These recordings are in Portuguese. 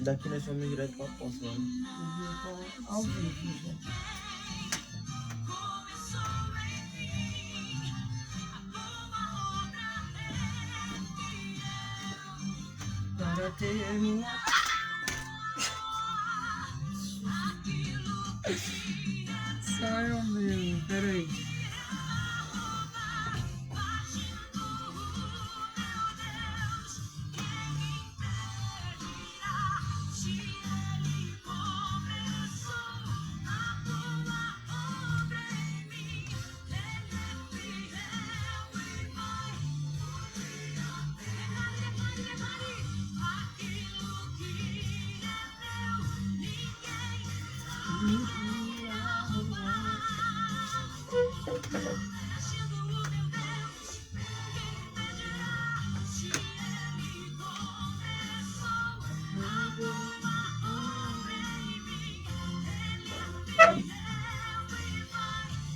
Daqui nós vamos direto para a apóstola. Ao vivo já. Para terminar. Saiam meu, peraí.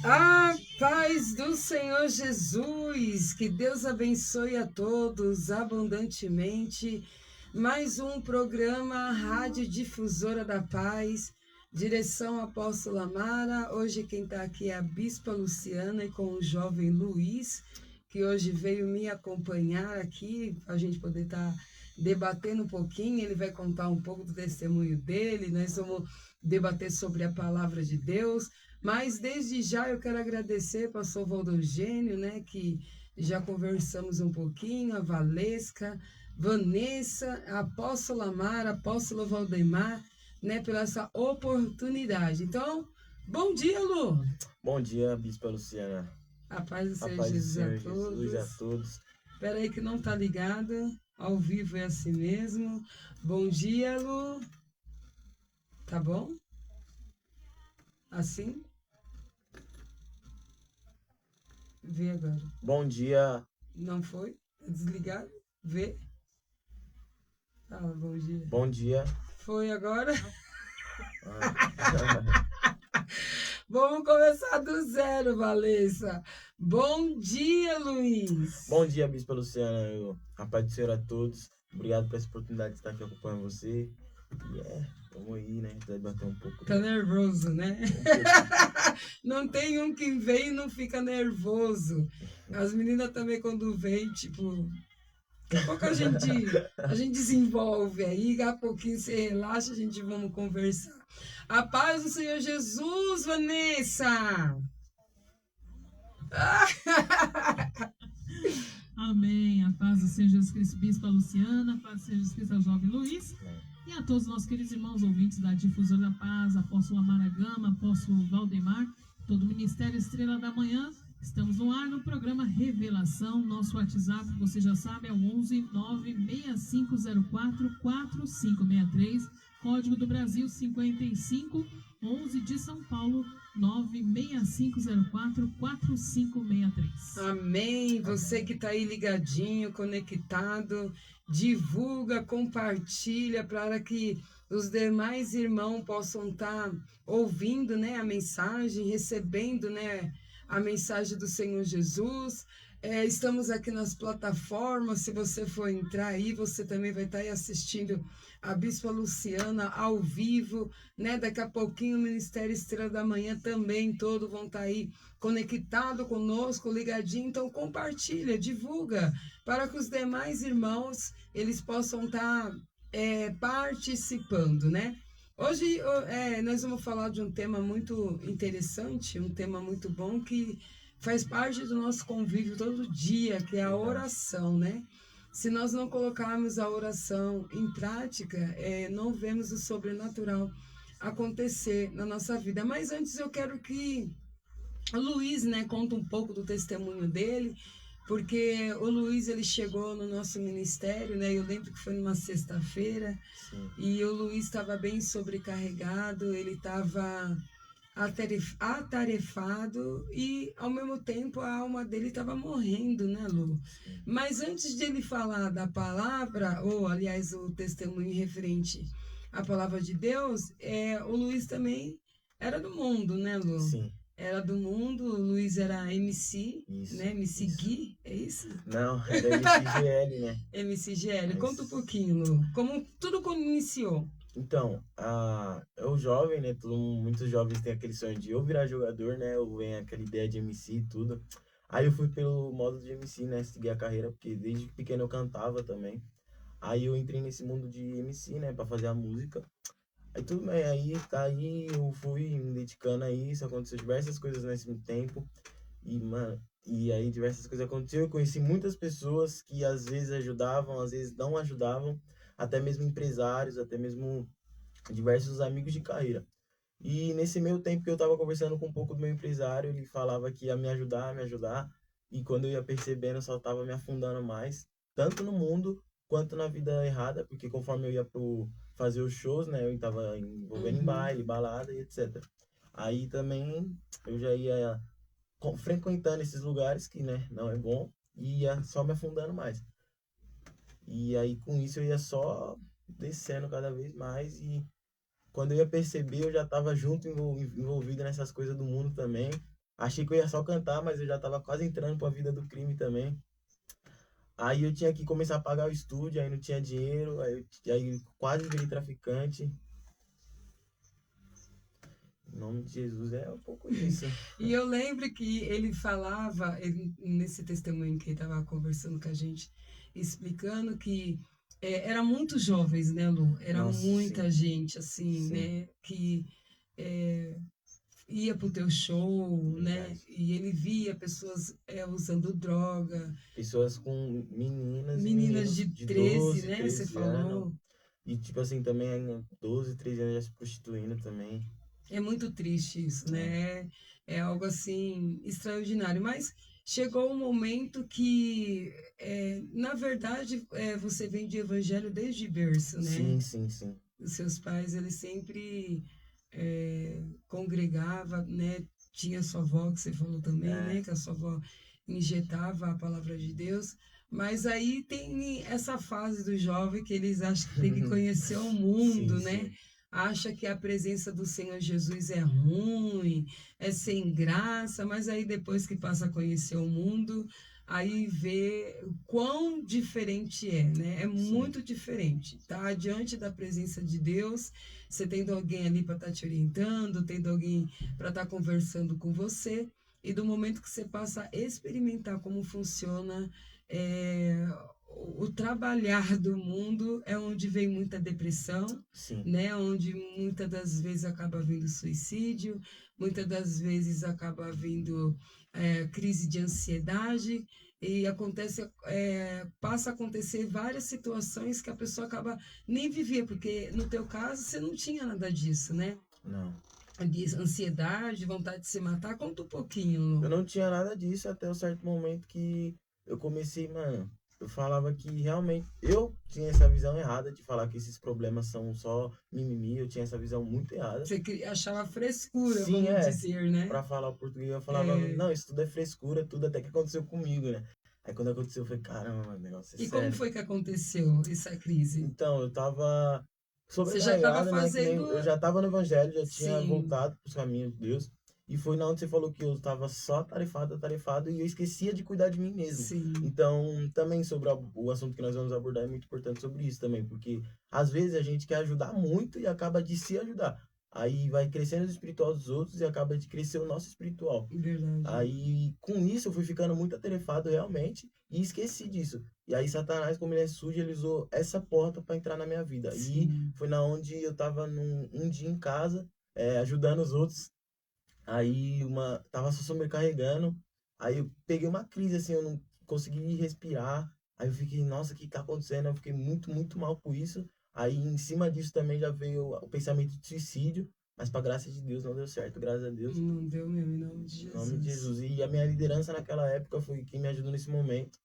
A paz do Senhor Jesus, que Deus abençoe a todos abundantemente. Mais um programa Rádio Difusora da Paz, direção Apóstola Mara. Hoje quem está aqui é a Bispa Luciana e com o jovem Luiz, que hoje veio me acompanhar aqui, a gente poder estar debatendo um pouquinho. Ele vai contar um pouco do testemunho dele, nós vamos debater sobre a palavra de Deus. Mas desde já eu quero agradecer pastor Valdogênio, né, que já conversamos um pouquinho, a Valesca, Vanessa, a apóstola Mara, apóstolo Valdemar, né, pela essa oportunidade. Então, bom dia, Lu! Bom dia, Bispa Luciana. A paz do A Senhor paz do Jesus Senhor a todos. Jesus a todos. Espera aí que não tá ligado, ao vivo é assim mesmo. Bom dia, Lu! Tá bom? Assim? Vê agora. Bom dia. Não foi? Desligar? Vê. Fala, bom dia. Bom dia. Foi agora? Vamos começar do zero, Valessa. Bom dia, Luiz. Bom dia, Bispa Luciana. A paz do Senhor a todos. Obrigado por essa oportunidade de estar aqui acompanhando você. Vamos aí, né? Vai bater um pouco. Tá nervoso, né? Não tem um que vem e não fica nervoso. As meninas também, quando vem, tipo... Daqui a pouco a gente desenvolve aí, daqui a pouquinho você relaxa, a gente vamos conversar. A paz do Senhor Jesus, Vanessa! Amém. A paz do Senhor Jesus Cristo, Bispa Luciana, a paz do Senhor Jesus Cristo ao jovem Luiz. E a todos os nossos queridos irmãos ouvintes da Difusora da Paz, apóstolo Mara Gama, apóstolo Valdemar, todo o Ministério Estrela da Manhã. Estamos no ar no programa Revelação. Nosso WhatsApp, você já sabe, é o 11 96504 4563. Código do Brasil 55, 11 de São Paulo 96504 4563. Amém. Você que está aí ligadinho, conectado, divulga, compartilha para que os demais irmãos possam estar ouvindo, né, a mensagem, recebendo, né, a mensagem do Senhor Jesus. Estamos aqui nas plataformas. Se você for entrar aí, você também vai estar aí assistindo a Bispa Luciana ao vivo, né? Daqui a pouquinho o Ministério Estrela da Manhã também, todos vão estar aí conectado conosco, ligadinho. Então compartilha, divulga, para que os demais irmãos, eles possam estar participando, né? Hoje nós vamos falar de um tema muito interessante, um tema muito bom que faz parte do nosso convívio todo dia, que é a oração, né? Se nós não colocarmos a oração em prática, não vemos o sobrenatural acontecer na nossa vida. Mas antes eu quero que o Luiz, né, conte um pouco do testemunho dele, porque o Luiz, ele chegou no nosso ministério, né? Eu lembro que foi numa sexta-feira, e o Luiz estava bem sobrecarregado, ele estava atarefado e, ao mesmo tempo, a alma dele estava morrendo, né, Lu? Mas antes de ele falar da palavra, ou, aliás, o testemunho referente à palavra de Deus, o Luiz também era do mundo, né, Lu? Sim. Era do mundo, o Luiz era MC, Isso, né? MC isso. Gui, é isso? Não, era MCGL, né? MCGL. Mas- Conta um pouquinho, Lu. Tudo como iniciou? Então, o jovem, né? Muitos jovens têm aquele sonho de ou virar jogador, né? Ou vem aquela ideia de MC e tudo. Aí eu fui pelo modo de MC, né? Seguir a carreira, porque desde pequeno eu cantava também. Aí eu entrei nesse mundo de MC, né? Pra fazer a música. Aí tudo bem, aí eu fui me dedicando a isso, aconteceu diversas coisas nesse tempo. E, mano, e aí diversas coisas aconteceram. Eu conheci muitas pessoas que às vezes ajudavam, às vezes não ajudavam, até mesmo empresários, até mesmo diversos amigos de carreira. E nesse meio tempo que eu estava conversando com um pouco do meu empresário, ele falava que ia me ajudar, me ajudar. E quando eu ia percebendo, eu só estava me afundando mais, tanto no mundo quanto na vida errada, porque conforme eu ia fazer os shows, né, eu estava envolvendo em Uhum. baile, balada e etc. Aí também eu já ia frequentando esses lugares que, né, não é bom, e ia só me afundando mais. E aí com isso eu ia só descendo cada vez mais e quando eu ia perceber eu já estava junto envolvido nessas coisas do mundo também. Achei que eu ia só cantar, mas eu já estava quase entrando para a vida do crime também. Aí eu tinha que começar a pagar o estúdio, aí não tinha dinheiro, aí quase virei traficante. Em nome de Jesus é um pouco isso. E eu lembro que ele falava, nesse testemunho que ele estava conversando com a gente, explicando que era muito jovens, né, Lu? Era Nossa, sim, muita gente, assim, sim, né, que é, ia pro teu show, né? verdade. E ele via pessoas usando droga, Pessoas com meninas e meninas meninos de de 13, 12 né? Você 13 anos. falou. E, tipo assim, também 12 13 anos já se prostituindo também. É muito triste isso, É. né? É algo assim extraordinário. Mas chegou um momento que, na verdade, você vem de evangelho desde berço, né? Sim, sim, sim. Os seus pais, eles sempre congregavam, né? Tinha sua avó, que você falou também, É. né? Que a sua avó injetava a palavra de Deus. Mas aí tem essa fase do jovem que eles acham que tem que conhecer o Sim, mundo, né? sim. Acha que a presença do Senhor Jesus é ruim, é sem graça, mas aí depois que passa a conhecer o mundo, aí vê o quão diferente é, né? É Sim. muito diferente. Tá diante da presença de Deus, você tendo alguém ali para estar te orientando, tendo alguém para estar conversando com você, e do momento que você passa a experimentar como funciona é, o trabalhar do mundo, é onde vem muita depressão, Sim. né? Onde muitas das vezes acaba vindo suicídio, muitas das vezes acaba vindo crise de ansiedade e passa a acontecer várias situações que a pessoa acaba nem vivia, porque no teu caso você não tinha nada disso, né? Não. De ansiedade, vontade de se matar, conta um pouquinho, Eu Lu. não tinha nada disso até um certo momento que eu comecei, mano. Eu falava que realmente eu tinha essa visão errada de falar que esses problemas são só mimimi. Eu tinha essa visão muito errada. Você achava frescura, Sim, vamos dizer, né? pra falar o português, eu falava, É, não, isso tudo é frescura, tudo até que aconteceu comigo, né? Aí quando aconteceu, eu falei, caramba, mano, o negócio é e como sério. foi que aconteceu essa crise? Então, eu tava Você já estava sobrecarregado, né? Que nem fazendo. eu já tava no evangelho, já tinha Sim, voltado pros caminhos de Deus. E foi na onde você falou que eu tava só tarefado, tarefado, e eu esquecia de cuidar de mim mesmo. sim, Então, também sobre o assunto que nós vamos abordar é muito importante sobre isso também, porque às vezes a gente quer ajudar muito e acaba de se ajudar. Aí vai crescendo o espiritual dos outros e acaba de crescer o nosso espiritual. verdade. Aí, com isso, eu fui ficando muito atarefado realmente e esqueci disso. E aí, Satanás, como ele é sujo, ele usou essa porta para entrar na minha vida. E Sim. foi na onde eu tava um dia em casa, ajudando os outros. Aí, tava só sobrecarregando. Aí, eu peguei uma crise, assim, eu não consegui respirar. Aí, eu fiquei, nossa, o que tá acontecendo? Eu fiquei muito, muito mal com isso. Aí, em cima disso também já veio o pensamento de suicídio. Mas, para graça de Deus, não deu certo, graças a Deus. Não deu mesmo, em nome de Em nome de Jesus. Jesus. E a minha liderança naquela época foi quem me ajudou nesse momento.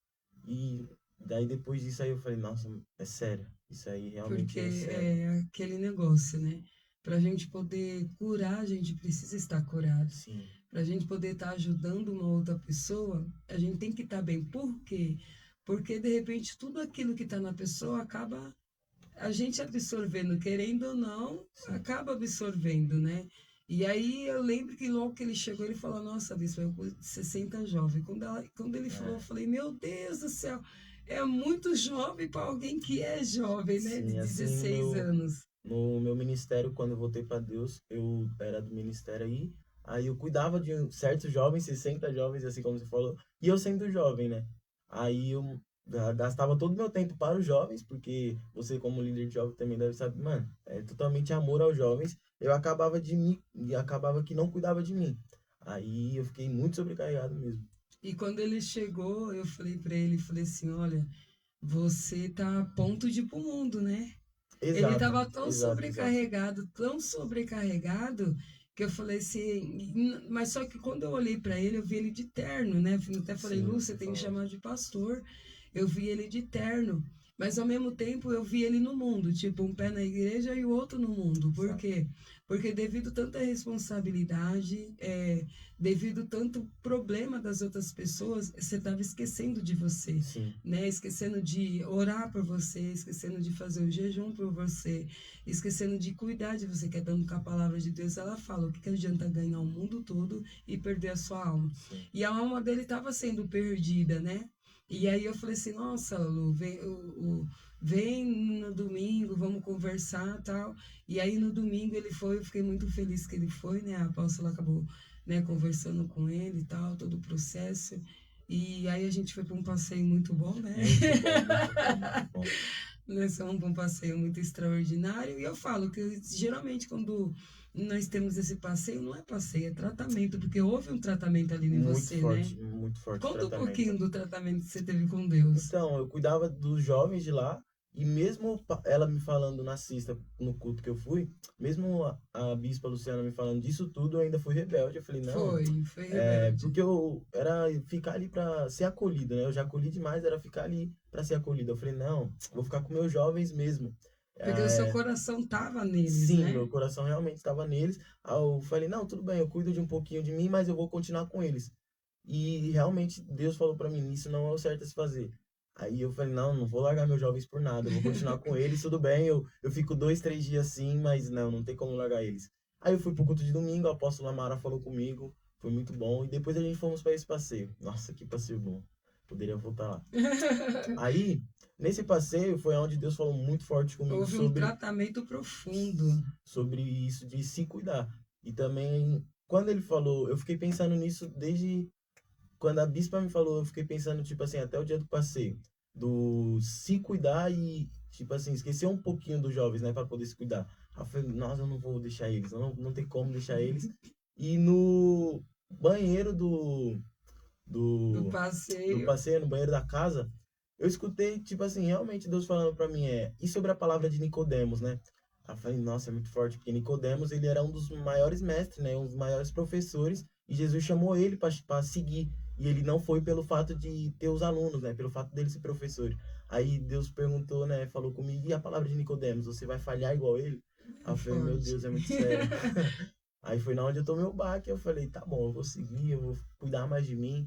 E daí depois disso aí eu falei, nossa, é sério. Isso aí Porque realmente é sério. é aquele negócio, né? Para a gente poder curar, a gente precisa estar curado. Sim, Para a gente poder estar ajudando uma outra pessoa, a gente tem que estar bem. Por quê? Porque de repente tudo aquilo que está na pessoa acaba a gente absorvendo, querendo ou não, sim. acaba absorvendo, né? E aí eu lembro que logo que ele chegou, ele falou, nossa, Bispo, eu com 60 jovem. Quando ele falou, eu É, falei, meu Deus do céu, é muito jovem para alguém que é jovem, né? De sim, assim, 16 anos. no meu ministério, quando eu voltei para Deus, eu era do ministério aí eu cuidava de certos jovens, 60 jovens, assim como você falou, e eu sendo jovem, né? Aí eu gastava todo o meu tempo para os jovens, porque você como líder de jovem também deve saber, mano, é totalmente amor aos jovens. Eu acabava de mim e acabava que não cuidava de mim. Aí eu fiquei muito sobrecarregado mesmo. E quando ele chegou, eu falei pra ele, falei assim, olha, você tá a ponto de ir pro mundo, né? Ele Exato, estava exato. tão sobrecarregado, que eu falei assim, mas só que quando eu olhei para ele, eu vi ele de terno, né? Eu até falei, Lu, Sim, você você tem que falou. chamar de pastor. Eu vi ele de terno, mas ao mesmo tempo eu vi ele no mundo, tipo, um pé na igreja e o outro no mundo. Por Exato. quê? Porque devido tanta responsabilidade, devido tanto problema das outras pessoas, você estava esquecendo de você, Sim, né? Esquecendo de orar por você, esquecendo de fazer o jejum por você, esquecendo de cuidar de você, que é dando com a palavra de Deus. Ela fala, o que adianta ganhar o mundo todo e perder a sua alma? sim. E a alma dele estava sendo perdida, né? E aí eu falei assim, nossa, Lu, vem no domingo, vamos conversar, tal. E aí no domingo ele foi, eu fiquei muito feliz que ele foi, né? A apóstola acabou, né, conversando com ele e tal, todo o processo. E aí a gente foi para um passeio muito bom, né? Muito bom, muito bom, muito bom. Nós fomos para um passeio muito extraordinário. E eu falo que geralmente quando nós temos esse passeio, não é passeio, é tratamento, porque houve um tratamento ali em você, né? Muito forte o Conta um tratamento. pouquinho do tratamento que você teve com Deus. Então, eu cuidava dos jovens de lá, e mesmo ela me falando na sexta, no culto que eu fui, mesmo a bispa Luciana me falando disso tudo, eu ainda fui rebelde. Eu falei, não, Foi rebelde. porque eu era ficar ali para ser acolhido, né? Eu já acolhi demais, era ficar ali para ser acolhido. Eu falei, não, vou ficar com meus jovens mesmo. Porque o seu É, coração tava neles, sim, né? meu coração realmente estava neles. Aí eu falei, não, tudo bem, eu cuido de um pouquinho de mim, mas eu vou continuar com eles. E realmente Deus falou para mim, isso não é o certo a se fazer. Aí eu falei, não, não vou largar meus jovens por nada, eu vou continuar com eles, tudo bem, eu fico 2, 3 dias assim, mas não tem como largar eles. Aí eu fui pro culto de domingo, a apóstola Mara falou comigo, foi muito bom, e depois a gente fomos para esse passeio. Nossa, que passeio bom, poderia voltar lá. Aí, nesse passeio foi onde Deus falou muito forte comigo Houve um tratamento profundo. sobre isso de se cuidar. E também, quando ele falou, eu fiquei pensando nisso desde quando a bispa me falou, eu fiquei pensando, tipo assim, até o dia do passeio, do se cuidar e, tipo assim, esquecer um pouquinho dos jovens, né, para poder se cuidar. Aí eu falei, nossa, eu não vou deixar eles, não tem como deixar eles. E no banheiro Do do, do passeio. passeio, no banheiro da casa, eu escutei, tipo assim, realmente Deus falando para mim, e sobre a palavra de Nicodemos, né? Aí eu falei, nossa, é muito forte, porque Nicodemos, ele era um dos maiores mestres, né, um dos maiores professores, e Jesus chamou ele para seguir. E ele não foi pelo fato de ter os alunos, né? Pelo fato dele ser professor. Aí Deus perguntou, né? Falou comigo, e a palavra de Nicodemos, você vai falhar igual ele? Aí É eu falei, meu forte. Deus, é muito sério. Aí foi na onde eu tomei o baque, eu falei, tá bom, eu vou seguir, eu vou cuidar mais de mim.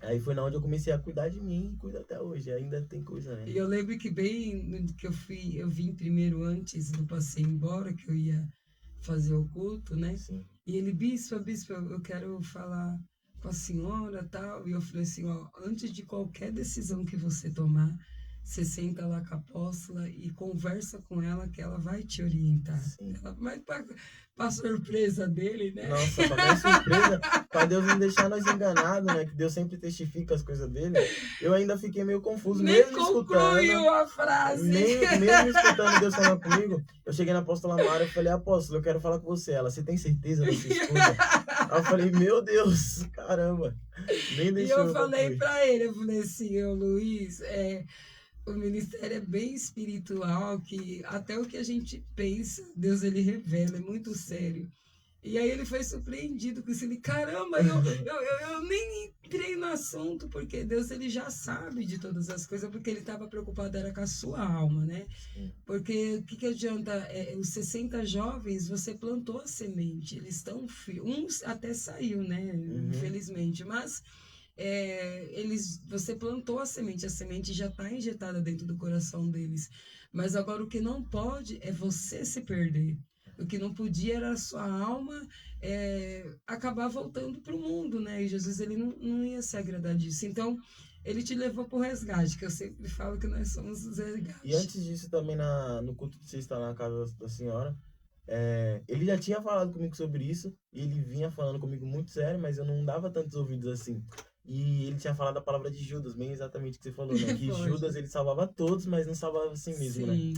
Aí foi na onde eu comecei a cuidar de mim e cuido até hoje. Ainda tem coisa, né? E eu lembro que bem que eu vim primeiro antes do passeio embora, que eu ia fazer o culto, né? Sim. E ele, bispa, eu quero falar com a senhora, tal. E eu falei assim, ó, antes de qualquer decisão que você tomar, você senta lá com a apóstola e conversa com ela que ela vai te orientar. Sim. Mas para surpresa dele, né? Nossa, pra minha surpresa, pra Deus não deixar nós enganados, né? Que Deus sempre testifica as coisas dele. Eu ainda fiquei meio confuso, Nem mesmo escutando. concluiu a frase. Mesmo escutando Deus falando comigo, eu cheguei na apóstola Mara e falei, apóstolo, eu quero falar com você. Ela, você tem certeza da sua escolha? Aí eu falei, meu Deus, caramba. Nem E deixou eu eu falei concluir. para ele, eu falei assim, ô Luiz, o ministério é bem espiritual, que até o que a gente pensa, Deus ele revela, é muito Sim. sério. E aí ele foi surpreendido com isso. Ele, caramba, eu nem entrei no assunto, porque Deus ele já sabe de todas as coisas, porque ele estava preocupado era com a sua alma, né? Sim. Porque o que adianta? Os 60 jovens, você plantou a semente, eles estão. Uns até saiu, né? Uhum. Infelizmente, mas você plantou a semente já está injetada dentro do coração deles. Mas agora o que não pode é você se perder. O que não podia era a sua alma acabar voltando para o mundo, né? E Jesus ele não ia se agradar disso. Então, ele te levou para o resgate, que eu sempre falo que nós somos os E resgates. antes disso, também no culto de sexta na casa da senhora, ele já tinha falado comigo sobre isso, e ele vinha falando comigo muito sério, mas eu não dava tantos ouvidos assim. E ele tinha falado a palavra de Judas, bem exatamente o que você falou, né? Que Pode. Judas ele salvava todos, mas não salvava a si mesmo, né? Sim,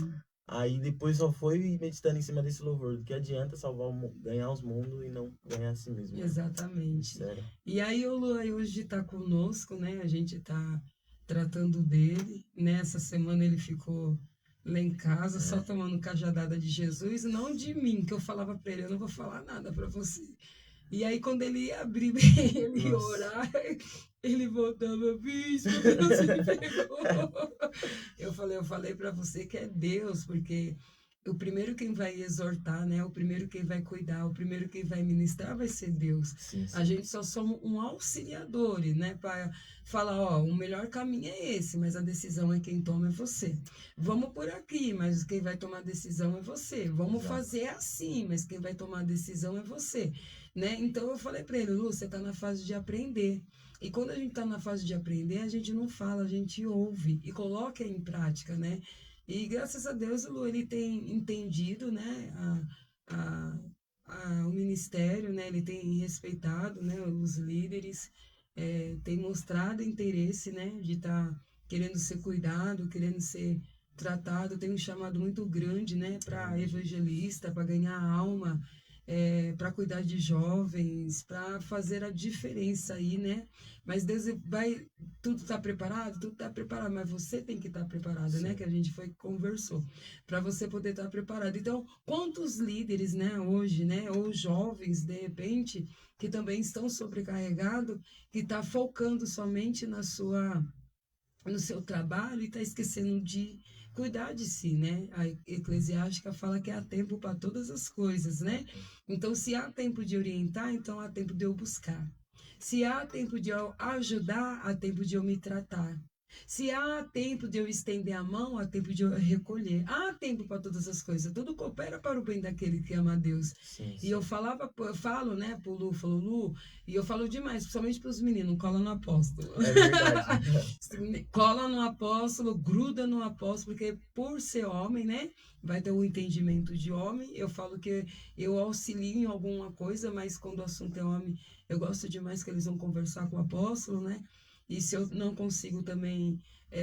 Aí depois só foi meditando em cima desse louvor, do que adianta salvar ganhar os mundos e não ganhar a si mesmo, né? exatamente. Sério. E aí o Lu aí hoje está conosco, né? A gente está tratando dele. Nessa semana ele ficou lá em casa, só tomando cajadada de Jesus, não de mim, que eu falava para ele, eu não vou falar nada para você. E aí, quando ele ia abrir ele ia Nossa. orar, ele voltava, bispo, Deus me pegou. Eu falei para você que é Deus, porque o primeiro quem vai exortar, né? O primeiro quem vai cuidar, o primeiro quem vai ministrar vai ser Deus. Sim, A sim. gente só somos um auxiliador, né? Para falar, ó, o melhor caminho é esse, mas a decisão é quem toma é você. Vamos por aqui, mas quem vai tomar a decisão é você. Vamos Exato. fazer assim, mas quem vai tomar a decisão é você, né? Então eu falei para ele, Lu, você está na fase de aprender. E quando a gente está na fase de aprender, a gente não fala, a gente ouve e coloca em prática, né? E graças a Deus o Lu, ele tem entendido, né, o ministério, né? Ele tem respeitado, né, os líderes, tem mostrado interesse, né, de estar querendo ser cuidado, querendo ser tratado. Tem um chamado muito grande, né, para evangelista, para ganhar alma, para cuidar de jovens, para fazer a diferença aí, né? Mas Deus vai, tudo está preparado? Tudo está preparado, mas você tem que estar preparado, né? Sim. Que a gente conversou, para você poder estar preparado. Então, quantos líderes, né, hoje, né, ou jovens, de repente, que também estão sobrecarregados, que está focando somente no seu trabalho e está esquecendo de cuidar de si, né? A eclesiástica fala que há tempo para todas as coisas, né? Então, se há tempo de orientar, então há tempo de eu buscar. Se há tempo de eu ajudar, há tempo de eu me tratar. Se há tempo de eu estender a mão, há tempo de eu recolher. Há tempo para todas as coisas. Tudo coopera para o bem daquele que ama a Deus. Sim, E eu sim. falo, né, pro Lu, falou, Lu, e eu falo demais, principalmente para os meninos, cola no apóstolo. É verdade. Cola no apóstolo, gruda no apóstolo, porque por ser homem, né, vai ter o entendimento de homem. Eu falo que eu auxilio em alguma coisa, mas quando o assunto é homem, eu gosto demais que eles vão conversar com o apóstolo, né? E se eu não consigo também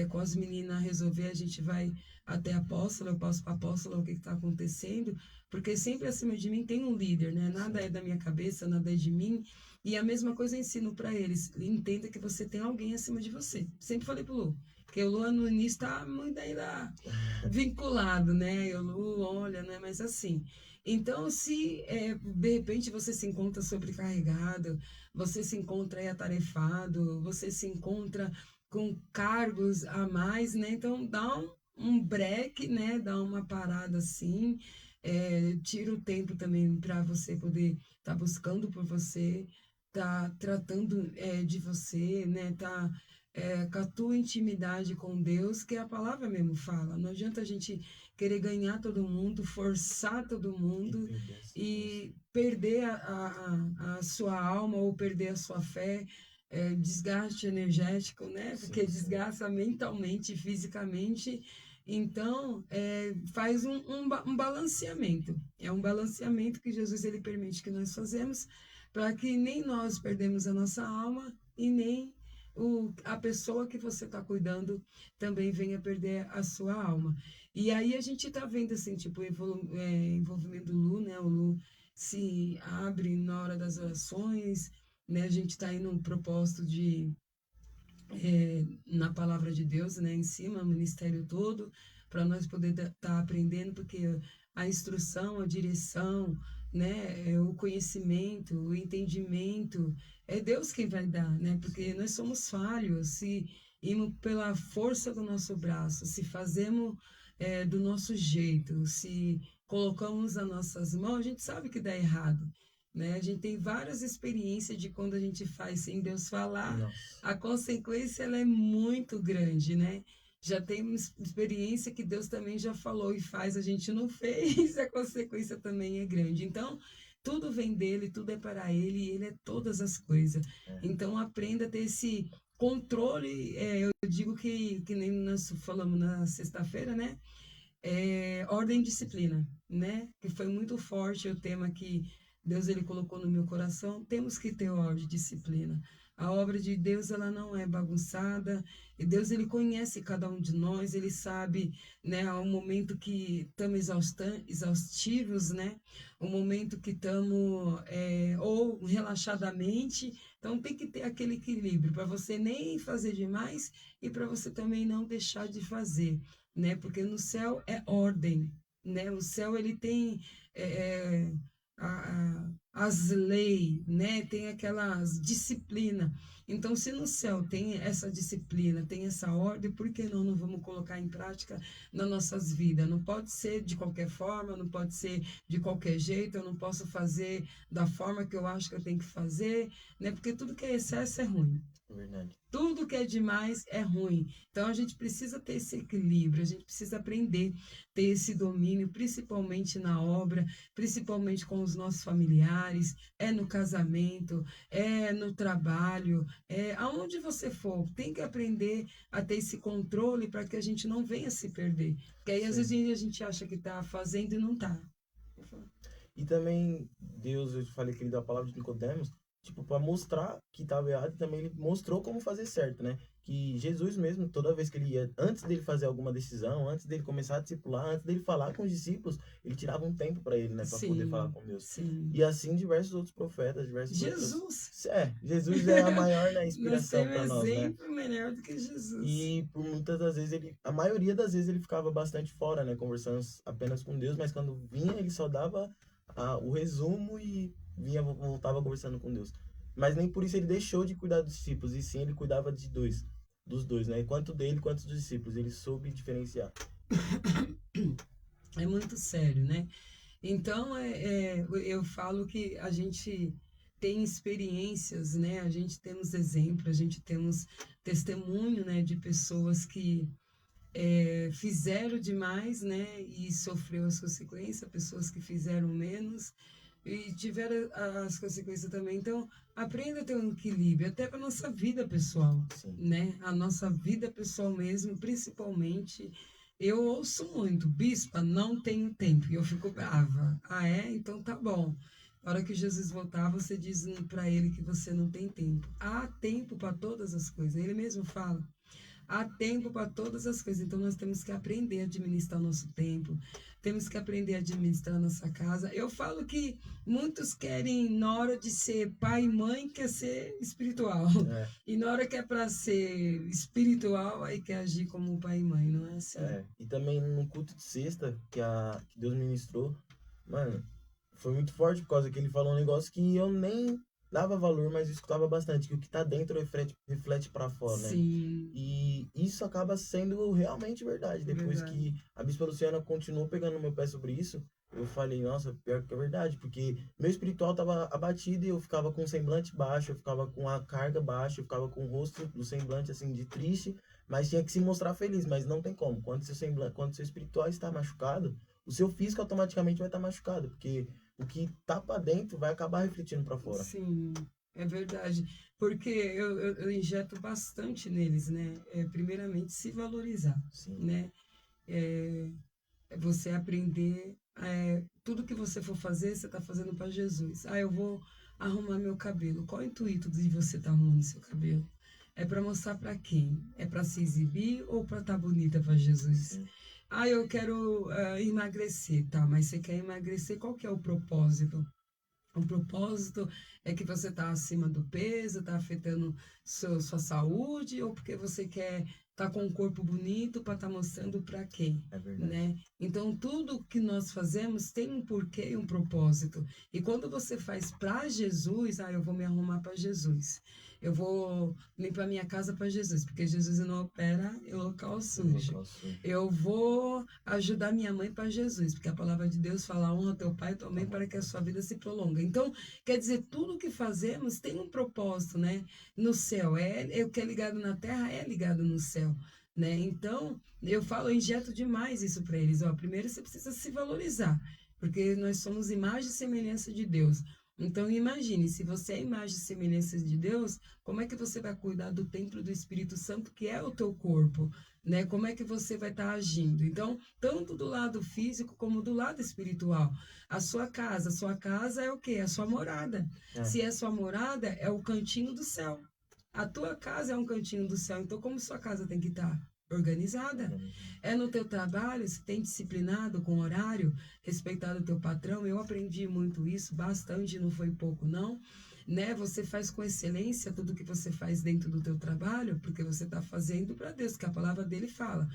com as meninas resolver, a gente vai até a apóstola, eu passo para a apóstola o que está acontecendo, porque sempre acima de mim tem um líder, né? Nada é da minha cabeça, nada é de mim. E a mesma coisa eu ensino para eles. Entenda que você tem alguém acima de você. Sempre falei pro Lu. Porque o Lu no início tá muito ainda vinculado, né? E o Lu, olha, né? Mas assim. Então, se de repente você se encontra sobrecarregado, você se encontra aí atarefado, você se encontra com cargos a mais, né? Então, dá um break, né? Dá uma parada assim. Tira o tempo também para você poder estar buscando por você, tá tratando de você, né? Tá com a tua intimidade com Deus, que a palavra mesmo fala. Não adianta a gente querer ganhar todo mundo, forçar todo E mundo perder a si mesmo. e perder a sua alma ou perder a sua fé. Desgaste energético, né? Sim, Porque sim. desgasta mentalmente, fisicamente. Então, faz um balanceamento. É um balanceamento que Jesus ele permite que nós fazemos para que nem nós perdemos a nossa alma e nem a pessoa que você está cuidando também venha perder a sua alma. E aí a gente está vendo assim, tipo, o envolvimento do Lu, né? O Lu se abre na hora das orações, né? A gente está aí num propósito de na palavra de Deus, né, em cima, o ministério todo, para nós poder estar aprendendo, porque a instrução, a direção, né, o conhecimento, o entendimento, é Deus quem vai dar, né, porque nós somos falhos, se irmos pela força do nosso braço, se fazemos do nosso jeito, se colocamos as nossas mãos, a gente sabe que dá errado, né? A gente tem várias experiências de quando a gente faz sem Deus falar, Nossa. a consequência ela é muito grande, né? já temos experiência que Deus também já falou e faz, a gente não fez, a consequência também é grande. Então, tudo vem dele, tudo é para ele e ele é todas as coisas. É, Então, aprenda a ter esse controle. Eu digo que nem nós falamos na sexta-feira, né? Ordem e disciplina, né? Que foi muito forte o tema que Deus ele colocou no meu coração. Temos que ter ordem e disciplina. A obra de Deus ela não é bagunçada. E Deus ele conhece cada um de nós. Ele sabe, né? O momento que estamos exaustivos, né? O momento que estamos ou relaxadamente. Então tem que ter aquele equilíbrio para você nem fazer demais e para você também não deixar de fazer, né? Porque no céu é ordem, né? O céu ele tem as leis, né? Tem aquelas disciplina. Então, se no céu tem essa disciplina, tem essa ordem, por que não vamos colocar em prática nas nossas vidas? Não pode ser de qualquer forma, não pode ser de qualquer jeito, eu não posso fazer da forma que eu acho que eu tenho que fazer, né? Porque tudo que é excesso é ruim. é verdade. Tudo que é demais é ruim. Então a gente precisa ter esse equilíbrio, a gente precisa aprender a ter esse domínio, principalmente na obra, principalmente com os nossos familiares, no casamento, no trabalho, aonde você for, tem que aprender a ter esse controle para que a gente não venha se perder. Porque aí às Sim. vezes a gente acha que está fazendo e não está. E também, Deus, eu falei que ele deu a palavra de Nicodemos, tipo, para mostrar que estava errado, e também ele mostrou como fazer certo, né? Que Jesus mesmo, toda vez que ele ia, antes dele fazer alguma decisão, antes dele começar a discipular, antes dele falar com os discípulos, ele tirava um tempo para ele, né? Para poder falar com Deus. Sim. E assim diversos outros profetas, diversos Jesus. outros... Jesus é a maior, né, Nós inspiração para temos nós, né? exemplo melhor do que Jesus. E por muitas das vezes a maioria das vezes ele ficava bastante fora, né, conversando apenas com Deus, mas quando vinha ele só dava o resumo e voltava conversando com Deus. Mas nem por isso ele deixou de cuidar dos discípulos, e sim ele cuidava dos dois, né, quanto dele quanto dos discípulos, ele soube diferenciar. É muito sério, né? Então, eu falo que a gente tem experiências, né? A gente temos exemplos, a gente temos testemunho, né, de pessoas que fizeram demais, né, e sofreu as consequências, pessoas que fizeram menos e tiveram as consequências também. Então, aprenda a ter um equilíbrio, até para a nossa vida pessoal, Sim. né? A nossa vida pessoal mesmo, principalmente. Eu ouço muito, bispa, não tenho tempo, e eu fico brava. Ah, é? Então tá bom. Na hora que Jesus voltar, você diz para ele que você não tem tempo. Há tempo para todas as coisas. Ele mesmo fala. Há tempo para todas as coisas. Então nós temos que aprender a administrar o nosso tempo. Temos que aprender a administrar a nossa casa. Eu falo que muitos querem, na hora de ser pai e mãe, quer ser espiritual. E na hora que é para ser espiritual, aí quer agir como pai e mãe, não é assim? E também no culto de sexta que Deus ministrou, mano, foi muito forte por causa que ele falou um negócio que eu nem dava valor, mas eu escutava bastante, que o que tá dentro reflete para fora, né? Sim. E isso acaba sendo realmente verdade. Depois que a Bispa Luciana continuou pegando no meu pé sobre isso, eu falei, nossa, pior que é verdade, porque meu espiritual tava abatido e eu ficava com o semblante baixo, eu ficava com a carga baixa, eu ficava com o rosto do semblante, assim, de triste, mas tinha que se mostrar feliz, mas não tem como. Quando seu espiritual está machucado, o seu físico automaticamente vai estar machucado, porque o que tá pra dentro vai acabar refletindo pra fora. Sim, é verdade. Porque eu injeto bastante neles, né? Primeiramente, se valorizar, Sim. né? Você aprender, tudo que você for fazer, você está fazendo para Jesus. Eu vou arrumar meu cabelo. Qual é o intuito de você estar arrumando seu cabelo? É para mostrar para quem? É para se exibir ou para estar bonita para Jesus? Sim. Eu quero emagrecer, tá? Mas você quer emagrecer, qual que é o propósito? O propósito é que você está acima do peso, está afetando sua saúde, ou porque você quer estar com um corpo bonito para estar mostrando para quem? É verdade. Né? Então, tudo que nós fazemos tem um porquê e um propósito. E quando você faz para Jesus, eu vou me arrumar para Jesus. Eu vou limpar minha casa para Jesus, porque Jesus não opera em local sujo. Eu vou ajudar minha mãe para Jesus, porque a palavra de Deus fala, honra teu pai e tua mãe para que a sua vida se prolongue. Então, quer dizer, tudo que fazemos tem um propósito, né? No céu, o que é ligado na terra é ligado no céu. né? Então, eu falo, eu injeto demais isso para eles. Ó, primeiro você precisa se valorizar, porque nós somos imagem e semelhança de Deus. Então, imagine, se você é imagem e semelhança de Deus, como é que você vai cuidar do templo do Espírito Santo, que é o teu corpo, né? Como é que você vai estar agindo? Então, tanto do lado físico como do lado espiritual. A sua casa é o quê? É a sua morada. É. Se é sua morada, é o cantinho do céu. A tua casa é um cantinho do céu, então como sua casa tem que estar? Organizada. É no teu trabalho, se tem disciplinado com horário, respeitado o teu patrão. Eu aprendi muito isso, bastante, não foi pouco não, né? Você faz com excelência tudo que você faz dentro do teu trabalho, porque você está fazendo para Deus, que a palavra dele fala.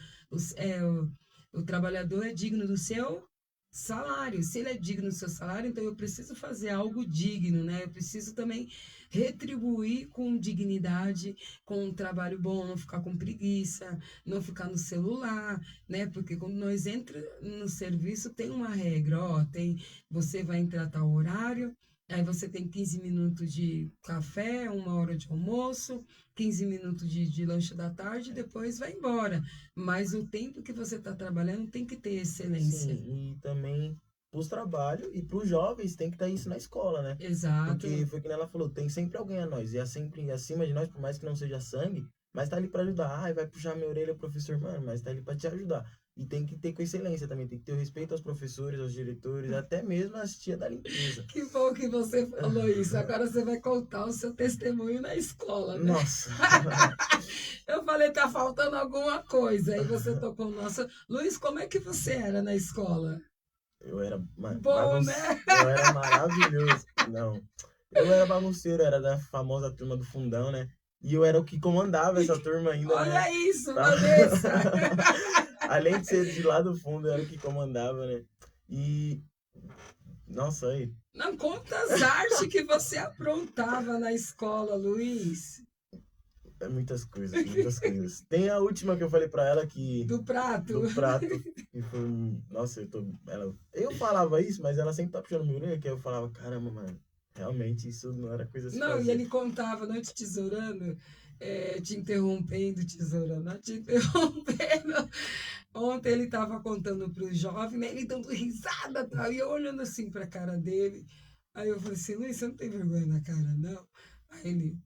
O trabalhador é digno do seu salário. Se ele é digno do seu salário, então eu preciso fazer algo digno, né? Eu preciso também retribuir com dignidade, com um trabalho bom, não ficar com preguiça, não ficar no celular, né? Porque quando nós entramos no serviço, tem uma regra, ó, você vai entrar tal horário, aí você tem 15 minutos de café, 1 hora de almoço, 15 minutos de lanche da tarde, e depois vai embora. Mas o tempo que você está trabalhando tem que ter excelência. Sim, e também pros trabalhos e pros jovens tem que estar isso na escola, né? Exato. Porque foi que nem ela falou, tem sempre alguém a nós, e é sempre acima de nós, por mais que não seja sangue, mas tá ali pra ajudar. Ai, vai puxar minha orelha, professor, mano, mas tá ali pra te ajudar. E tem que ter com excelência também, tem que ter o respeito aos professores, aos diretores, até mesmo às tia da limpeza. Que bom que você falou isso. Agora você vai contar o seu testemunho na escola, né? Nossa, Eu falei, tá faltando alguma coisa. Aí você tocou, nossa. Luiz, como é que você era na escola? eu era Bom, né? eu era maravilhoso. Não, eu era bagunceiro, era da famosa turma do fundão, né? E eu era o que comandava essa turma ainda, né? Olha isso, Tá? Vanessa. Além de ser de lá do fundo, eu era o que comandava, né? E, nossa, aí, Não conta as artes que você aprontava na escola, Luiz. é muitas coisas, muitas coisas. Tem a última que eu falei pra ela que, Do prato. do prato, que foi, nossa, eu falava isso, mas ela sempre tá puxando minha orelha, que eu falava, caramba, mano, realmente isso não era coisa a se Não, e fazer. ele contava, não te tesourando, te interrompendo, tesourando, não te interrompendo. Ontem ele estava contando para o jovem, né, ele dando risada e tal, e eu olhando assim para a cara dele. Aí eu falei assim, Luiz, você não tem vergonha na cara, não? Aí ele,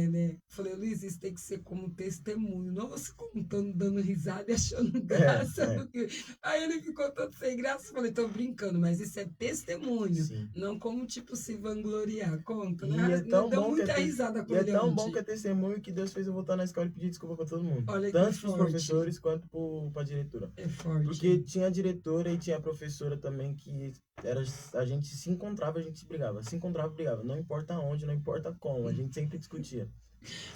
né? Falei, Luiz, isso tem que ser como testemunho, não você contando, dando risada e achando graça. É, Aí ele ficou todo sem graça. Falei, tô brincando, mas isso é testemunho, sim. não como tipo se vangloriar. Conta, E né? é tão Deu bom que muita risada com e é ele tão bom que ontem. é testemunho que Deus fez eu voltar na escola e pedir desculpa pra todo mundo. Olha que Tanto pros forte. professores quanto pra diretora. É forte. Porque tinha a diretora e tinha a professora também que a gente se encontrava, a gente se brigava. Se encontrava, brigava. Não importa onde, não importa como, a gente sempre discutia.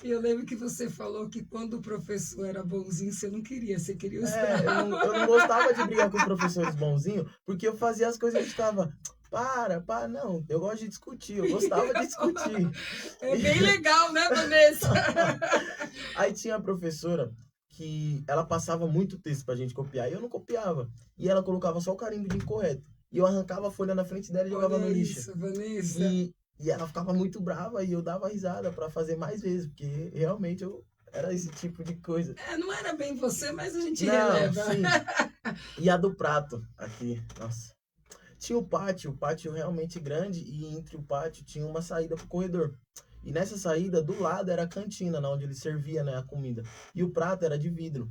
E eu lembro que você falou que quando o professor era bonzinho, você não queria, você queria os É, eu não gostava de brigar com os professores bonzinhos, porque eu fazia as coisas e eles ficavam, não, eu gosto de discutir, eu gostava de discutir. É bem legal, né, Vanessa? Aí tinha a professora que ela passava muito texto pra gente copiar e eu não copiava. E ela colocava só o carimbo de incorreto. E eu arrancava a folha na frente dela e jogava Olha no lixo. isso, Vanessa. E ela ficava muito brava e eu dava risada pra fazer mais vezes, porque realmente eu era esse tipo de coisa. Não era bem você, mas a gente Não, releva. sim. E a do prato aqui, nossa. Tinha o pátio realmente grande e entre o pátio tinha uma saída pro corredor. E nessa saída, do lado era a cantina, né, onde ele servia, né, a comida. E o prato era de vidro.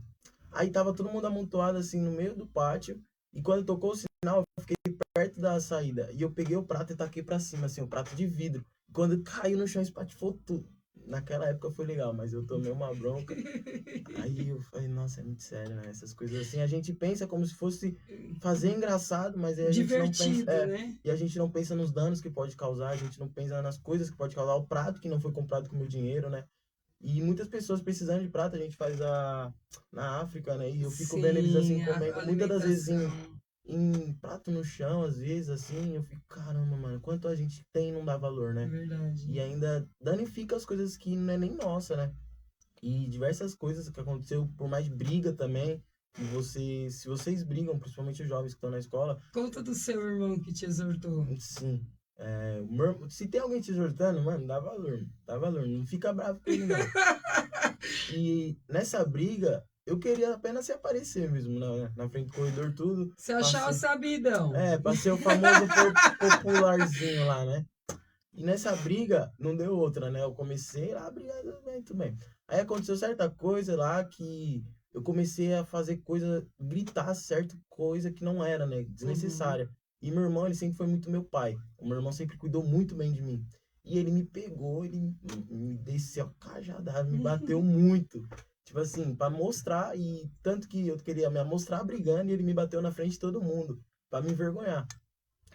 Aí tava todo mundo amontoado assim no meio do pátio. E quando tocou o sinal, eu fiquei perto da saída. E eu peguei o prato e taquei pra cima, assim, o prato de vidro. Quando caiu no chão, espatifou tudo. Naquela época foi legal, mas eu tomei uma bronca. Aí eu falei, nossa, é muito sério, né? Essas coisas assim, a gente pensa como se fosse fazer engraçado, mas aí a gente não Divertido, pensa. né? E a gente não pensa nos danos que pode causar, a gente não pensa nas coisas que pode causar, o prato que não foi comprado com o meu dinheiro, né? E muitas pessoas precisando de prato, a gente faz na África, né? E eu fico vendo eles assim Sim, a comendo, muitas das vezes alimentação. em prato no chão, às vezes, assim, eu fico, caramba, mano, quanto a gente tem e não dá valor, É né? verdade. E ainda danifica as coisas que não é nem nossa, né? E diversas coisas que aconteceu, por mais briga também, se vocês brigam, principalmente os jovens que estão na escola, Conta do seu irmão que te exortou. sim, se tem alguém te exortando, mano, dá valor, não fica bravo com ele não. E nessa briga, eu queria apenas se aparecer mesmo, na frente do corredor, tudo. Você achava Passei- sabidão. pra ser o famoso popularzinho lá, né? E nessa briga, não deu outra, né? Eu comecei lá a brigar, tudo bem. Aí aconteceu certa coisa lá que eu comecei a fazer coisa, gritar certa coisa que não era, né? Desnecessária. E meu irmão, ele sempre foi muito meu pai. O meu irmão sempre cuidou muito bem de mim. E ele me pegou, ele me desceu a cajadada, me bateu muito. Tipo assim, pra mostrar, e tanto que eu queria me mostrar brigando, e ele me bateu na frente de todo mundo, pra me envergonhar.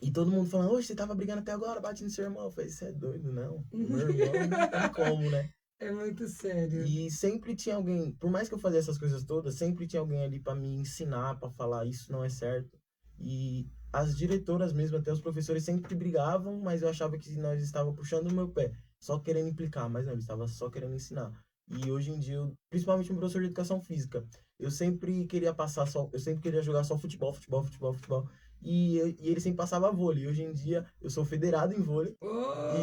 E todo mundo falando, oxe, você tava brigando até agora, bate no seu irmão. Eu falei, você é doido, não. O meu irmão não tem como, né? É muito sério. E sempre tinha alguém, por mais que eu fazia essas coisas todas, sempre tinha alguém ali pra me ensinar, pra falar, isso não é certo. E as diretoras mesmo, até os professores sempre brigavam, mas eu achava que nós estávamos puxando o meu pé, só querendo implicar, mas não, eles estavam só querendo ensinar. E hoje em dia, principalmente um professor de educação física, eu sempre queria passar só, eu sempre queria jogar só futebol, futebol, futebol, futebol. E ele sempre passava vôlei. E hoje em dia eu sou federado em vôlei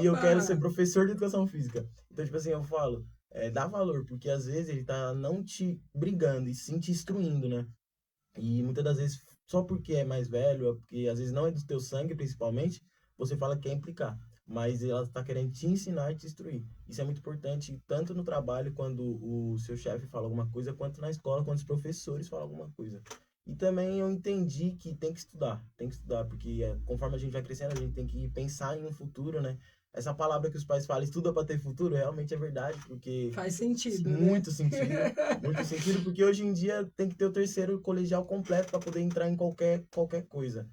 e eu quero ser Opa! professor de educação física. Então, tipo assim, eu falo, dá valor, porque às vezes ele tá não te brigando e sim te instruindo, né? E muitas das vezes, só porque é mais velho, é porque às vezes não é do teu sangue, principalmente, você fala que quer implicar. Mas ela está querendo te ensinar e te instruir. Isso é muito importante, tanto no trabalho, quando o seu chefe fala alguma coisa, quanto na escola, quando os professores falam alguma coisa. E também eu entendi que tem que estudar, porque conforme a gente vai crescendo, a gente tem que pensar em um futuro, né? Essa palavra que os pais falam, estuda para ter futuro, realmente é verdade, porque Faz sentido, muito né? sentido, muito sentido, porque hoje em dia tem que ter o terceiro colegial completo para poder entrar em qualquer coisa.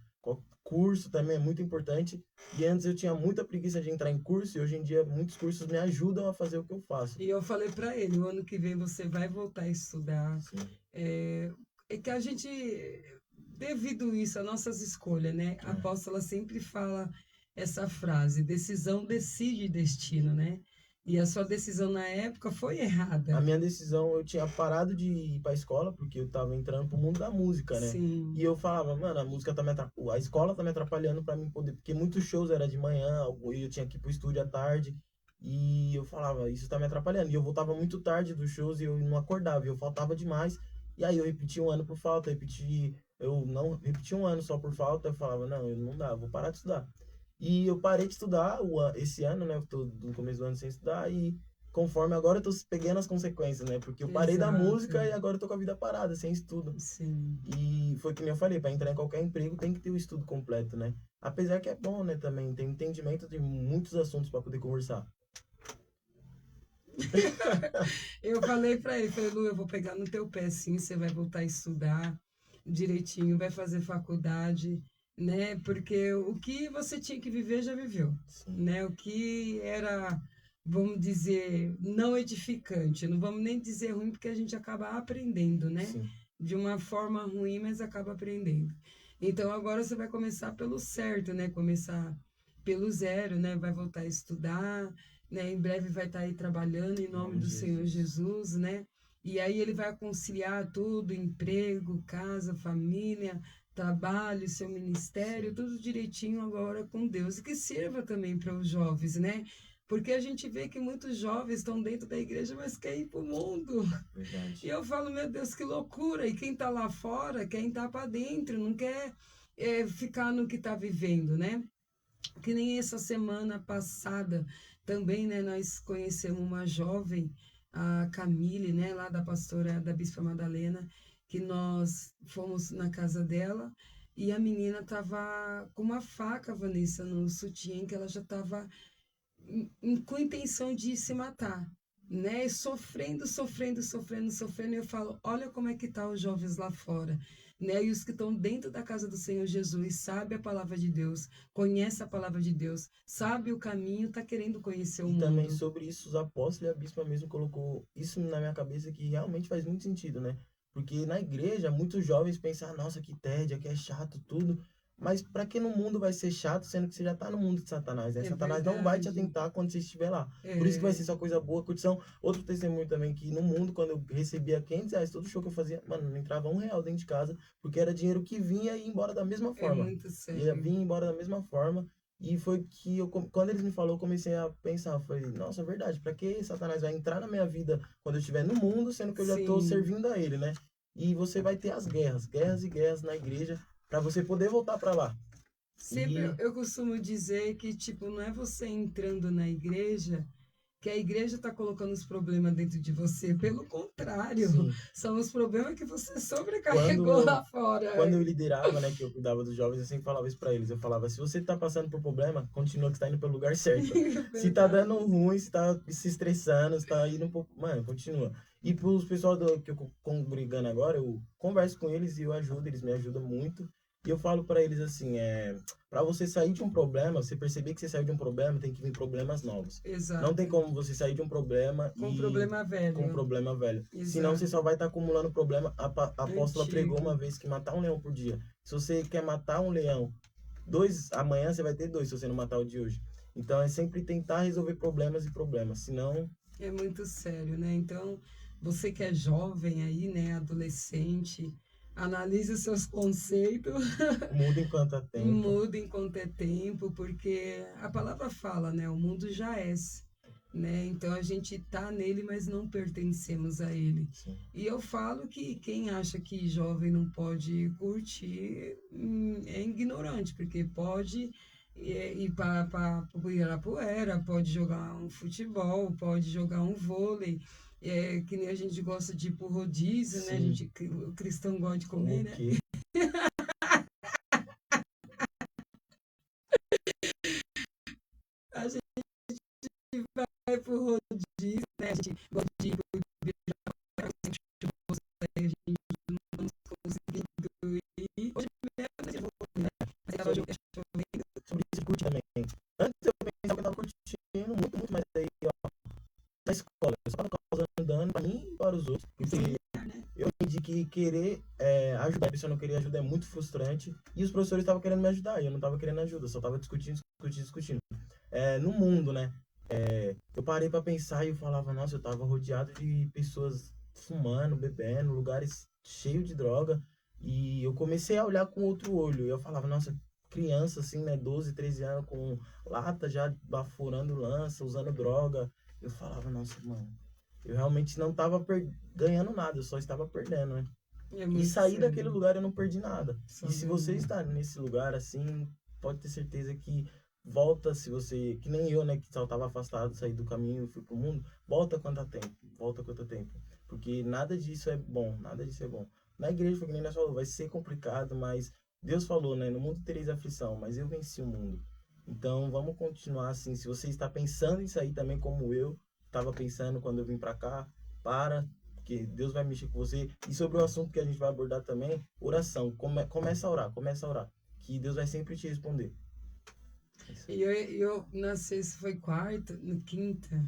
Curso também é muito importante. E antes eu tinha muita preguiça de entrar em curso e hoje em dia muitos cursos me ajudam a fazer o que eu faço. E eu falei para ele, o ano que vem você vai voltar a estudar. Sim, É que a gente, devido isso, a nossas escolhas, né? A apóstola sempre fala essa frase, decisão decide destino, né? E a sua decisão na época foi a errada. minha decisão, eu tinha parado de ir pra escola porque eu tava entrando pro mundo da música, né? E Sim, eu falava, mano, a música tá me atrapalhando, a escola tá me atrapalhando pra mim poder, porque muitos shows era de manhã, e eu tinha que ir pro estúdio à tarde. E eu falava, isso tá me atrapalhando. E eu voltava muito tarde dos shows e eu não acordava, e eu faltava demais. E aí eu repeti um ano por falta, eu não repeti um ano só por falta, eu falava, não, eu não dá, eu vou parar de estudar. E eu parei de estudar esse ano, né? Eu tô no começo do ano sem estudar e conforme agora eu tô pegando as consequências, né? Porque eu parei da exato. música e agora eu tô com a vida parada, sem estudo. Sim. E foi que nem eu falei, para entrar em qualquer emprego tem que ter o estudo completo, né? Apesar que é bom, né, também, tem entendimento de muitos assuntos para poder conversar. Eu falei para ele, falei, Lu, eu vou pegar no teu pé, sim, você vai voltar a estudar direitinho, vai fazer faculdade, né? Porque o que você tinha que viver, já viveu, Sim, né? O que era, vamos dizer, não edificante, não vamos nem dizer ruim, porque a gente acaba aprendendo, né? sim, De uma forma ruim, mas acaba aprendendo. Então, agora você vai começar pelo certo, né? Começar pelo zero, né? Vai voltar a estudar, né? Em breve vai estar aí trabalhando em em nome nome do de Senhor Jesus. Jesus, né? E aí ele vai conciliar tudo, emprego, casa, família, trabalho, seu ministério, Sim, tudo direitinho agora com Deus. E que sirva também para os jovens, né? Porque a gente vê que muitos jovens estão dentro da igreja, mas querem ir para o mundo. E verdade. eu falo, meu Deus, que loucura! E quem está lá fora quer entrar para dentro, não quer ficar no que está vivendo, né? Que nem essa semana passada também, né, nós conhecemos uma jovem, a Camille, né, lá da pastora da Bispa Madalena, que nós fomos na casa dela e a menina tava com uma faca, Vanessa, no sutiã, que ela já tava com intenção de se matar, né? E sofrendo, sofrendo, sofrendo, sofrendo. E eu falo, olha como é que tá os jovens lá fora, né? E os que estão dentro da casa do Senhor Jesus, sabe a palavra de Deus, conhece a palavra de Deus, sabe o caminho, tá querendo conhecer o E também mundo. sobre isso, os apóstolos e a bispa mesmo colocou isso na minha cabeça que realmente faz muito sentido, né? Porque na igreja, muitos jovens pensam, "Ah, nossa, que tédio, que é chato, tudo. Mas para que no mundo vai ser chato, sendo que você já tá no mundo de Satanás, né? É Satanás não vai te verdade. atentar quando você estiver lá. Por isso que vai ser É, só coisa boa, curtição. Outro testemunho também, que no mundo, quando eu recebia R$ 500, todo show que eu fazia, mano, não entrava R$ 1 dentro de casa, porque era dinheiro que vinha e ia embora da mesma é forma. muito Ia sério. vir embora da mesma forma. E foi que quando eles me falaram, eu comecei a pensar, eu falei, nossa, é verdade, pra que Satanás vai entrar na minha vida quando eu estiver no mundo, sendo que eu já tô Sim. servindo a ele, né? E você vai ter as guerras e guerras na igreja pra você poder voltar pra lá. Sempre E eu costumo dizer que, tipo, não é você entrando na igreja que a igreja está colocando os problemas dentro de você. Pelo contrário, sim, são os problemas que você quando sobrecarregou lá eu fora. quando eu liderava, né, que eu cuidava dos jovens, eu sempre falava isso pra eles. Eu falava, se você tá passando por problema, continua que você tá indo pelo lugar certo. Se tá dando Verdade. ruim, se tá se estressando, se tá indo um pouco, mano, continua. E pros pessoal que eu congregando agora, eu converso com eles e eu ajudo, eles me ajudam muito. E eu falo pra eles assim, para você sair de um problema, você perceber que você saiu de um problema, tem que vir problemas novos. Não tem Exato. como você sair de um problema Com e problema com um velho. problema velho. Senão você Exato. só vai estar acumulando problema. A apóstola pregou Antigo. uma vez que matar um leão por dia. Se você quer matar um leão, dois, amanhã você vai ter dois se você não matar o de hoje. Então é sempre tentar resolver problemas e problemas. Senão, É muito sério, né? Então, você que é jovem aí, né, adolescente, analise os seus conceitos. muda enquanto há tempo. Muda enquanto é tempo, porque a palavra fala, né? O mundo já é, né? Então a gente tá nele, mas não pertencemos a ele. Sim. E eu falo que quem acha que jovem não pode curtir é ignorante, porque pode ir para Ibirapuera, pode jogar um futebol, pode jogar um vôlei. Que nem a gente gosta de ir pro rodízio, né? Sim. O cristão gosta de comer, O né? quê? A gente vai pro rodízio, né? A gente gosta de ir pro Ibirapuera, sempre chuvoso, aí a gente não conseguindo ir. Hoje mesmo eu vou, né? Mas tava chovendo. Sobre isso, curtir também. Antes eu pensava que eu tava curtindo muito, muito, mas aí, ó, na escola, eu só tava causando dano pra mim e para os outros. Porque eu entendi que querer ajudar, a pessoa não querer ajuda é muito frustrante. E os professores estavam querendo me ajudar, e eu não estava querendo ajuda, eu só estava discutindo. No mundo, né? Eu parei para pensar e eu falava, nossa, eu estava rodeado de pessoas fumando, bebendo, lugares cheios de droga. E eu comecei a olhar com outro olho. E eu falava, nossa, criança assim, né? 12, 13 anos, com lata já baforando lança, usando droga. Eu falava, nossa, mano, eu realmente não estava ganhando nada, eu só estava perdendo, né? É E muito sair daquele sério. lugar eu não perdi nada. Só E se você ganhou. está nesse lugar assim, pode ter certeza que volta, se você, que nem eu, né, que só estava afastado, saí do caminho e fui pro mundo, volta quanto tempo, volta quanto tempo. Porque nada disso é bom, nada disso é bom. Na igreja, foi que nem nós falou, vai ser complicado, mas Deus falou, né, no mundo tereis aflição, mas eu venci o mundo. Então, vamos continuar assim. Se você está pensando em sair também como eu estava pensando quando eu vim para cá, porque Deus vai mexer com você. E sobre o assunto que a gente vai abordar também, oração. Começa a orar, que Deus vai sempre te responder. E eu não sei se foi quarta, no quinta,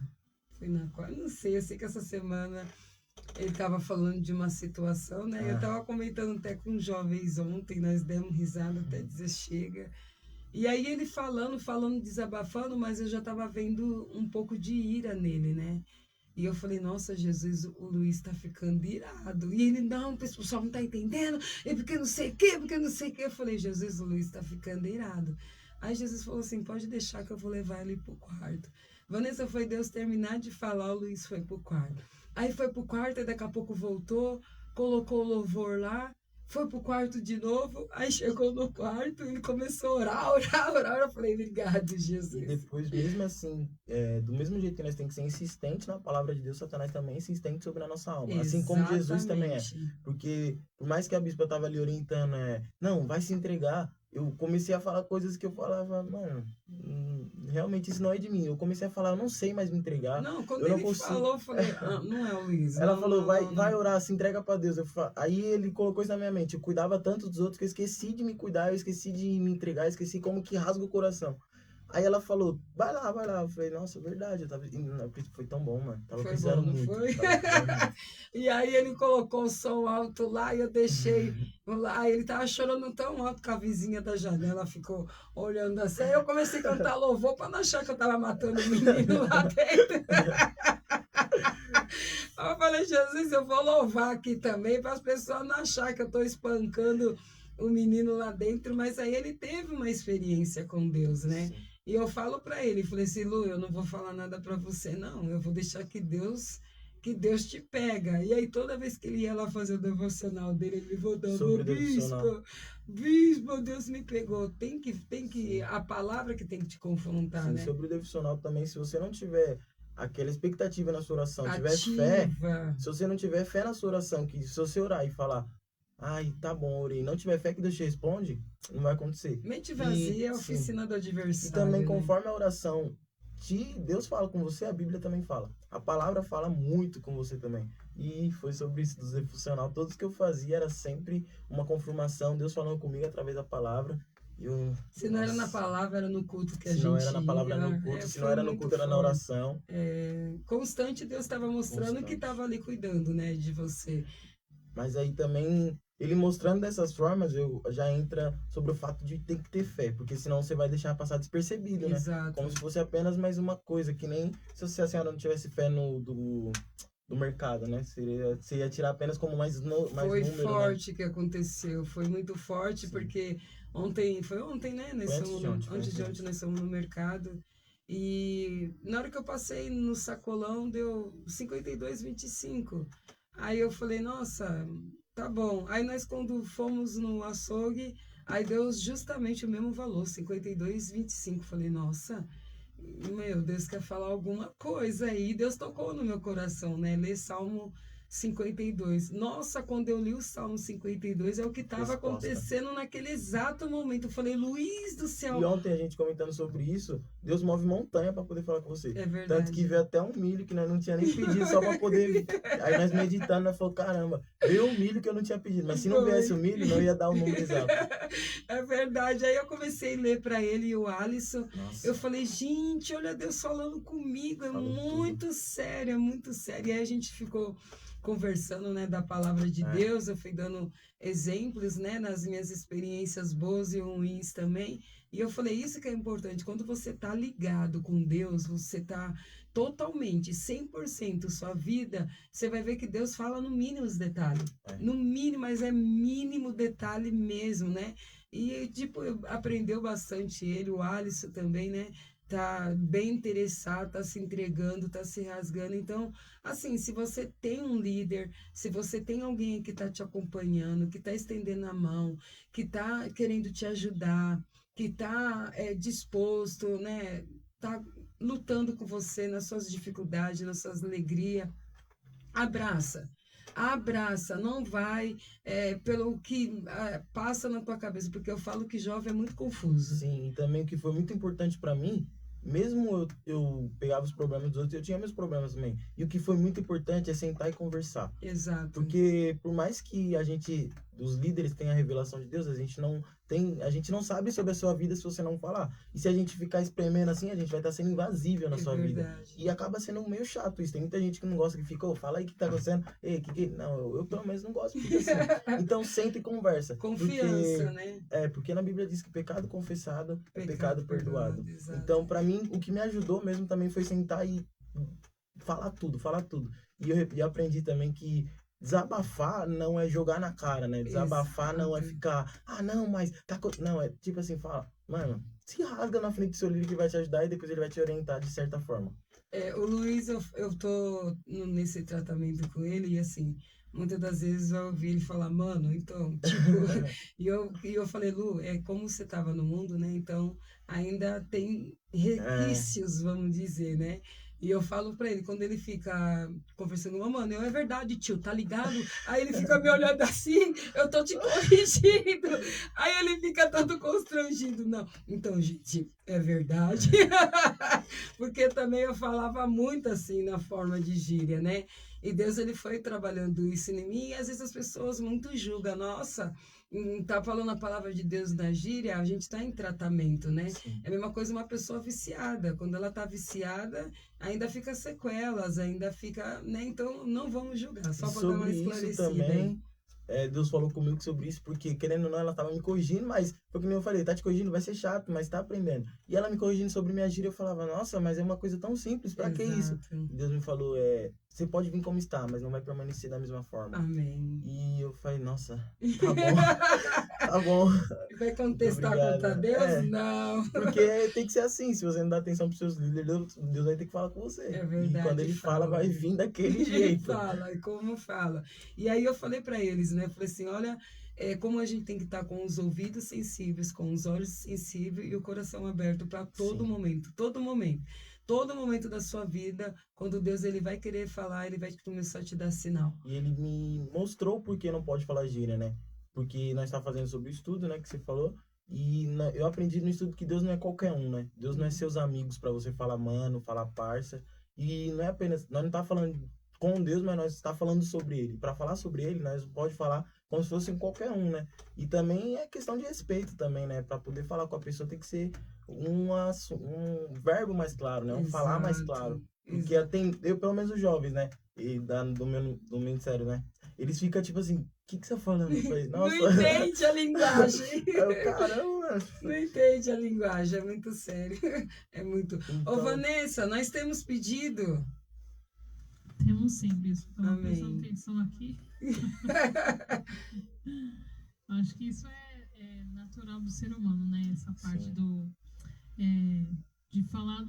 foi na quarta, não sei, eu sei que essa semana ele estava falando de uma situação, né? Eu Ah, estava comentando até com os jovens ontem, nós demos risada até dizer chega. E aí ele falando, desabafando, mas eu já estava vendo um pouco de ira nele, né? E eu falei, nossa, Jesus, o Luiz está ficando irado. E ele, não, o pessoal não tá entendendo, e porque não sei o quê, porque não sei o quê. Eu falei, Jesus, o Luiz está ficando irado. Aí Jesus falou assim, pode deixar que eu vou levar ele pro quarto. Vanessa, foi Deus terminar de falar, o Luiz foi pro quarto. Aí foi pro quarto, e daqui a pouco voltou, colocou o louvor lá, foi pro quarto de novo, aí chegou no quarto e começou a orar, orar, orar. Eu falei, obrigado, e Jesus. depois, mesmo assim, do mesmo jeito que nós temos que ser insistente na palavra de Deus, Satanás também é insistente sobre a nossa alma. Assim como Jesus também é. Exatamente. Porque, por mais que a bispa estava ali orientando, não, vai se entregar. Eu comecei a falar coisas que eu falava, mano, realmente isso não é de mim. Eu comecei a falar, eu não sei mais me entregar, Não, quando eu não ele consigo. falou, eu falei, ah, não é o Luiz, Ela não, falou, não, não, vai não. orar, se entrega pra Deus. Aí ele colocou isso na minha mente. Eu cuidava tanto dos outros que eu esqueci de me cuidar, eu esqueci de me entregar, eu esqueci como que rasga o coração. Aí ela falou, vai lá, vai lá. Eu falei, nossa, é verdade. Foi tão bom, mano. Tava Foi bom, precisando não muito. foi? Tava precisando muito. E aí ele colocou o som alto lá e eu deixei lá. Aí ele tava chorando tão alto que a vizinha da janela ficou olhando assim. Aí eu comecei a cantar louvor para não achar que eu tava matando o menino lá dentro. Aí eu falei, Jesus, eu vou louvar aqui também para as pessoas não acharem que eu tô espancando o menino lá dentro, mas aí ele teve uma experiência com Deus, né? Sim. E eu falo para ele, falei assim, Lu, eu não vou falar nada para você, não. Eu vou deixar que Deus te pega. E aí toda vez que ele ia lá fazer o devocional dele, ele voltava, Sobre o devocional. bispo, Deus me pegou. A palavra que tem que te confrontar, Sim, né? sobre o devocional também, se você não tiver aquela expectativa na sua oração, tiver fé, Ativa. se você não tiver fé na sua oração, que se você orar e falar, ai, tá bom, orei, não tiver fé que Deus te responde, não vai acontecer. Mente vazia é a sim, oficina do e adversário, também né? conforme a oração Deus fala com você, a Bíblia também fala. A palavra fala muito com você também. E foi sobre isso do devocional. Todos que eu fazia era sempre uma confirmação, Deus falando comigo através da palavra. Se não era na palavra, era no culto que a Se gente não era na palavra, era ia. no culto. Se não Foi era no muito culto, era na forte. oração. Constante, Deus estava mostrando que Constante. estava ali cuidando, né, de você. Mas aí também, ele mostrando dessas formas, eu já entra sobre o fato de ter que ter fé, porque senão você vai deixar passar despercebido, né? Exato. Como se fosse apenas mais uma coisa, que nem se a senhora não tivesse fé do mercado, né? Você ia tirar apenas como mais Foi número, forte que aconteceu, foi muito forte, Sim. porque foi ontem, né? Foi Antes de ontem nós fomos no mercado. E na hora que eu passei no sacolão, deu 52,25. Aí eu falei, nossa, tá bom. Aí nós, quando fomos no açougue, aí deu justamente o mesmo valor, 52,25. Falei, nossa, meu Deus quer falar alguma coisa aí. Deus tocou no meu coração, né? Ler Salmo 52. Nossa, quando eu li o Salmo 52, é o que estava Resposta. acontecendo naquele exato momento. Eu falei, Luiz do céu. E ontem a gente comentando sobre isso, Deus move montanha para poder falar com você. É verdade. Tanto que veio até um milho que nós não tinha nem pedido só para poder. Aí nós meditando, nós falamos, caramba, veio um milho que eu não tinha pedido, mas se não viesse o milho, não ia dar o número exato. É verdade. Aí eu comecei a ler para ele e o Alisson. Nossa. Eu falei, gente, olha Deus falando comigo, é Falou muito sério, é muito sério. E aí a gente ficou conversando, né, da palavra de Deus, eu fui dando exemplos, né, nas minhas experiências boas e ruins também, e eu falei, isso que é importante, quando você tá ligado com Deus, você tá totalmente, 100% sua vida, você vai ver que Deus fala no mínimo detalhe, no mínimo, mas é mínimo detalhe mesmo, né, e tipo, aprendeu bastante ele, o Alisson também, né, tá bem interessado, tá se entregando, tá se rasgando. Então, assim, se você tem um líder, se você tem alguém que tá te acompanhando, que tá estendendo a mão, que tá querendo te ajudar, que tá disposto, né, tá lutando com você nas suas dificuldades, nas suas alegrias, abraça, não vai pelo que passa na tua cabeça, porque eu falo que jovem é muito confuso. Sim, e também o que foi muito importante para mim, mesmo eu pegava os problemas dos outros, eu tinha meus problemas também. E o que foi muito importante é sentar e conversar. Exato. Porque por mais que os líderes tenham a revelação de Deus, a gente não sabe sobre a sua vida se você não falar. E se a gente ficar espremendo assim, a gente vai estar sendo invasível na sua vida. E acaba sendo meio chato isso. Tem muita gente que não gosta, que fica, fala aí o que tá acontecendo. Ei, Não, eu pelo menos não gosto de ficar assim. Então senta e conversa. Confiança, né? Porque na Bíblia diz que pecado confessado é pecado perdoado. Exato. Então, pra mim, o que me ajudou mesmo também foi sentar e falar tudo. E eu aprendi também que desabafar não é jogar na cara, né? Desabafar não é ficar, não, mas tá... Não, é tipo assim, fala, mano, se rasga na frente do seu líder que vai te ajudar e depois ele vai te orientar de certa forma. O Luiz, eu tô nesse tratamento com ele e assim, muitas das vezes eu ouvi ele falar, mano, então, tipo, e eu falei, Lu, como você tava no mundo, né? Então, ainda tem requisitos, vamos dizer, né? E eu falo pra ele, quando ele fica conversando, mano, é verdade, tio, tá ligado? Aí ele fica me olhando assim, eu tô te corrigindo. Aí ele fica todo constrangido. Não, então, gente, é verdade. Porque também eu falava muito assim na forma de gíria, né? E Deus, ele foi trabalhando isso em mim. E às vezes as pessoas muito julgam, nossa, tá falando a palavra de Deus na gíria, a gente tá em tratamento, né? Sim. É a mesma coisa uma pessoa viciada. Quando ela tá viciada, ainda fica sequelas, ainda fica, né? Então, não vamos julgar, só para dar uma esclarecida. Sobre isso também, Deus falou comigo sobre isso, porque querendo ou não, ela tava me corrigindo, mas foi que nem eu falei, tá te corrigindo, vai ser chato, mas tá aprendendo. E ela me corrigindo sobre minha gíria, eu falava, nossa, mas é uma coisa tão simples, pra que isso? Exato. E Deus me falou, você pode vir como está, mas não vai permanecer da mesma forma. Amém. E eu falei, nossa, tá bom, tá bom. Vai contestar Obrigado. contra Deus? Não. Porque tem que ser assim, se você não dá atenção pros seus líderes, Deus vai ter que falar com você. É verdade, E quando ele fala, fala. vai vir daquele Ele jeito. fala, como fala. E aí eu falei para eles, né? Eu falei assim, olha, como a gente tem que estar com os ouvidos sensíveis, com os olhos sensíveis e o coração aberto para todo Sim. momento, todo momento. Todo momento da sua vida, quando Deus ele vai querer falar, ele vai começar a te dar sinal. E ele me mostrou por que não pode falar gíria, né? Porque nós estamos fazendo sobre o estudo, né, que você falou. E eu aprendi no estudo que Deus não é qualquer um, né? Deus não é seus amigos para você falar mano, falar parça. E não é apenas, nós não tá falando com Deus, mas nós está falando sobre ele. Para falar sobre ele, nós pode falar como se fosse qualquer um, né? E também é questão de respeito também, né? Para poder falar com a pessoa tem que ser um verbo mais claro, né? Um falar mais Exato, claro. Porque exato. eu, pelo menos os jovens, né? E do meu ministério, né? Eles ficam tipo assim, o que você tá falando? Eu falei, nossa. Não entende a linguagem. Eu, caramba. Não entende a linguagem, é muito sério. É muito. Ô, Então, Vanessa, nós temos pedido. Temos sim, bispo. Estava Amém. prestando atenção aqui. Acho que isso é natural do ser humano, né? Essa parte Sim. de falar.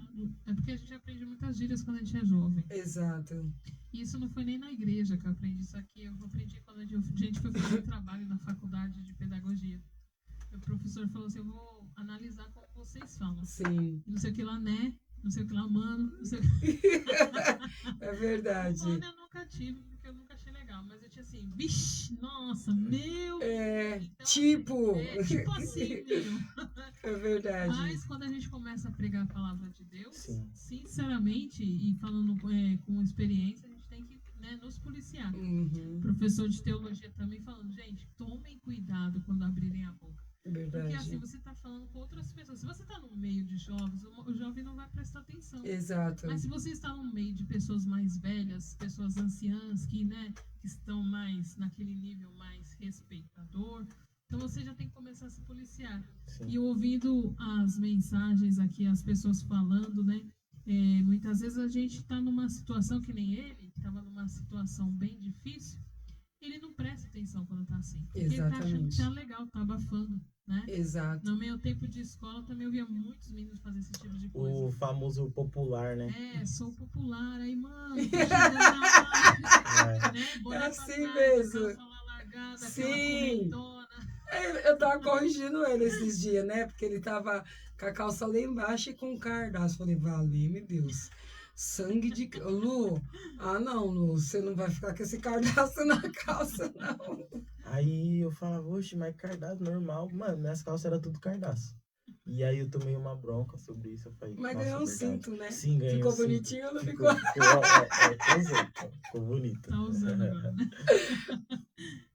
É porque a gente aprende muitas gírias quando a gente é jovem. Exato. E isso não foi nem na igreja que eu aprendi isso aqui. Eu aprendi quando a gente foi fazer trabalho na faculdade de pedagogia. O professor falou assim: eu vou analisar como vocês falam. Sim. Não sei o que lá, né? Não sei o que lá, mano. Não sei o que. É verdade. Mano, eu nunca tive, porque eu nunca achei legal. Mas eu tinha assim, vixe, nossa, meu. Então, Tipo. tipo assim, meu. É verdade. Mas quando a gente começa a pregar a palavra de Deus, Sim. sinceramente, e falando com experiência, a gente tem que, né, nos policiar. Uhum. Professor de teologia também falando, gente, tomem cuidado quando abrirem a boca. É Porque verdade. assim, você está falando com outras pessoas. Se você está no meio de jovens, o jovem não vai prestar atenção. Exato. Mas se você está no meio de pessoas mais velhas, pessoas anciãs, que estão mais naquele nível mais respeitador, então você já tem que começar a se policiar. Sim. E ouvindo as mensagens aqui, as pessoas falando, né? Muitas vezes a gente está numa situação que nem ele, estava numa situação bem difícil, ele não presta atenção quando está assim. Porque ele está achando que tá legal, tá abafando, né? Exato. No meu tempo de escola também eu via muitos meninos fazer esse tipo de coisa. O famoso popular, né? Sou popular, aí, mano, tô chegando na live, né? Boné pra assim trás, mesmo. calça lá largada, Sim. aquela correntona. Eu tava corrigindo ele esses dias, né? Porque ele tava com a calça lá embaixo e com o cardaço. Falei, valeu-me Deus. Sangue de... Lu, não, Lu, você não vai ficar com esse cardaço na calça, não. Aí eu falava, oxe, mas cardápio normal. Mano, minhas calças eram tudo cardaço. E aí eu tomei uma bronca sobre isso. Eu falei, Mas nossa, ganhou um verdade. cinto, né? Sim, ganhei Ficou um cinto. bonitinho ou não ficou? Ficou bonito. Tá usando agora, né?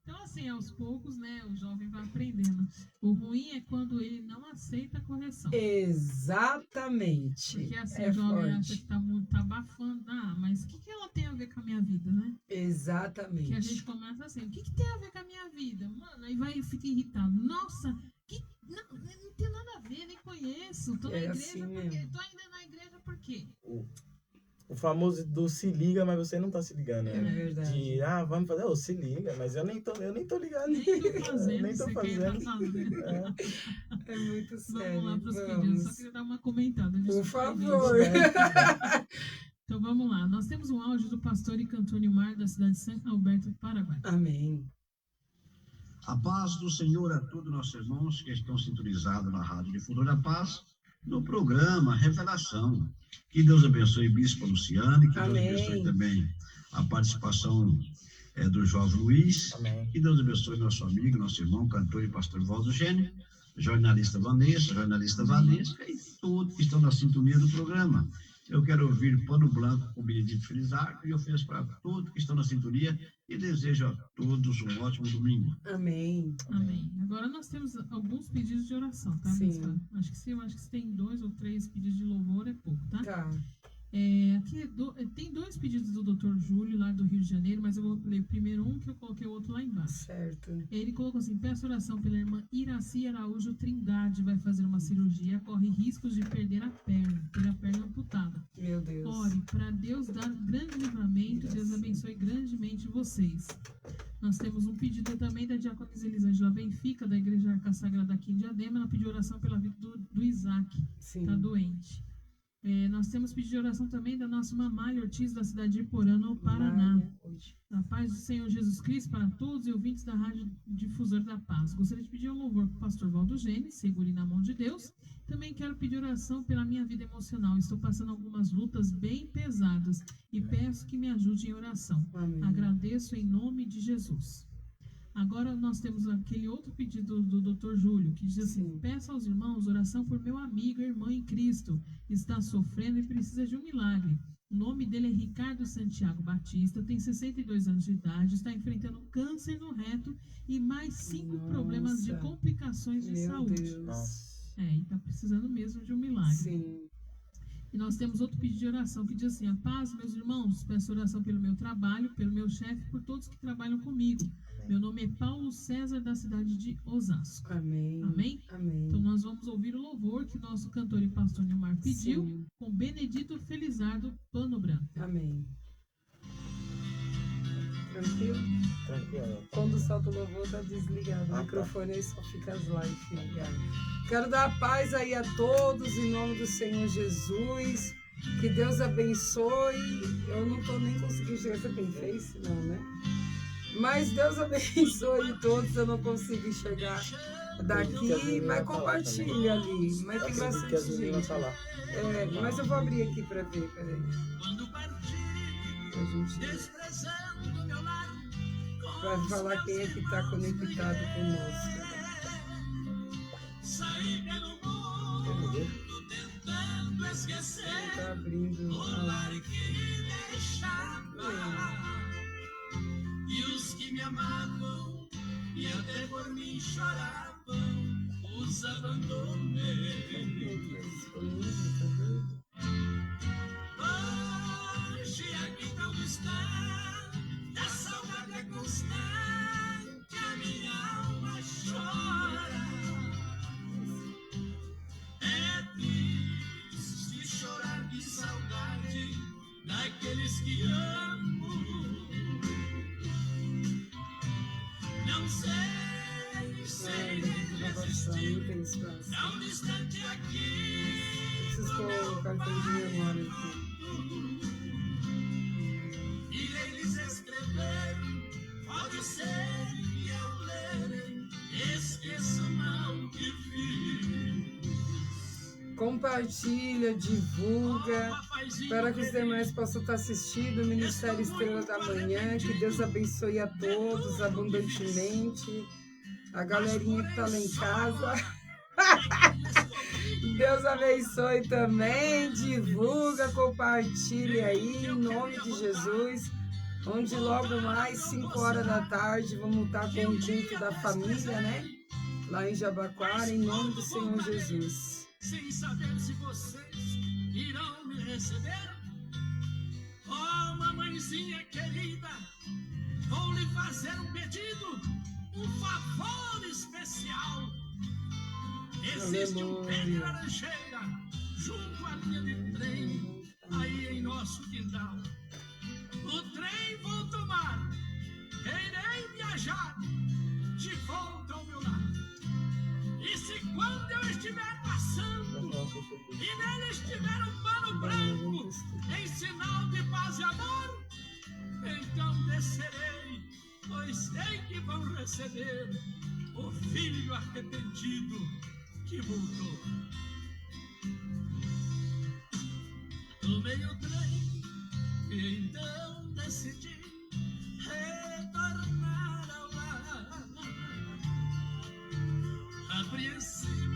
Então, assim, aos poucos, né, o jovem vai aprendendo. O ruim é quando ele não aceita a correção. Exatamente. Porque assim, É o jovem forte. acha que tá abafando. Mas o que ela tem a ver com a minha vida, né? Exatamente. Que a gente começa assim, o que tem a ver com a minha vida? Mano, aí vai e fica irritado. Nossa, não tem nada a ver, nem conheço. Tô na igreja assim porque. mesmo. Tô ainda na igreja por quê? O famoso do se liga, mas você não tá se ligando, né? É verdade. De, vamos fazer, se liga, mas eu nem tô ligado. Nem tô fazendo, Nem tô você fazendo. quer tá fazendo. É muito sério. Vamos lá pros pedidos. Só queria dar uma comentada. Por desculpa, favor. gente. Então vamos lá. Nós temos um áudio do pastor e cantor Nilmar, da cidade de São Alberto, Paraguai. Amém. A paz do Senhor a todos nossos irmãos que estão sintonizados na Rádio Difusora da Paz, no programa Revelação. Que Deus abençoe Bispo Luciano e que Deus Amém. abençoe também a participação do jovem Luiz. Amém. Que Deus abençoe nosso amigo, nosso irmão, cantor e pastor Valdo Gênio, jornalista Vanessa e todos que estão na sintonia do programa. Eu quero ouvir Pano Branco com Benedito Felizardo e ofereço para todos que estão na sintonia e desejo a todos um ótimo domingo. Amém. Amém. Agora nós temos alguns pedidos de oração, tá, Sim. Bispa? Acho que se tem 2 ou 3 pedidos de louvor é pouco, tá? Tá. Tem 2 pedidos do Dr. Júlio, lá do Rio de Janeiro, mas eu vou ler primeiro um, que eu coloquei o outro lá embaixo. Certo. Ele colocou assim: peço oração pela irmã Iraci Araújo Trindade, vai fazer uma cirurgia, corre riscos de perder a perna, ter a perna amputada. Meu Deus. Ore para Deus dar grande livramento, Deus abençoe grandemente vocês. Nós temos um pedido também da diaconisa Elisângela Benfica, da Igreja Arca Sagrada aqui em Diadema. Ela pediu oração pela vida do Isaac, Sim. está doente. Nós temos pedido de oração também da nossa Mamália Ortiz, da cidade de Iporã, no Paraná. A paz do Senhor Jesus Cristo para todos e ouvintes da Rádio Difusora da Paz. Gostaria de pedir um louvor para o pastor Valdo Gene, segure na mão de Deus. Também quero pedir oração pela minha vida emocional. Estou passando algumas lutas bem pesadas e peço que me ajude em oração. Amém. Agradeço em nome de Jesus. Agora nós temos aquele outro pedido do Dr. Júlio, que diz assim: Sim. peço aos irmãos oração por meu amigo e irmã em Cristo. Está sofrendo e precisa de um milagre. O nome dele é Ricardo Santiago Batista, tem 62 anos de idade, está enfrentando câncer no reto e mais 5 problemas de complicações de saúde. Deus. Nossa. E está precisando mesmo de um milagre. Sim. E nós temos outro pedido de oração que diz assim: a paz, meus irmãos, peço oração pelo meu trabalho, pelo meu chefe, por todos que trabalham comigo. Meu nome é Paulo César, da cidade de Osasco. Amém. Amém? Amém. Então nós vamos ouvir o louvor que nosso cantor e pastor Nilmar pediu, Sim. com Benedito Felizardo, Pano Branco. Amém. Tranquilo? Tranquilo. Quando solta o louvor, tá desligado. O Tá. microfone aí só fica as lives ligadas. Quero dar paz aí a todos, em nome do Senhor Jesus. Que Deus abençoe. Eu não tô nem conseguindo enxergar. Você tem face? Não, né? Mas Deus abençoe todos. Eu não consigo enxergar daqui, mas compartilha ali. Mas tem bastante gente. Mas eu vou abrir aqui para ver. Peraí. Pra gente ver. Para falar quem é que está conectado conosco. Está abrindo a E os que me amavam e até por mim choravam, os abandonei. Hoje aqui não está, a saudade é constante, a minha alma chora. É triste chorar de saudade daqueles que amo. Não sei resistir, tão distante aqui. Preciso pôr o cartão de memória aqui. Irei lhes escrever, pode ser que eu ler, esqueça o mal que fiz. Compartilha, divulga. Espero que os demais possam estar assistindo o Ministério Estrela da Manhã. Que Deus abençoe a todos abundantemente. A galerinha que está lá em casa. Deus abençoe também. Divulga, compartilha aí, em nome de Jesus. Onde logo mais, 5 horas da tarde, vamos estar com o culto da família, né? Lá em Jabaquara, em nome do Senhor Jesus. Sem saber se vocês irão me receber. Oh, mamãezinha querida, vou lhe fazer um pedido, um favor especial. Existe um pé de laranjeira junto à linha de trem, aí em nosso quintal. O trem vou tomar, irei viajar de volta ao meu lar. E se quando eu estiver passando e nele estiver um pano branco em sinal de paz e amor, então descerei, pois sei que vão receber o filho arrependido que voltou. Tomei o trem e então decidi retornar ao lar. Apreensivo,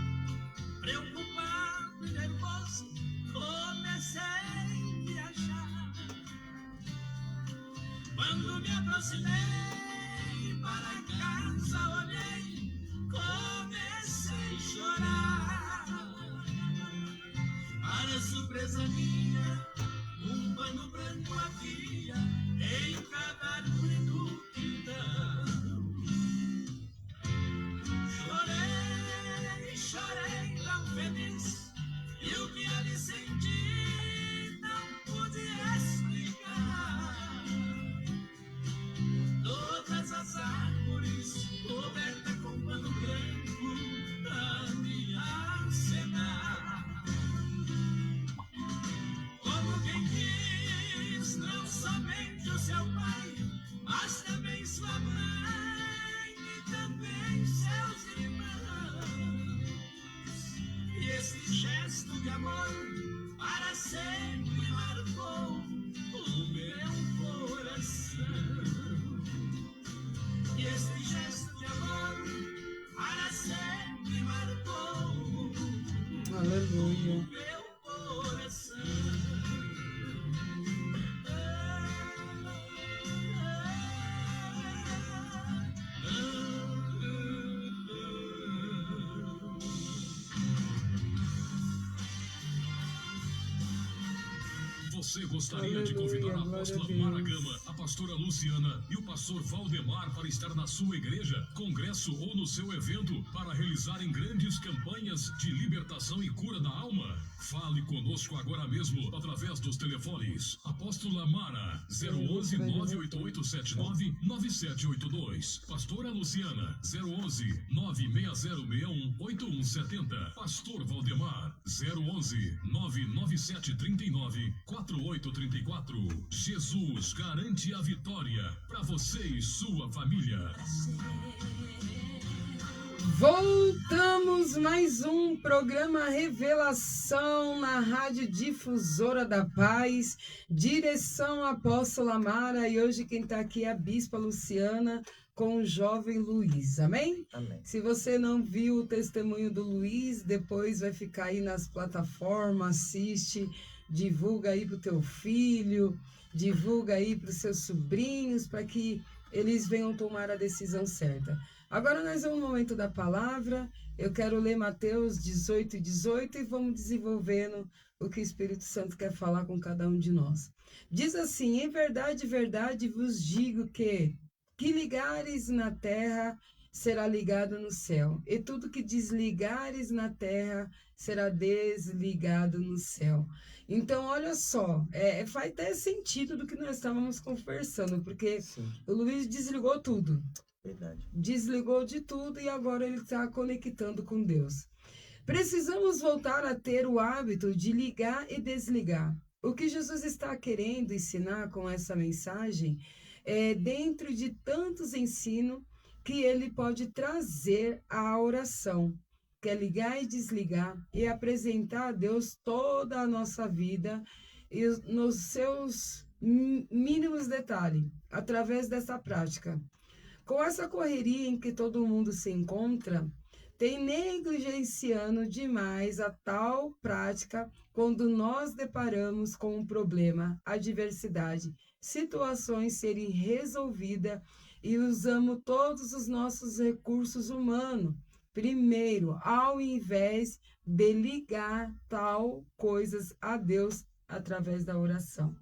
preocupado e nervoso, comecei a viajar. Quando me aproximei para casa, olhei, comecei a chorar. Para surpresa minha, Aleluia. meu coração. Você gostaria de Aleluia, convidar a glória a apóstola Deus. Mara Gama, a pastora Luciana e o pastor Valdemar para estar na sua igreja, congresso ou no seu evento para realizarem grandes campanhas de libertação e cura da alma? Fale conosco agora mesmo através dos telefones. Apóstola Mara, 011 98879 9782. Pastora Luciana, 011 96061 8170. Pastor Valdemar, 011 99739 4834. Jesus garante a vitória para você e sua família. Voltamos mais um programa Revelação na Rádio Difusora da Paz, direção Apóstola Mara, e hoje quem está aqui é a Bispa Luciana com o jovem Luiz, amém? Amém. Se você não viu o testemunho do Luiz, depois vai ficar aí nas plataformas, assiste, divulga aí para o teu filho, divulga aí para os seus sobrinhos, para que eles venham tomar a decisão certa. Agora nós vamos no momento da palavra. Eu quero ler Mateus 18:18 e vamos desenvolvendo o que o Espírito Santo quer falar com cada um de nós. Diz assim: em verdade, verdade vos digo que ligares na terra será ligado no céu, e tudo que desligares na terra será desligado no céu. Então, olha só, faz até sentido do que nós estávamos conversando, porque Sim, o Luiz desligou tudo. verdade. Desligou de tudo e agora ele está conectando com Deus. Precisamos voltar a ter o hábito de ligar e desligar. O que Jesus está querendo ensinar com essa mensagem é, dentro de tantos ensinos que ele pode trazer à oração, que é ligar e desligar e apresentar a Deus toda a nossa vida e nos seus mínimos detalhes, através dessa prática. Com essa correria em que todo mundo se encontra, tem negligenciando demais a tal prática quando nós deparamos com um problema, adversidade, situações serem resolvidas e usamos todos os nossos recursos humanos, primeiro, ao invés de ligar tal coisas a Deus através da oração.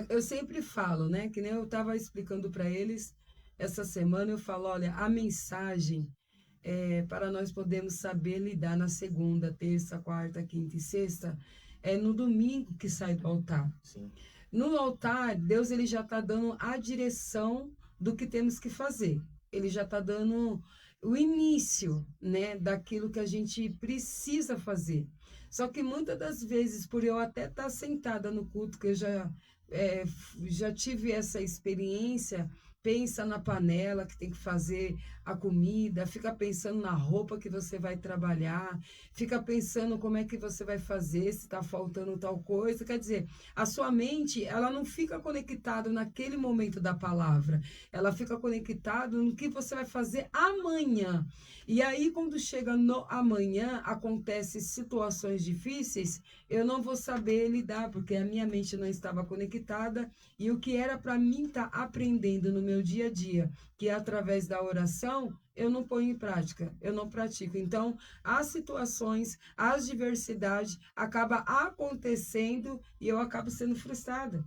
Eu sempre falo, né, que nem eu estava explicando para eles, essa semana eu falo, olha, a mensagem para nós podermos saber lidar na segunda, terça, quarta, quinta e sexta, é no domingo que sai do altar. Sim, No altar, Deus ele já está dando a direção do que temos que fazer. Ele já está dando o início, né, daquilo que a gente precisa fazer. Só que muitas das vezes, por eu até estar sentada no culto, que eu já tive essa experiência, pensa na panela que tem que fazer a comida, fica pensando na roupa que você vai trabalhar, fica pensando como é que você vai fazer, se está faltando tal coisa. Quer dizer, a sua mente, ela não fica conectada naquele momento da palavra, ela fica conectada no que você vai fazer amanhã. E aí, quando chega no amanhã, acontecem situações difíceis, eu não vou saber lidar, porque a minha mente não estava conectada, e o que era para mim estar aprendendo no meu dia a dia, que é através da oração, eu não ponho em prática, eu não pratico. Então, as situações, as diversidades acabam acontecendo e eu acabo sendo frustrada.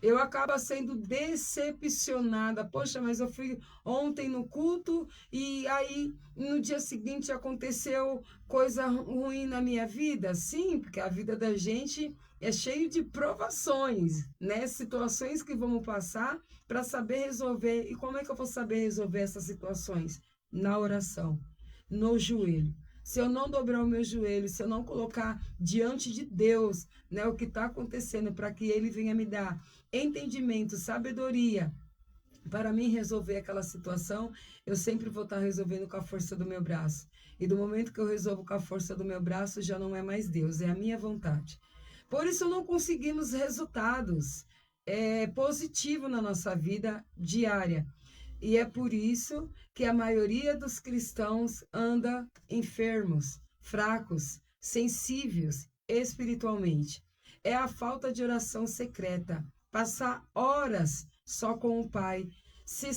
Eu acabo sendo decepcionada. Poxa, mas eu fui ontem no culto e aí no dia seguinte aconteceu coisa ruim na minha vida? Sim, porque a vida da gente é cheia de provações, né? Situações que vamos passar para saber resolver. E como é que eu vou saber resolver essas situações? Na oração, no joelho. Se eu não dobrar o meu joelho, se eu não colocar diante de Deus, né, o que está acontecendo, para que Ele venha me dar entendimento, sabedoria, para mim resolver aquela situação, eu sempre vou estar resolvendo com a força do meu braço. E do momento que eu resolvo com a força do meu braço, já não é mais Deus, é a minha vontade. Por isso não conseguimos resultados positivos na nossa vida diária. E é por isso que a maioria dos cristãos anda enfermos, fracos, sensíveis espiritualmente. É a falta de oração secreta, passar horas só com o Pai, se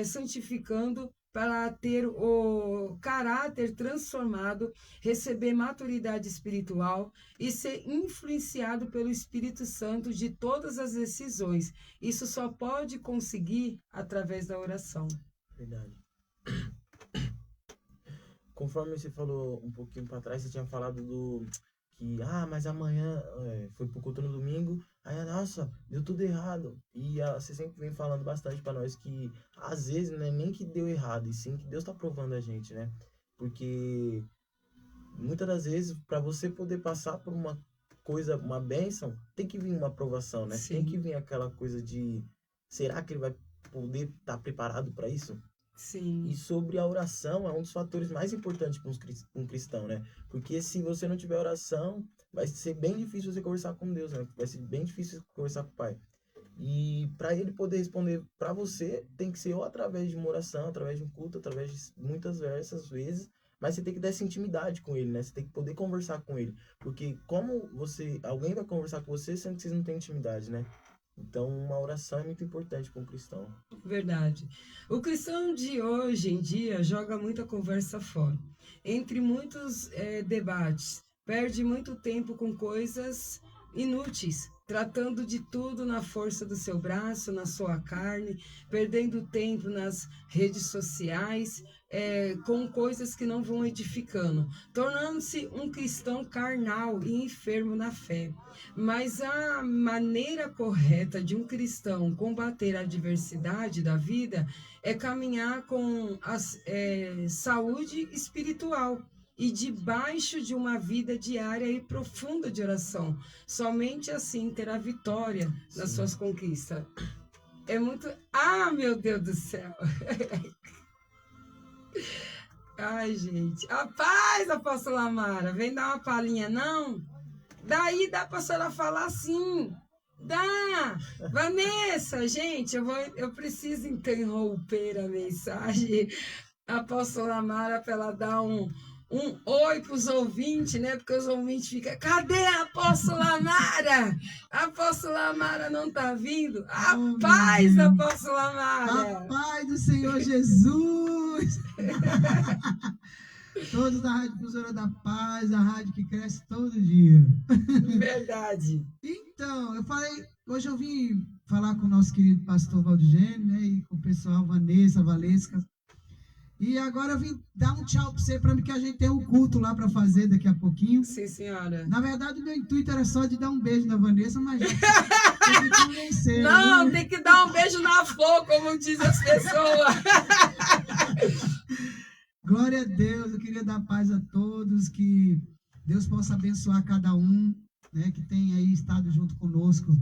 santificando para ter o caráter transformado, receber maturidade espiritual e ser influenciado pelo Espírito Santo de todas as decisões. Isso só pode conseguir através da oração. Verdade. Conforme você falou um pouquinho para trás, você tinha falado que, mas amanhã foi pro culto no domingo, aí, nossa, deu tudo errado. E você sempre vem falando bastante para nós que, às vezes, não é nem que deu errado, e sim que Deus tá provando a gente, né? Porque, muitas das vezes, para você poder passar por uma coisa, uma bênção, tem que vir uma aprovação, né? Sim. Tem que vir aquela coisa de, será que ele vai poder estar preparado para isso? Sim. E sobre a oração, é um dos fatores mais importantes para um cristão, né? Porque se você não tiver oração, vai ser bem difícil você conversar com Deus, né? Vai ser bem difícil conversar com o Pai. E para ele poder responder para você, tem que ser ou através de uma oração, através de um culto, através de muitas diversas vezes, mas você tem que dar essa intimidade com ele, né? Você tem que poder conversar com ele. Porque como alguém vai conversar com você, sendo que vocês não têm intimidade, né? Então, uma oração é muito importante para um cristão. Verdade. O cristão de hoje em dia joga muita conversa fora. Entre muitos debates, perde muito tempo com coisas inúteis, tratando de tudo na força do seu braço, na sua carne, perdendo tempo nas redes sociais, com coisas que não vão edificando, tornando-se um cristão carnal e enfermo na fé. Mas a maneira correta de um cristão combater a adversidade da vida é caminhar com a saúde espiritual e debaixo de uma vida diária e profunda de oração. Somente assim terá vitória nas suas conquistas. É muito... meu Deus do céu! Ai, gente. A paz, apóstola Amara. Vem dar uma palhinha, não? Daí dá pra senhora falar sim. Dá! Vanessa, gente, eu preciso interromper a mensagem. A apóstola Amara, para ela dar um oi para os ouvintes, né? Porque os ouvintes ficam, cadê a apóstola Amara? A apóstola Amara não está vindo? A paz, apóstola Amara! A paz do Senhor Jesus! Todos da Rádio Difusora da Paz, a rádio que cresce todo dia. Verdade. Então, hoje eu vim falar com o nosso querido pastor Valdegênio, né? E com o pessoal, Vanessa, Valesca. E agora eu vim dar um tchau para você, para mim, que a gente tem um culto lá para fazer daqui a pouquinho. Sim, senhora. Na verdade, o meu intuito era só de dar um beijo na Vanessa, mas já tem que convencer. Não, né? tem que dar um beijo na flor, como dizem as pessoas. Glória a Deus, eu queria dar paz a todos, que Deus possa abençoar cada um, né, que tem aí estado junto conosco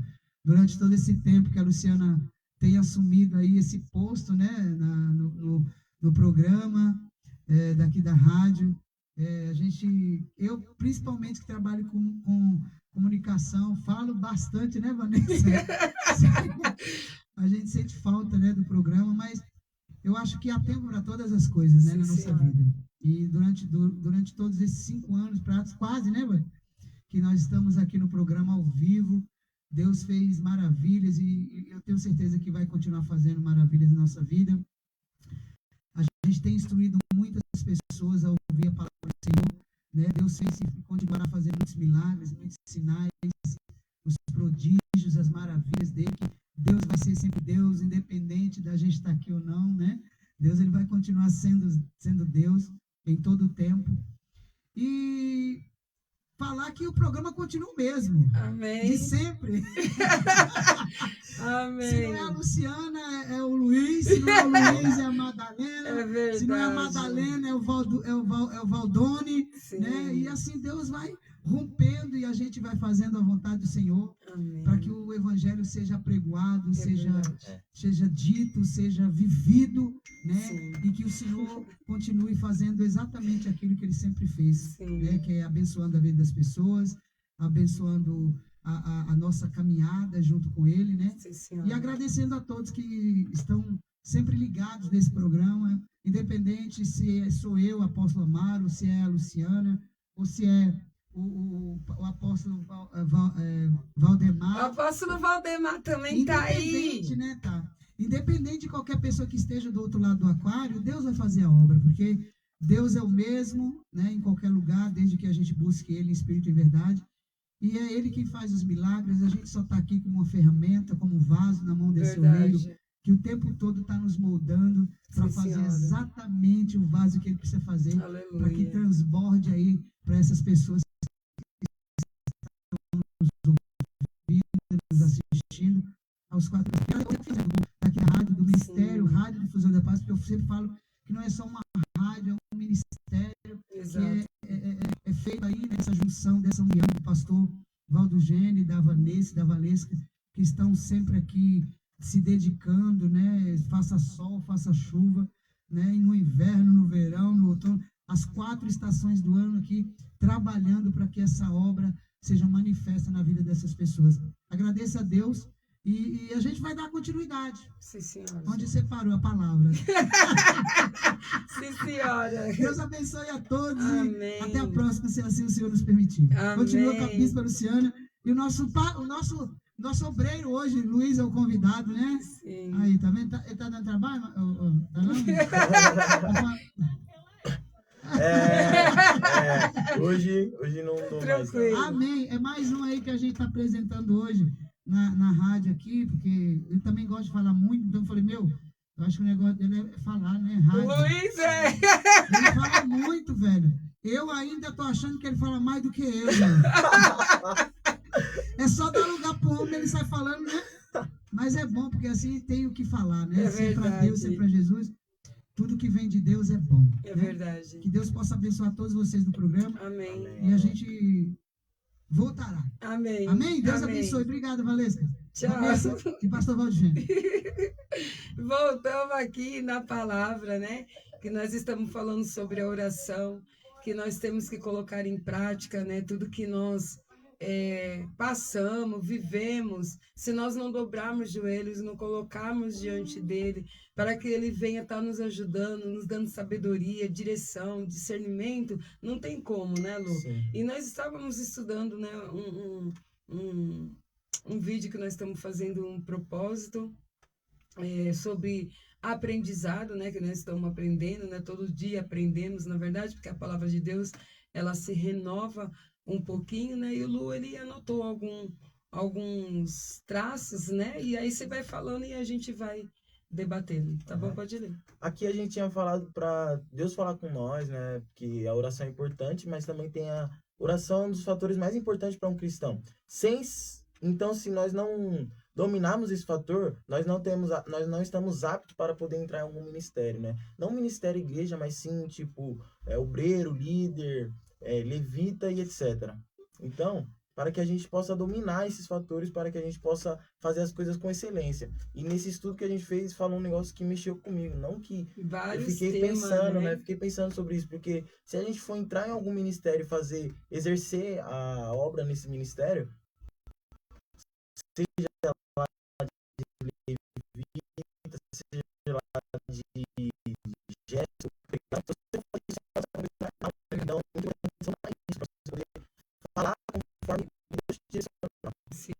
durante todo esse tempo que a Luciana tem assumido aí esse posto, né, no programa daqui da rádio. Eu, principalmente, que trabalho com comunicação, falo bastante, né, Vanessa? A gente sente falta, né, do programa, mas eu acho que há tempo para todas as coisas, né, na nossa vida. E durante todos esses 5 anos, quase, né, mãe, que nós estamos aqui no programa ao vivo, Deus fez maravilhas e eu tenho certeza que vai continuar fazendo maravilhas na nossa vida. A gente tem instruído muitas pessoas a ouvir a palavra do Senhor, né? Deus fez e continuará fazendo muitos milagres, muitos sinais, os prodígios, as maravilhas dele, que Deus vai ser sempre Deus, independente da gente estar aqui ou não, né? Deus, ele vai continuar sendo Deus em todo o tempo. E falar que o programa continua o mesmo. Amém. De sempre. Amém. Se não é a Luciana, é o Luiz. Se não é o Luiz, é a Madalena. É verdade. Se não é a Madalena, é o Valdone. Sim. Né? E assim Deus vai rompendo e a gente vai fazendo a vontade do Senhor, para que o Evangelho seja apregoado, seja dito, seja vivido, né? Sim. E que o Senhor continue fazendo exatamente aquilo que Ele sempre fez, né? Que é abençoando a vida das pessoas, abençoando a nossa caminhada junto com Ele, né? Sim, e agradecendo a todos que estão sempre ligados nesse programa, independente se sou eu, apóstolo Amaro, se é a Luciana, ou se é o apóstolo O Valdemar. apóstolo Valdemar também tá aí. Independente, né, tá? Independente de qualquer pessoa que esteja do outro lado do aquário, Deus vai fazer a obra, porque Deus é o mesmo, né, em qualquer lugar, desde que a gente busque Ele em espírito e verdade. E é Ele quem faz os milagres, a gente só está aqui como uma ferramenta, como um vaso na mão desse oleiro, Verdade. que o tempo todo está nos moldando para Sim, fazer senhora. exatamente o vaso que Ele precisa fazer, para que Aleluia. transborde aí para essas pessoas nos assistindo, aos 4 daqui na rádio do Ministério, Sim. Rádio Difusora da Paz, porque eu sempre falo que não é só uma rádio, é um ministério que Exato. é feito aí nessa junção, dessa união do pastor Valdo Gene, da Vanessa, da Valesca, que estão sempre aqui se dedicando, né? Faça sol, faça chuva, né? No inverno, no verão, no outono, as 4 estações do ano aqui, trabalhando para que essa obra seja manifesta na vida dessas pessoas. Agradeço a Deus e a gente vai dar continuidade. Sim, senhora. Onde você parou a palavra. Sim, senhora. Deus abençoe a todos Amém. e até a próxima, se assim o Senhor nos permitir. Amém. Continua com a Bispa Luciana e o nosso obreiro hoje, Luiz é o convidado, né? Sim. Aí, tá vendo? Ele tá dando trabalho? Tá não? Hoje não dou mais. Tranquilo. Amém. É mais um aí que a gente está apresentando hoje na rádio aqui, porque ele também gosta de falar muito, então eu falei, eu acho que o negócio dele é falar, né? O Rádio. Luiz é. Ele fala muito, velho. Eu ainda tô achando que ele fala mais do que eu, velho. É só dar lugar pro homem, ele sai falando, né? Mas é bom, porque assim tem o que falar, né? É Se é para verdade. Deus, se é para Jesus, tudo que vem de Deus é bom. É né? verdade. Que Deus possa abençoar todos vocês no programa Amém. e a gente voltará. Amém. Amém? Deus Amém. abençoe. Obrigado, Valesca. Tchau. Vanessa e pastor Valdinho. Voltamos aqui na palavra, né? Que nós estamos falando sobre a oração, que nós temos que colocar em prática, né? Tudo que nós passamos, vivemos, se nós não dobrarmos joelhos, não colocarmos diante dele, para que ele venha estar nos ajudando, nos dando sabedoria, direção, discernimento, não tem como, né, Lu? Sim. E nós estávamos estudando, né, um vídeo que nós estamos fazendo um propósito sobre aprendizado, né, que nós estamos aprendendo, né, todo dia aprendemos, na verdade, porque a palavra de Deus, ela se renova um pouquinho, né, e o Lu, ele anotou alguns traços, né, e aí você vai falando e a gente vai debatendo, tá bom? Pode ler. Aqui a gente tinha falado para Deus falar com nós, né, que a oração é importante, mas também tem a oração é um dos fatores mais importantes para um cristão. Então, se nós não dominarmos esse fator, nós não estamos aptos para poder entrar em algum ministério, né? Não ministério igreja, mas sim, tipo, obreiro, líder, levita e etc. Então, para que a gente possa dominar esses fatores, para que a gente possa fazer as coisas com excelência. E nesse estudo que a gente fez, falou um negócio que mexeu comigo, não que Vários eu fiquei temas, pensando, né? né? Fiquei pensando sobre isso, porque se a gente for entrar em algum ministério e exercer a obra nesse ministério, seja lá de levita, seja lá de gesto, você pode então, para você poder falar conforme Deus te direcionou. Sim.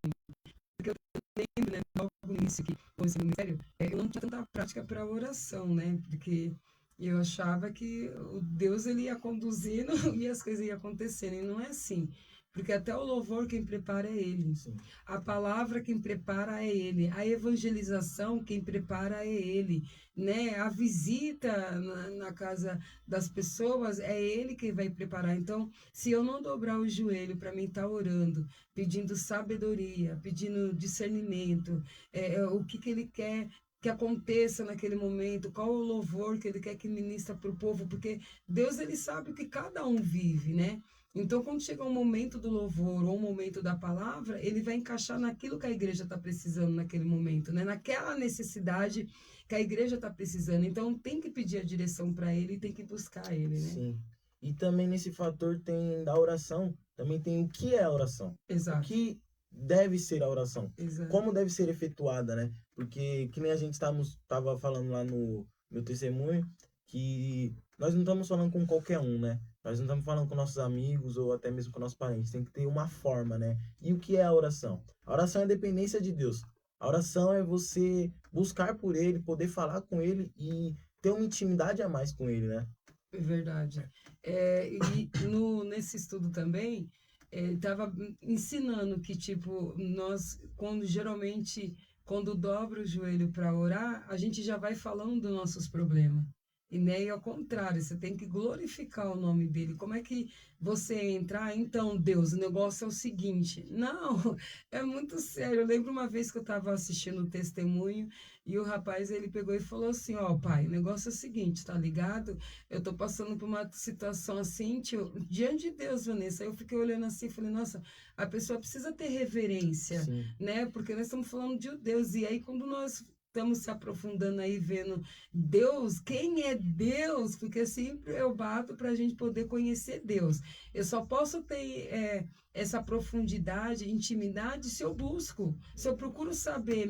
Porque eu lembro, né, logo no início que comecei no ministério, eu não tinha tanta prática para oração, né? Porque eu achava que o Deus ele ia conduzindo e as coisas iam acontecendo. E não é assim. Porque até o louvor quem prepara é Ele. Sim. A palavra quem prepara é Ele. A evangelização quem prepara é Ele. Né? A visita na casa das pessoas é Ele quem vai preparar. Então, se eu não dobrar o joelho para mim estar orando, pedindo sabedoria, pedindo discernimento, o que Ele quer que aconteça naquele momento, qual o louvor que Ele quer que ministra para o povo, porque Deus ele sabe o que cada um vive, né? Então, quando chega um momento do louvor ou um momento da palavra, ele vai encaixar naquilo que a igreja está precisando naquele momento, né? Naquela necessidade que a igreja está precisando. Então, tem que pedir a direção para ele e tem que buscar ele, né? Sim. E também nesse fator tem da oração, também tem o que é a oração. O Exato, que deve ser a oração. exato. Como deve ser efetuada, né? Porque, que nem a gente estava falando lá no meu testemunho, que nós não estamos falando com qualquer um, né? Nós não estamos falando com nossos amigos ou até mesmo com nossos parentes. Tem que ter uma forma, né? E o que é a oração? A oração é a dependência de Deus. A oração é você buscar por Ele, poder falar com Ele e ter uma intimidade a mais com Ele, né? É verdade. Nesse estudo também, estava ensinando que, tipo, nós, quando dobra o joelho para orar, a gente já vai falando dos nossos problemas. E nem ao contrário, você tem que glorificar o nome dele. Como é que você entrar? Então, Deus, o negócio é o seguinte. Não, é muito sério. Eu lembro uma vez que eu estava assistindo o testemunho e o rapaz, ele pegou e falou assim, ó, pai, o negócio é o seguinte, tá ligado? Eu tô passando por uma situação assim, tio, diante de Deus, Vanessa. Aí eu fiquei olhando assim e falei, nossa, a pessoa precisa ter reverência, Sim. né? Porque nós estamos falando de Deus. E aí, quando nós estamos se aprofundando aí, vendo Deus, quem é Deus? Porque sempre eu bato para a gente poder conhecer Deus. Eu só posso ter essa profundidade, intimidade, se eu busco, se eu procuro saber,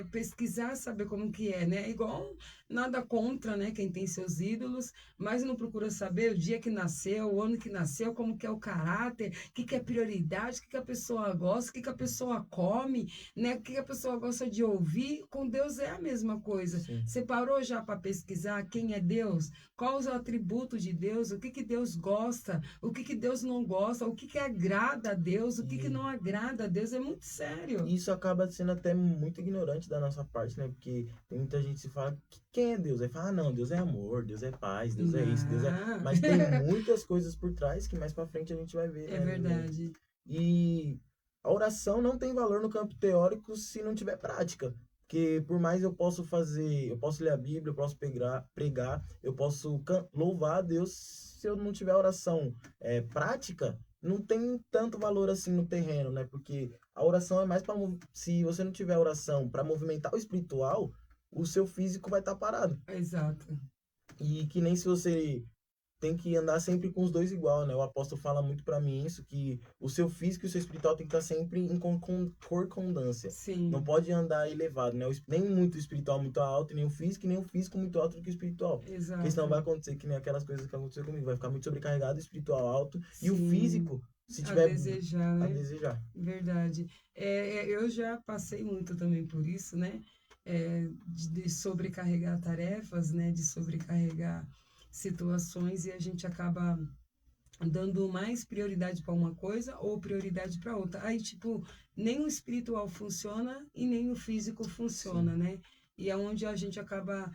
pesquisar, saber como que é, né? Igual nada contra, né? Quem tem seus ídolos, mas não procura saber o dia que nasceu, o ano que nasceu, como que é o caráter, o que é prioridade, o que a pessoa gosta, o que a pessoa come, né? O que a pessoa gosta de ouvir. Com Deus é a mesma coisa. Sim. Você parou já para pesquisar quem é Deus? Quais os atributos de Deus? O que Deus gosta? O que Deus não gosta? O que agrada a Deus? O que não agrada a Deus? É muito sério. Isso acaba sendo até muito ignorante da nossa parte, né? Porque tem muita gente que se fala, quem é Deus? Aí fala, ah, não, Deus é amor, Deus é paz, Deus é isso, Deus é... Não. Mas tem muitas coisas por trás que mais pra frente a gente vai ver, É né? verdade. E a oração não tem valor no campo teórico se não tiver prática. Porque por mais eu posso fazer, eu posso ler a Bíblia, eu posso pregar, eu posso louvar a Deus, se eu não tiver oração prática, não tem tanto valor assim no terreno, né? Porque a oração é mais para se você não tiver oração para movimentar o espiritual, o seu físico vai estar parado. Exato. E que nem se você tem que andar sempre com os dois igual, né? O apóstolo fala muito para mim isso, que o seu físico e o seu espiritual tem que estar sempre em concordância. Sim. Não pode andar elevado, né? Nem muito espiritual muito alto, nem o físico muito alto do que o espiritual. Exato. Porque senão vai acontecer que nem aquelas coisas que aconteceu comigo. Vai ficar muito sobrecarregado, o espiritual alto e o Sim. físico, se tiver a desejar, né? a desejar. Verdade. Eu já passei muito também por isso, né? De sobrecarregar tarefas, né? De sobrecarregar situações e a gente acaba dando mais prioridade para uma coisa ou prioridade para outra. Aí, tipo, nem o espiritual funciona e nem o físico funciona, né? E é onde a gente acaba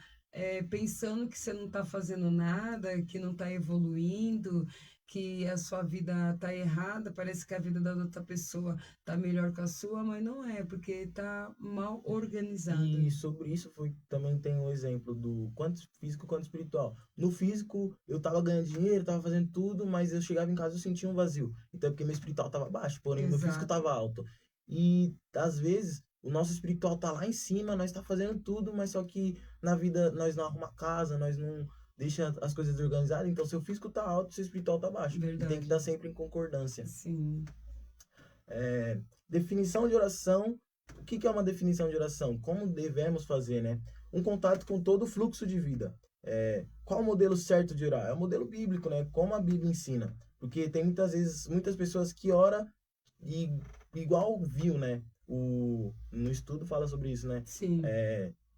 pensando que você não está fazendo nada, que não está evoluindo, que a sua vida está errada, parece que a vida da outra pessoa está melhor que a sua, mas não é, porque está mal organizado. E sobre isso também tem o exemplo do quanto físico quanto espiritual. No físico, eu tava ganhando dinheiro, tava fazendo tudo, mas eu chegava em casa e eu sentia um vazio. Então é porque meu espiritual tava baixo, porém meu físico tava alto. E às vezes o nosso espiritual tá lá em cima, nós tá fazendo tudo, mas só que na vida nós não arrumamos casa, nós não deixa as coisas organizadas, então seu físico tá alto, seu espiritual tá baixo. Verdade. E tem que estar sempre em concordância. Sim. Definição de oração. O que é uma definição de oração? Como devemos fazer, né? Um contato com todo o fluxo de vida. Qual o modelo certo de orar? É o modelo bíblico, né? Como a Bíblia ensina. Porque tem muitas pessoas que oram e igual viu, né? No estudo fala sobre isso, né? Sim.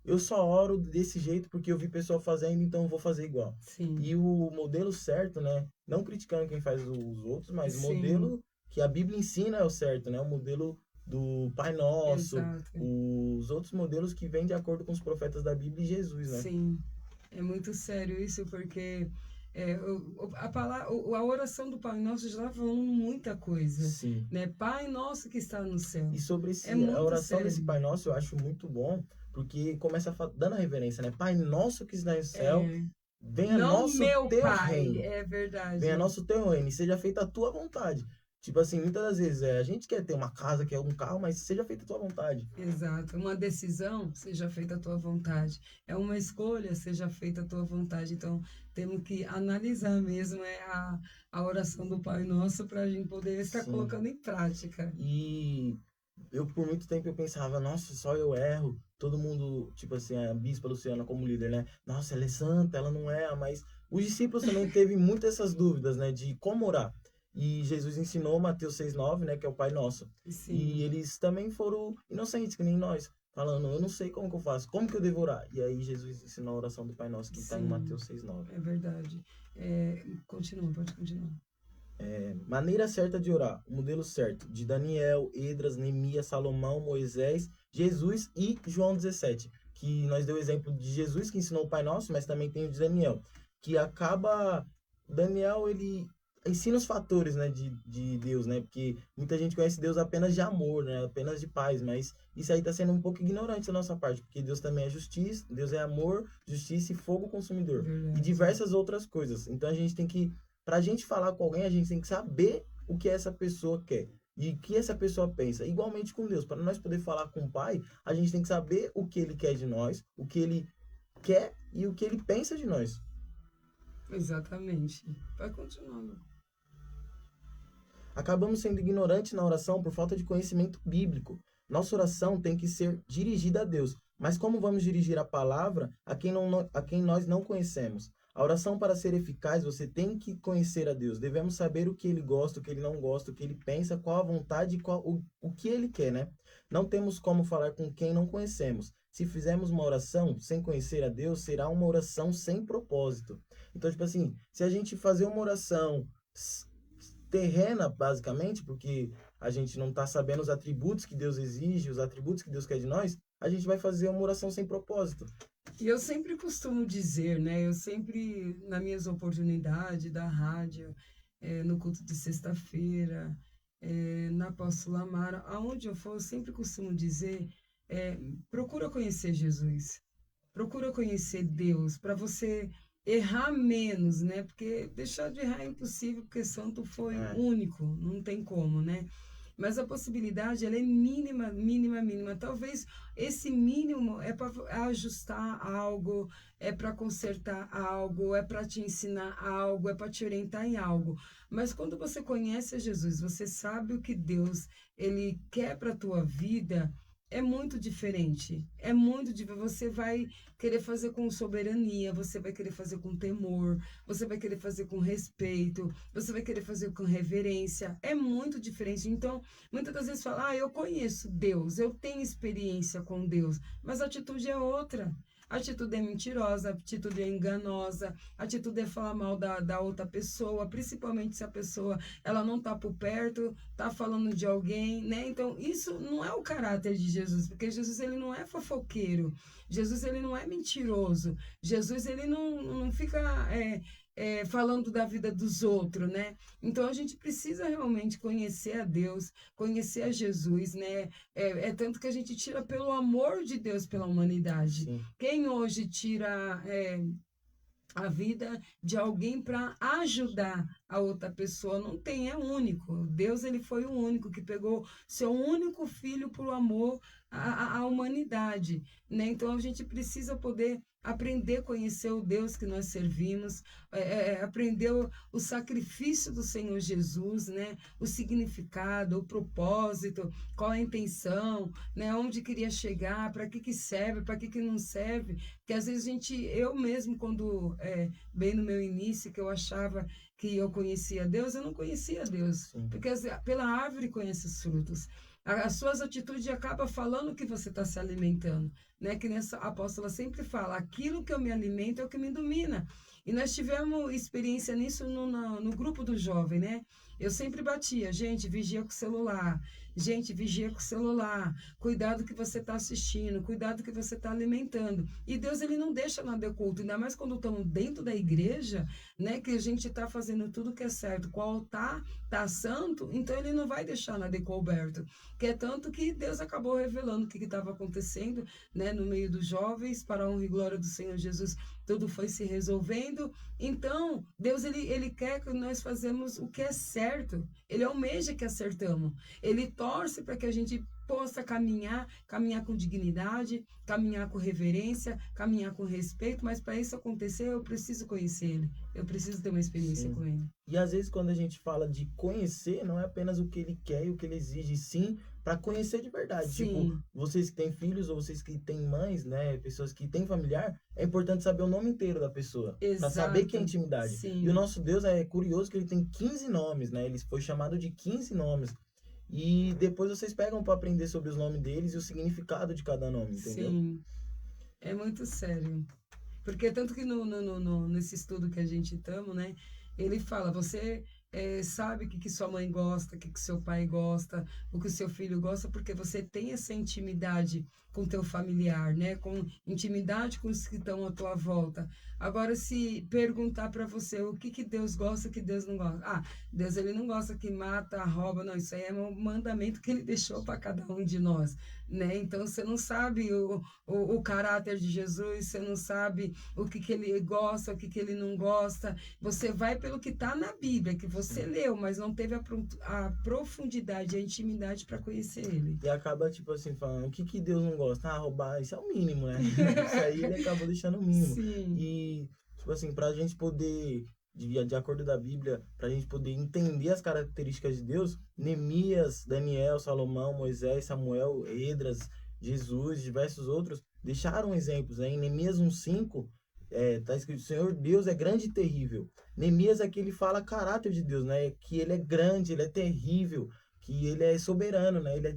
Eu só oro desse jeito porque eu vi pessoa fazendo, então eu vou fazer igual. Sim. E o modelo certo, né? Não criticando quem faz os outros, mas Sim. o modelo que a Bíblia ensina é o certo, né? O modelo do Pai Nosso, Exato. os outros modelos que vêm de acordo com os profetas da Bíblia e Jesus, né? Sim. É muito sério isso, porque a oração do Pai Nosso já está falando muita coisa. Sim. Né? Pai Nosso que está no céu. E sobre muito a oração sério. desse Pai Nosso eu acho muito bom, porque começa dando a reverência, né? Pai Nosso que está no céu, venha Não nosso meu teu Pai, reino. é verdade. Venha nosso teu reino e seja feita a tua vontade. Tipo assim, muitas das vezes a gente quer ter uma casa, quer um carro, mas seja feita a tua vontade. Exato. Uma decisão, seja feita a tua vontade. É uma escolha, seja feita a tua vontade. Então, temos que analisar mesmo a oração do Pai Nosso para a gente poder estar Sim. colocando em prática. E eu por muito tempo eu pensava, nossa, só eu erro. Todo mundo, tipo assim, a Bispa Luciana como líder, né? Nossa, ela é santa, ela não é, mas os discípulos também teve muitas essas dúvidas, né? De como orar. E Jesus ensinou Mateus 6,9, né? Que é o Pai Nosso. Sim, E eles também foram inocentes, que nem nós. Falando, eu não sei como que eu faço, como que eu devo orar? E aí Jesus ensinou a oração do Pai Nosso, que está em sim, Mateus 6,9. é verdade. Continua, pode continuar. Maneira certa de orar, o modelo certo, de Daniel, Esdras, Neemias, Salomão, Moisés, Jesus e João 17, que nós deu o exemplo de Jesus que ensinou o Pai Nosso, mas também tem o de Daniel, que acaba, Daniel ele ensina os fatores, né, de Deus, né, porque muita gente conhece Deus apenas de amor, né, apenas de paz, mas isso aí está sendo um pouco ignorante da nossa parte, porque Deus também é justiça, Deus é amor, justiça e fogo consumidor, e Verdade. diversas outras coisas, então a gente tem que pra gente falar com alguém, a gente tem que saber o que essa pessoa quer e o que essa pessoa pensa. Igualmente com Deus. Para nós poder falar com o Pai, a gente tem que saber o que Ele quer de nós, o que Ele quer e o que Ele pensa de nós. Exatamente. Vai continuando. Acabamos sendo ignorantes na oração por falta de conhecimento bíblico. Nossa oração tem que ser dirigida a Deus. Mas como vamos dirigir a palavra a quem nós não conhecemos? A oração, para ser eficaz, você tem que conhecer a Deus. Devemos saber o que Ele gosta, o que Ele não gosta, o que Ele pensa, qual a vontade e o que Ele quer, né? Não temos como falar com quem não conhecemos. Se fizermos uma oração sem conhecer a Deus, será uma oração sem propósito. Então, tipo assim, se a gente fazer uma oração terrena, basicamente, porque a gente não está sabendo os atributos que Deus exige, os atributos que Deus quer de nós, a gente vai fazer uma oração sem propósito. E eu sempre costumo dizer, né? Eu sempre, nas minhas oportunidades da rádio, no culto de sexta-feira, na Apóstola Amara, aonde eu for, eu sempre costumo dizer, procura conhecer Jesus, procura conhecer Deus, para você errar menos, né? Porque deixar de errar é impossível, porque santo foi único, não tem como, né? Mas a possibilidade, ela é mínima, mínima, mínima. Talvez esse mínimo é para ajustar algo, é para consertar algo, é para te ensinar algo, é para te orientar em algo. Mas quando você conhece a Jesus, você sabe o que Deus ele quer para a tua vida, é muito diferente. É muito diferente. Você vai querer fazer com soberania, você vai querer fazer com temor, você vai querer fazer com respeito, você vai querer fazer com reverência. É muito diferente. Então, muitas das vezes fala, eu conheço Deus, eu tenho experiência com Deus, mas a atitude é outra. A atitude é mentirosa, a atitude é enganosa, a atitude é falar mal da outra pessoa, principalmente se a pessoa ela não está por perto, está falando de alguém, né? Então, isso não é o caráter de Jesus, porque Jesus ele não é fofoqueiro, Jesus ele não é mentiroso, Jesus ele não fica falando da vida dos outros, né? Então a gente precisa realmente conhecer a Deus, conhecer a Jesus, né? É tanto que a gente tira pelo amor de Deus pela humanidade. Sim. Quem hoje tira a vida de alguém para ajudar a outra pessoa não tem, é único. Deus ele foi o único que pegou seu único filho por amor à humanidade, né? Então a gente precisa poder aprender a conhecer o Deus que nós servimos, aprender o sacrifício do Senhor Jesus, né? O significado, o propósito, qual a intenção, né? Onde queria chegar, para que serve, para que não serve, porque às vezes eu mesmo quando, bem no meu início, que eu achava que eu conhecia Deus, eu não conhecia Deus, Sim. porque pela árvore conhece os frutos. As suas atitudes acabam falando que você está se alimentando, né? Que nessa apóstola sempre fala, aquilo que eu me alimento é o que me domina. E nós tivemos experiência nisso no grupo do jovem, né? Eu sempre batia, gente, vigia com o celular. Gente, vigia com o celular. Cuidado que você está assistindo, cuidado que você está alimentando. E Deus, ele não deixa nada oculto, ainda mais quando estamos dentro da igreja, né? Que a gente está fazendo tudo que é certo. Com o altar tá santo, então ele não vai deixar nada encoberto. Que é tanto que Deus acabou revelando o que estava acontecendo, né? No meio dos jovens, para a honra e glória do Senhor Jesus, tudo foi se resolvendo. Então, Deus, ele quer que nós façamos o que é certo. Ele almeja que acertamos. Ele torce para que a gente possa caminhar com dignidade, caminhar com reverência, caminhar com respeito, mas para isso acontecer, eu preciso conhecer Ele. Eu preciso ter uma experiência Sim. com Ele. E às vezes quando a gente fala de conhecer, não é apenas o que Ele quer e o que Ele exige, sim pra conhecer de verdade. Sim. Tipo, vocês que têm filhos ou vocês que têm mães, né, pessoas que têm familiar, é importante saber o nome inteiro da pessoa, pra saber que é Exato. intimidade. Sim. E o nosso Deus é curioso que ele tem 15 nomes, né? Ele foi chamado de 15 nomes. E depois vocês pegam pra aprender sobre os nomes deles e o significado de cada nome, entendeu? Sim. É muito sério. Porque tanto que nesse estudo que a gente estamos, né? Ele fala, você sabe o que sua mãe gosta, o que seu pai gosta, o que o seu filho gosta, porque você tem essa intimidade com teu familiar, né? Com intimidade com os que estão à tua volta. Agora, se perguntar para você o que Deus gosta, o que Deus não gosta. Ah, Deus ele não gosta que mata, rouba, não. Isso aí é um mandamento que ele deixou para cada um de nós, né? Então, você não sabe o caráter de Jesus, você não sabe o que ele gosta, o que ele não gosta. Você vai pelo que está na Bíblia, que você leu, mas não teve a profundidade, a intimidade para conhecer ele. E acaba, tipo assim, falando, o que Deus não gosta? Ah, roubar, isso é o mínimo, né? Isso aí ele acabou deixando o mínimo. Sim. E, tipo assim, pra gente poder, de acordo da Bíblia, pra gente poder entender as características de Deus, Neemias, Daniel, Salomão, Moisés, Samuel, Esdras, Jesus, diversos outros, deixaram exemplos, né? Em Neemias 1:5, tá escrito, Senhor Deus é grande e terrível. Neemias aqui ele fala caráter de Deus, né? Que ele é grande, ele é terrível, que ele é soberano, né? Ele é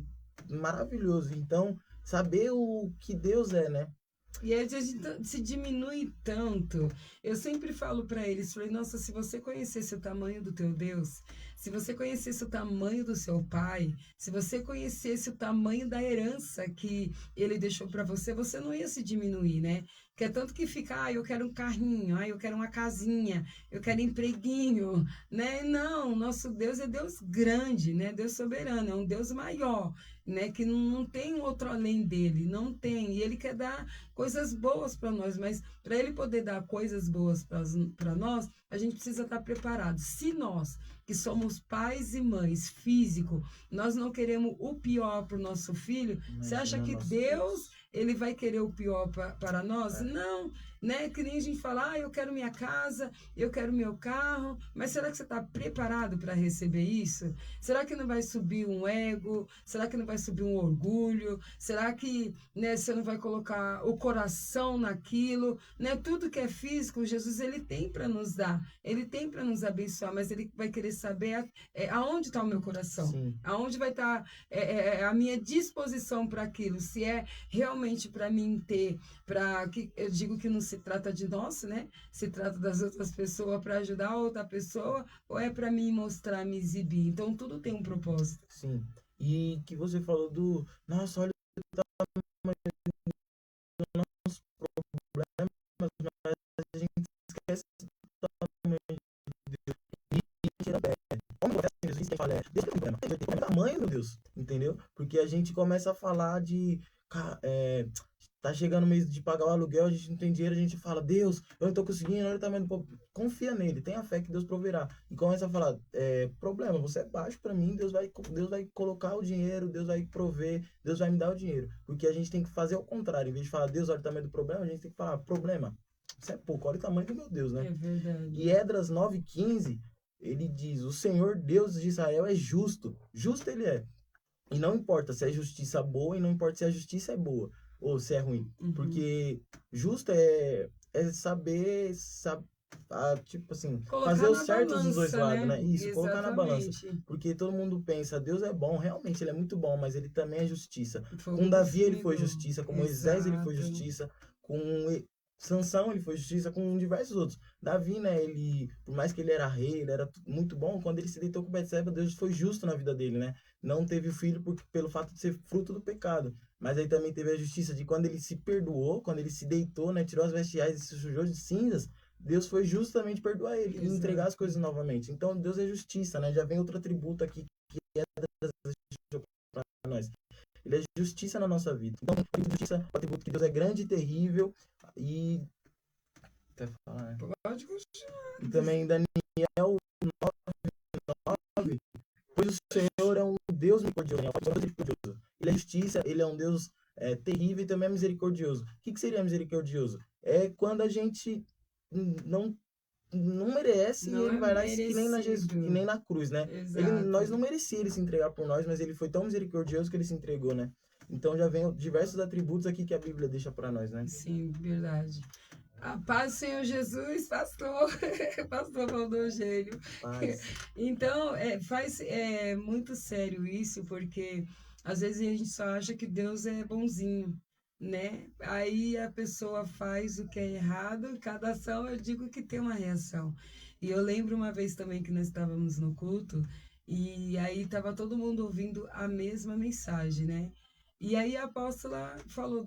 maravilhoso. Então, saber o que Deus é, né? E aí a gente se diminui tanto. Eu sempre falo para eles, falei, nossa, se você conhecesse o tamanho do teu Deus, se você conhecesse o tamanho do seu pai, se você conhecesse o tamanho da herança que ele deixou para você, você não ia se diminuir, né? Que é tanto que fica, eu quero um carrinho, eu quero uma casinha, eu quero empreguinho, né? Não, nosso Deus é Deus grande, né? Deus soberano, é um Deus maior, né? Que não tem outro além dele, não tem. E ele quer dar coisas boas para nós, mas para ele poder dar coisas boas para nós, a gente precisa estar preparado. Se nós, que somos pais e mães, físico, nós não queremos o pior para o nosso filho, você acha que Deus ele vai querer o pior para nós? Não, né? Que nem a gente fala, eu quero minha casa, eu quero meu carro, mas será que você está preparado para receber isso? Será que não vai subir um ego? Será que não vai subir um orgulho? Será que, né, você não vai colocar o coração naquilo? Né? Tudo que é físico, Jesus ele tem para nos dar, ele tem para nos abençoar, mas ele vai querer saber aonde está o meu coração, Sim. aonde vai estar a minha disposição para aquilo, se é realmente para mim ter, para que eu digo que não se trata de nós, né? Se trata das outras pessoas para ajudar a outra pessoa, ou é para mim mostrar, me exibir? Então tudo tem um propósito. Sim. E que você falou do, nossa, olha o tamanho dos nossos problemas, mas a gente esquece do tamanho de Deus. E tira pé. Como acontece com Jesus, tem que falar, Deus tem problema. Deus tem tamanho, meu Deus, entendeu? Porque a gente começa a falar de, tá chegando o mês de pagar o aluguel, a gente não tem dinheiro, a gente fala, Deus, eu não tô conseguindo, olha o tamanho do problema. Confia nele, tenha fé que Deus proverá. E começa a falar, problema, você é baixo para mim, Deus vai colocar o dinheiro, Deus vai prover, Deus vai me dar o dinheiro. Porque a gente tem que fazer o contrário, em vez de falar, Deus, olha o tamanho do problema, a gente tem que falar, problema, isso é pouco, olha o tamanho do meu Deus, né? É verdade. E Esdras 9:15, ele diz, o Senhor Deus de Israel é justo, justo ele é. E não importa se é justiça boa e não importa se a justiça é boa ou se é ruim. Uhum. Porque justo é saber, tipo assim, Colocar fazer o na certo dos dois balança, lados, né? Isso, colocar na balança. Exatamente. Porque todo mundo pensa, Deus é bom, realmente ele é muito bom, mas ele também é justiça. Foi Com o Davi ele que foi mudou. justiça, com Moisés ele foi Exato. justiça, com Sansão ele foi justiça, com diversos outros. Davi, né, ele, por mais que ele era rei, ele era muito bom, quando ele se deitou com Betseba, Deus foi justo na vida dele, né? Não teve filho pelo fato de ser fruto do pecado. Mas aí também teve a justiça de quando ele se perdoou, quando ele se deitou, né, tirou as vestiais e se sujou de cinzas, Deus foi justamente perdoar ele e entregar as coisas novamente. Então Deus é justiça, né? Já vem outro atributo aqui que é para nós. Ele é justiça na nossa vida. Então, justiça, o atributo que Deus é grande e terrível e até falar, né? Pode continuar. E também Daniel 9:9, pois o Senhor é um Deus misericordioso. Ele é justiça, ele é um Deus terrível e também é misericordioso. O que seria misericordioso? É quando a gente não não merece, Não e ele é vai lá e que nem na merecido. Jesus, que nem na cruz, né? Exato. Nós não merecíamos ele se entregar por nós, mas ele foi tão misericordioso que ele se entregou, né? Então já vem diversos atributos aqui que a Bíblia deixa para nós, né? Sim, verdade. A paz do Senhor Jesus, pastor. Pastor Valdogênio. Paz. Então, é muito sério isso, porque às vezes a gente só acha que Deus é bonzinho, né? Aí a pessoa faz o que é errado, cada ação eu digo que tem uma reação. E eu lembro uma vez também que nós estávamos no culto, e aí estava todo mundo ouvindo a mesma mensagem, né? E aí a apóstola falou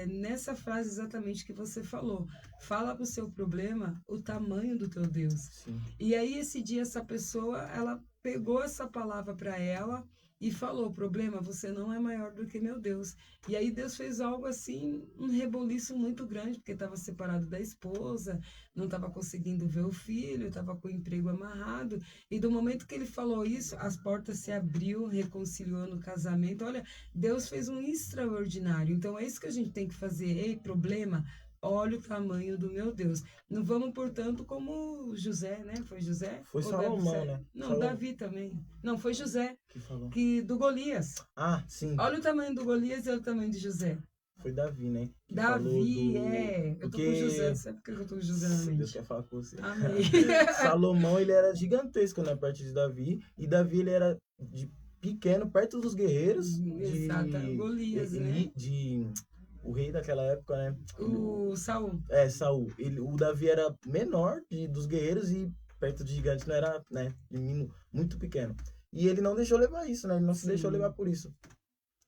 nessa frase exatamente que você falou. Fala para o seu problema o tamanho do teu Deus. Sim. E aí esse dia essa pessoa, ela pegou essa palavra para ela e falou: problema, você não é maior do que meu Deus. E aí Deus fez algo assim, um reboliço muito grande, porque estava separado da esposa, não estava conseguindo ver o filho, estava com o emprego amarrado. E do momento que ele falou isso, as portas se abriu, reconciliou no casamento. Olha, Deus fez um extraordinário. Então é isso que a gente tem que fazer. Ei, problema, olha o tamanho do meu Deus. Não vamos, portanto, como José, né? Foi José? Foi Ou Salomão, Davi? né? Não, Salomão. Davi também. Não, foi José, Que falou? do Golias. Ah, sim. Olha o tamanho do Golias e olha o tamanho de José. Foi Davi, né? Que Davi, falou do... Eu tô Porque... com José, não sei porque eu tô com José na Deus mente. quer falar com você. Amém. Salomão, ele era gigantesco, né? Perto de Davi. E Davi, ele era de pequeno, perto dos guerreiros. Exato, Golias, né? O rei daquela época, né? O Saul. Saul. O Davi era menor dos guerreiros e perto de gigantes não era, né? Menino muito pequeno. E ele não deixou levar isso, né? Ele não se deixou levar por isso.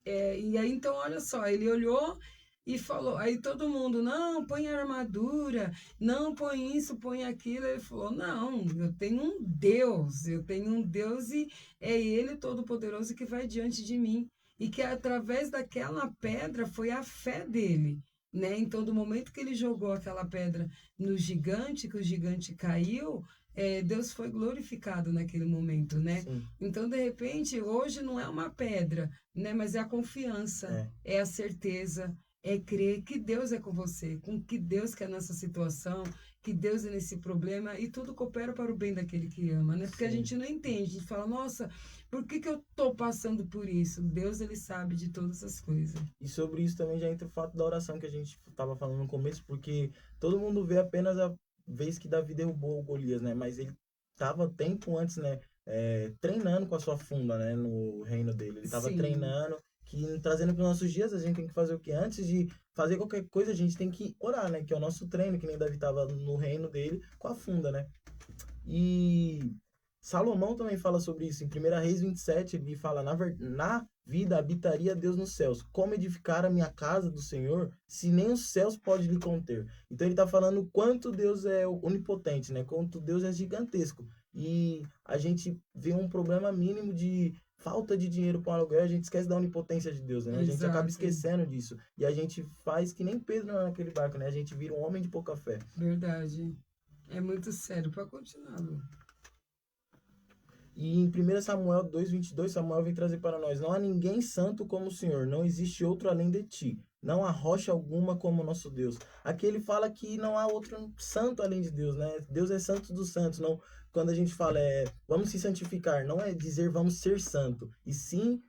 E aí, então, olha só, ele olhou e falou, aí todo mundo, não, põe a armadura, não, põe isso, põe aquilo. Ele falou, não, eu tenho um Deus e é Ele Todo-Poderoso que vai diante de mim. E que através daquela pedra foi a fé dele, né? Em todo momento que ele jogou aquela pedra no gigante, que o gigante caiu, Deus foi glorificado naquele momento, né? Sim. Então, de repente, hoje não é uma pedra, né? Mas é a confiança, é a certeza, é crer que Deus é com você, com que Deus quer nessa situação, que Deus é nesse problema, e tudo coopera para o bem daquele que ama, né? Porque a gente não entende, a gente fala, nossa, por que eu tô passando por isso? Deus, ele sabe de todas as coisas. E sobre isso também já entra o fato da oração que a gente estava falando no começo, porque todo mundo vê apenas a vez que Davi derrubou o Golias, né? Mas ele estava tempo antes, né? Treinando com a sua funda, né? No reino dele. Ele estava treinando, trazendo para os nossos dias, a gente tem que fazer o que? Antes de fazer qualquer coisa, a gente tem que orar, né? Que é o nosso treino, que nem Davi estava no reino dele com a funda, né? E Salomão também fala sobre isso. Em 1 Reis 27, ele fala, na vida habitaria Deus nos céus. Como edificar a minha casa do Senhor, se nem os céus pode lhe conter. Então ele está falando o quanto Deus é onipotente, né? Quanto Deus é gigantesco. E a gente vê um problema mínimo de falta de dinheiro para o aluguel, a gente esquece da onipotência de Deus, né? A gente acaba esquecendo disso. E a gente faz que nem Pedro naquele barco, né? A gente vira um homem de pouca fé. Verdade. É muito sério. Pode continuar, Lu. E em 1 Samuel 2:22, Samuel vem trazer para nós: não há ninguém santo como o Senhor, não existe outro além de ti, não há rocha alguma como o nosso Deus. Aqui ele fala que não há outro santo além de Deus, né? Deus é santo dos santos. Não, quando a gente fala vamos se santificar, não é dizer vamos ser santo, e sim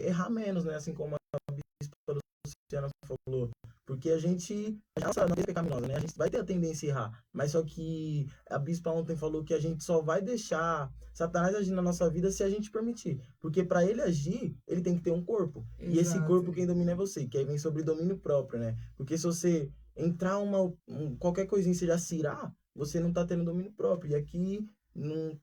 errar menos, né? Assim como a bispa Luciana falou. Porque a gente já sabe, não é pecaminosa, né? A gente vai ter a tendência a errar. Mas só que a bispa ontem falou que a gente só vai deixar Satanás agir na nossa vida se a gente permitir. Porque para ele agir, ele tem que ter um corpo. Exato. E esse corpo quem domina é você, que aí vem sobre domínio próprio, né? Porque se você entrar qualquer coisinha você já se irá, você não tá tendo domínio próprio. E aqui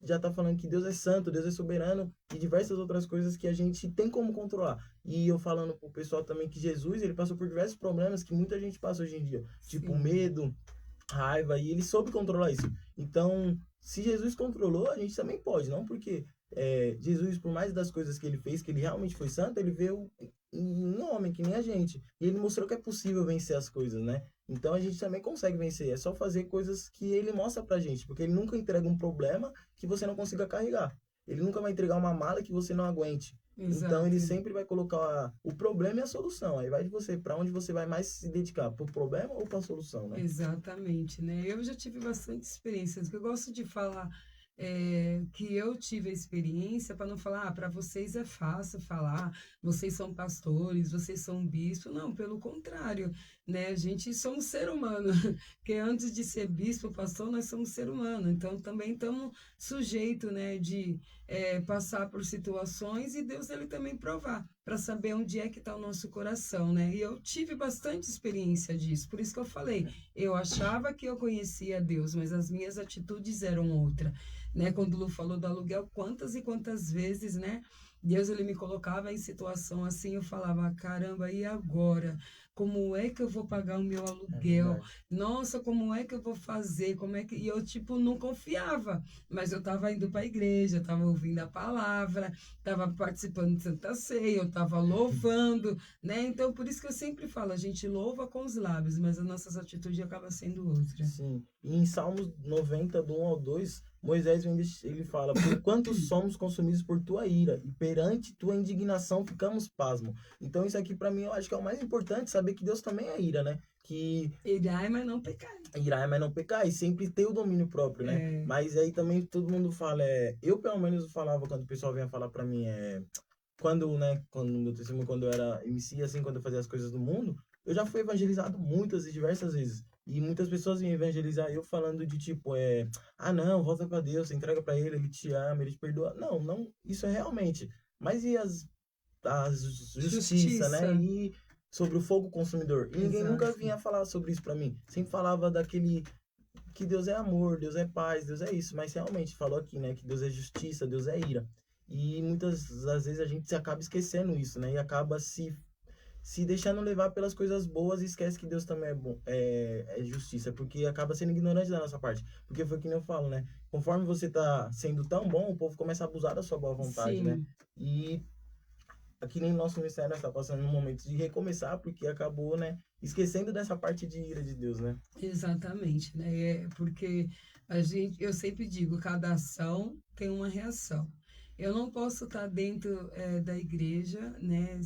já tá falando que Deus é santo, Deus é soberano e diversas outras coisas que a gente tem como controlar. E eu falando pro pessoal também que Jesus, ele passou por diversos problemas que muita gente passa hoje em dia. Tipo medo, raiva, e ele soube controlar isso. Então, se Jesus controlou, a gente também pode. Não porque Jesus, por mais das coisas que ele fez, que ele realmente foi santo, ele veio um homem que nem a gente. E ele mostrou que é possível vencer as coisas, né? Então a gente também consegue vencer. É só fazer coisas que ele mostra pra gente. Porque ele nunca entrega um problema que você não consiga carregar. ele nunca vai entregar uma mala que você não aguente. Exato. Então ele sempre vai colocar o problema e a solução. Aí vai de você, para onde você vai mais se dedicar, pro problema ou pra solução, né? Exatamente, né? Eu já tive bastante experiências, que eu gosto de falar que eu tive a experiência para não falar, para vocês é fácil falar, vocês são pastores, vocês são bispo. Não, pelo contrário, né? A gente somos ser humano, que antes de ser bispo, pastor, nós somos ser humano. Então também estamos sujeitos, né, de passar por situações e Deus ele também provar para saber onde é que está o nosso coração, né? E eu tive bastante experiência disso, por isso que eu falei, eu achava que eu conhecia Deus, mas as minhas atitudes eram outra, né? Quando o Lu falou do aluguel, quantas e quantas vezes, né? Deus ele me colocava em situação assim, eu falava, caramba, e agora? Como é que eu vou pagar o meu aluguel? Nossa, como é que eu vou fazer? Como é que... E eu, tipo, não confiava, mas eu estava indo para a igreja, estava ouvindo a palavra, estava participando de Santa Ceia, eu estava louvando, né? Então, por isso que eu sempre falo, a gente louva com os lábios, mas as nossas atitudes acabam sendo outras. Sim. E em Salmos 90, do 1 ao 2, Moisés ele fala, porquanto somos consumidos por tua ira, e perante tua indignação ficamos pasmo. Então isso aqui para mim eu acho que é o mais importante, saber que Deus também é ira, né? Que Irai, mas não pecar. irar, mas não pecar, e sempre ter o domínio próprio, né? Mas aí também todo mundo fala, eu pelo menos falava quando o pessoal vinha falar pra mim, quando, né, quando meu testemunho, quando eu era MC, assim, quando eu fazia as coisas do mundo, eu já fui evangelizado muitas e diversas vezes. E muitas pessoas vinham evangelizar eu falando de tipo, não, volta pra Deus, entrega pra ele te ama, ele te perdoa. Não, não, isso é realmente. Mas e a justiça, né? E sobre o fogo consumidor. E ninguém nunca vinha falar sobre isso pra mim. Sempre falava daquele que Deus é amor, Deus é paz, Deus é isso. Mas realmente falou aqui, né, que Deus é justiça, Deus é ira. E muitas das vezes a gente se acaba esquecendo isso, né? E acaba se deixando levar pelas coisas boas e esquece que Deus também é bom, é justiça, porque acaba sendo ignorante da nossa parte. Porque foi o que eu falo, né? Conforme você tá sendo tão bom, o povo começa a abusar da sua boa vontade, Sim. né? E aqui nem nosso ministério está passando um momento de recomeçar, porque acabou, né, esquecendo dessa parte de ira de Deus, né? Exatamente, né? Porque eu sempre digo, cada ação tem uma reação. Eu não posso estar dentro da igreja, né,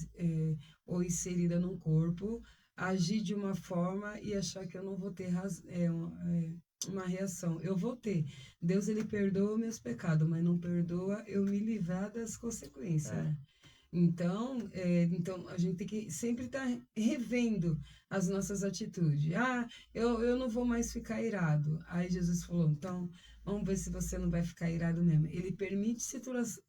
ou inserida num corpo, agir de uma forma e achar que eu não vou ter uma reação. Eu vou ter. Deus, ele perdoa meus pecados, mas não perdoa eu me livrar das consequências, né? Então, a gente tem que sempre estar revendo as nossas atitudes. Eu não vou mais ficar irado. Aí Jesus falou, então, vamos ver se você não vai ficar irado mesmo. Ele permite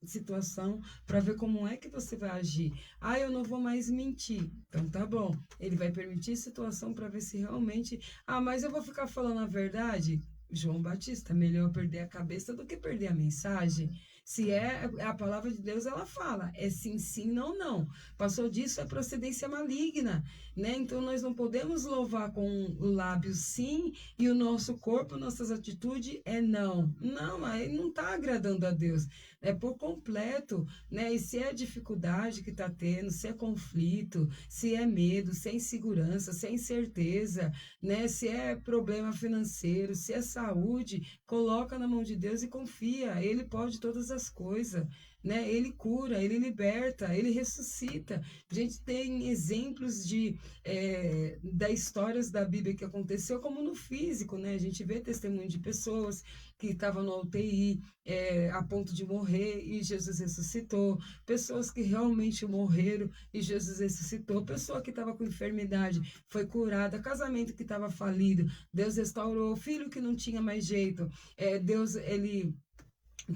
situação para ver como é que você vai agir. Eu não vou mais mentir. Então, tá bom. Ele vai permitir situação para ver se realmente... mas eu vou ficar falando a verdade? João Batista, melhor perder a cabeça do que perder a mensagem. Se a palavra de Deus, ela fala, sim, sim, não, não. Passou disso, é procedência maligna, né? Então, nós não podemos louvar com o lábio sim e o nosso corpo, nossas atitudes é não. Não, aí não está agradando a Deus. É por completo, né? E se é dificuldade que está tendo, se é conflito, se é medo, se é insegurança, se é incerteza, né? Se é problema financeiro, se é saúde, coloca na mão de Deus e confia. Ele pode todas as coisas, né? Ele cura, ele liberta, ele ressuscita. A gente tem exemplos das histórias da Bíblia que aconteceu, como no físico, né? A gente vê testemunho de pessoas que estavam no UTI a ponto de morrer e Jesus ressuscitou, pessoas que realmente morreram e Jesus ressuscitou, pessoa que estava com enfermidade foi curada, casamento que estava falido, Deus restaurou, filho que não tinha mais jeito, Deus, ele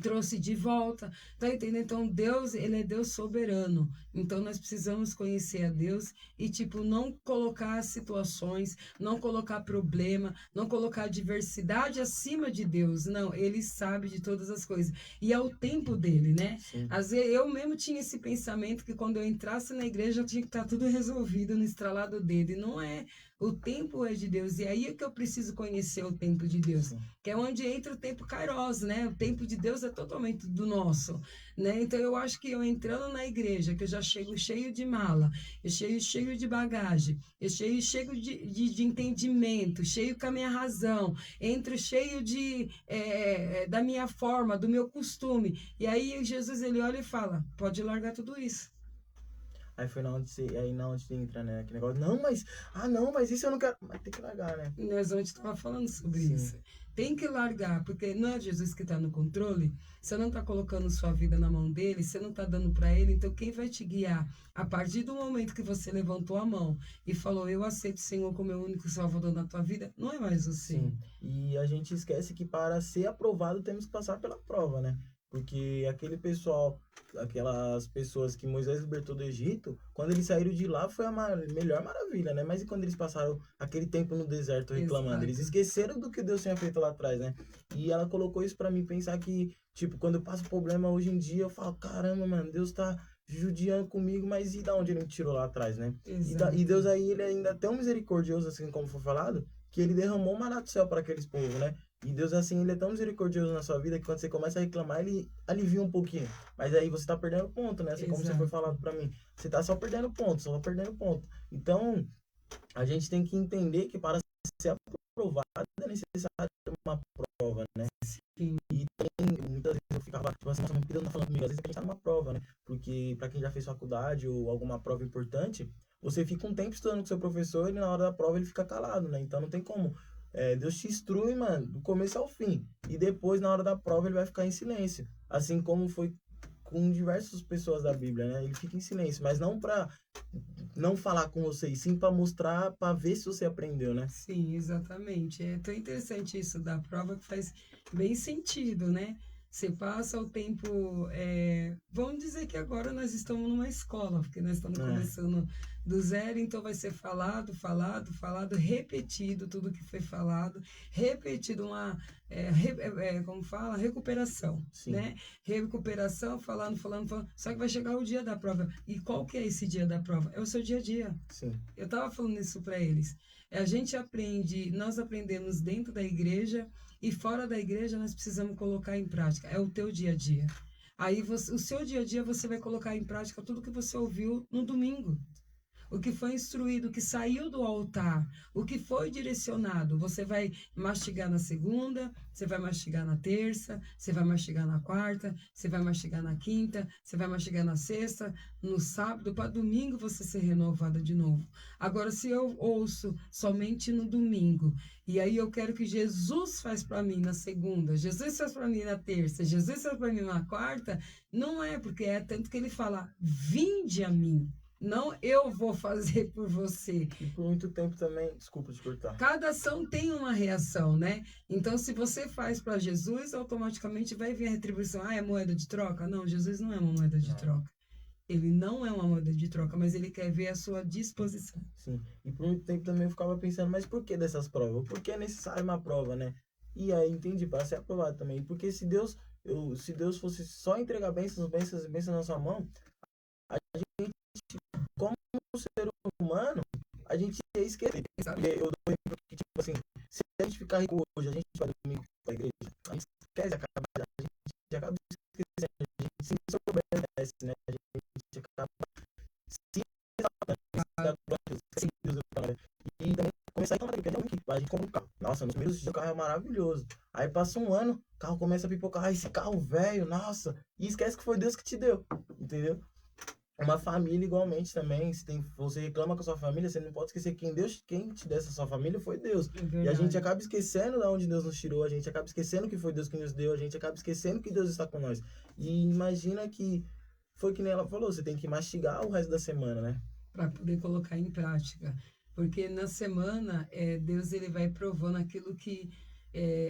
trouxe de volta, tá entendendo? Então Deus, ele é Deus soberano, então nós precisamos conhecer a Deus e tipo, não colocar situações, não colocar problema, não colocar adversidade acima de Deus, não, ele sabe de todas as coisas, e é o tempo dele, né? Sim. Às vezes eu mesmo tinha esse pensamento que quando eu entrasse na igreja tinha que estar tudo resolvido no estralar do dedo, e não é. O tempo é de Deus, e aí é que eu preciso conhecer o tempo de Deus, que é onde entra o tempo kairos, né? O tempo de Deus Deus é totalmente do nosso, né? Então eu acho que eu entrando na igreja, que eu já chego cheio de mala, eu cheio de bagagem, eu cheio de entendimento, cheio com a minha razão, entro cheio da minha forma, do meu costume. E aí Jesus, ele olha e fala, pode largar tudo isso. Aí foi na onde você entra, né? Que negócio, não, mas isso eu não quero. Mas tem que largar, né? Nós ontem estava falando sobre Sim. isso. Tem que largar, porque não é Jesus que está no controle. Você não está colocando sua vida na mão dele, você não está dando para ele. Então, quem vai te guiar? A partir do momento que você levantou a mão e falou, eu aceito o Senhor como meu único salvador na tua vida, não é mais você. Sim. E a gente esquece que para ser aprovado temos que passar pela prova, né? Porque aquelas pessoas que Moisés libertou do Egito, quando eles saíram de lá foi a melhor maravilha, né? Mas e quando eles passaram aquele tempo no deserto reclamando? Exato. Eles esqueceram do que Deus tinha feito lá atrás, né? E ela colocou isso pra mim pensar que, tipo, quando eu passo problema hoje em dia, eu falo, caramba, mano, Deus tá judiando comigo, mas e da onde ele me tirou lá atrás, né? Exato. E Deus aí, ele ainda é tão misericordioso, assim como foi falado, que ele derramou maná do céu para aqueles povos, né? E Deus, assim, ele é tão misericordioso na sua vida que quando você começa a reclamar, ele alivia um pouquinho. Mas aí você tá perdendo ponto, né? Assim como você foi falado pra mim. Você tá só perdendo ponto, só perdendo ponto. Então, a gente tem que entender que para ser aprovado é necessário uma prova, né? Sim. E tem, muitas vezes eu ficava, tipo assim, nossa, mas por que Deus não tá falando comigo? Às vezes a gente tá numa prova, né? Porque pra quem já fez faculdade ou alguma prova importante, você fica um tempo estudando com seu professor e na hora da prova ele fica calado, né? Então não tem como. Deus te instrui, mano, do começo ao fim. E depois, na hora da prova, ele vai ficar em silêncio. Assim como foi com diversas pessoas da Bíblia, né? Ele fica em silêncio, mas não pra não falar com você, e sim pra mostrar, pra ver se você aprendeu, né? Sim, exatamente. É tão interessante isso da prova que faz bem sentido, né? Você passa o tempo. Vamos dizer que agora nós estamos numa escola, porque nós estamos começando do zero, então vai ser falado, repetido tudo que foi falado, repetido como fala? Recuperação, Sim. né? Recuperação, falando. Só que vai chegar o dia da prova. E qual que é esse dia da prova? É o seu dia a dia. Sim. Eu estava falando isso para eles. Nós aprendemos dentro da igreja e fora da igreja nós precisamos colocar em prática. É o teu dia a dia. Aí o seu dia a dia você vai colocar em prática tudo que você ouviu no domingo. O que foi instruído, o que saiu do altar, o que foi direcionado. Você vai mastigar na segunda, você vai mastigar na terça, você vai mastigar na quarta, você vai mastigar na quinta, você vai mastigar na sexta, no sábado, para domingo você ser renovada de novo. Agora, se eu ouço somente no domingo, e aí eu quero que Jesus faz para mim na segunda, Jesus faz para mim na terça, Jesus faz para mim na quarta, não é, porque é tanto que ele fala, vinde a mim. Não eu vou fazer por você. E por muito tempo também, desculpa te cortar. Cada ação tem uma reação, né? Então, se você faz para Jesus, automaticamente vai vir a retribuição. Ah, é moeda de troca? Não, Jesus não é uma moeda de troca. Ele não é uma moeda de troca, mas ele quer ver a sua disposição. Sim. E por muito tempo também eu ficava pensando, mas por que dessas provas? Por que é necessário uma prova, né? E aí entendi, para ser aprovado também. Porque se Deus fosse só entregar bênçãos na sua mão, a gente, como ser humano, a gente ia esquecer. Sabe? Eu dou um exemplo que, tipo assim, se a gente ficar rico hoje, a gente vai domingo pra igreja, a gente esquece, a gente acaba esquecendo, a gente se sobrevece, né? A gente acaba se e também começar a reclamar dele, porque a gente compra um carro. Nossa, nos primeiros dias o carro é maravilhoso. Aí passa um ano, o carro começa a pipocar, esse carro velho, nossa, e esquece que foi Deus que te deu, entendeu? Uma família igualmente também, você reclama com a sua família, você não pode esquecer quem te deu essa sua família foi Deus. E a gente acaba esquecendo de onde Deus nos tirou, a gente acaba esquecendo que foi Deus que nos deu, a gente acaba esquecendo que Deus está com nós. E imagina que foi que nem ela falou, você tem que mastigar o resto da semana, né? Para poder colocar em prática. Porque na semana, Deus ele vai provando aquilo que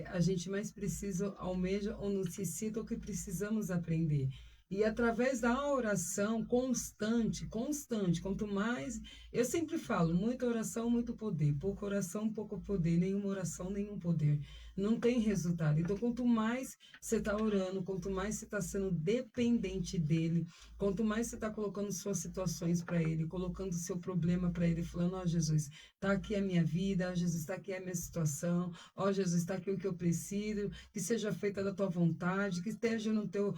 a gente mais precisa, almeja ou necessita, o que precisamos aprender. E através da oração constante, quanto mais, eu sempre falo, muita oração, muito poder, pouca oração, pouco poder, nenhuma oração, nenhum poder. Não tem resultado. Então, quanto mais você está orando, quanto mais você está sendo dependente dele, quanto mais você está colocando suas situações para ele, colocando seu problema para ele, falando, ó Jesus, está aqui a minha vida, ó Jesus, está aqui a minha situação, ó Jesus, está aqui o que eu preciso, que seja feita da tua vontade, que esteja no teu,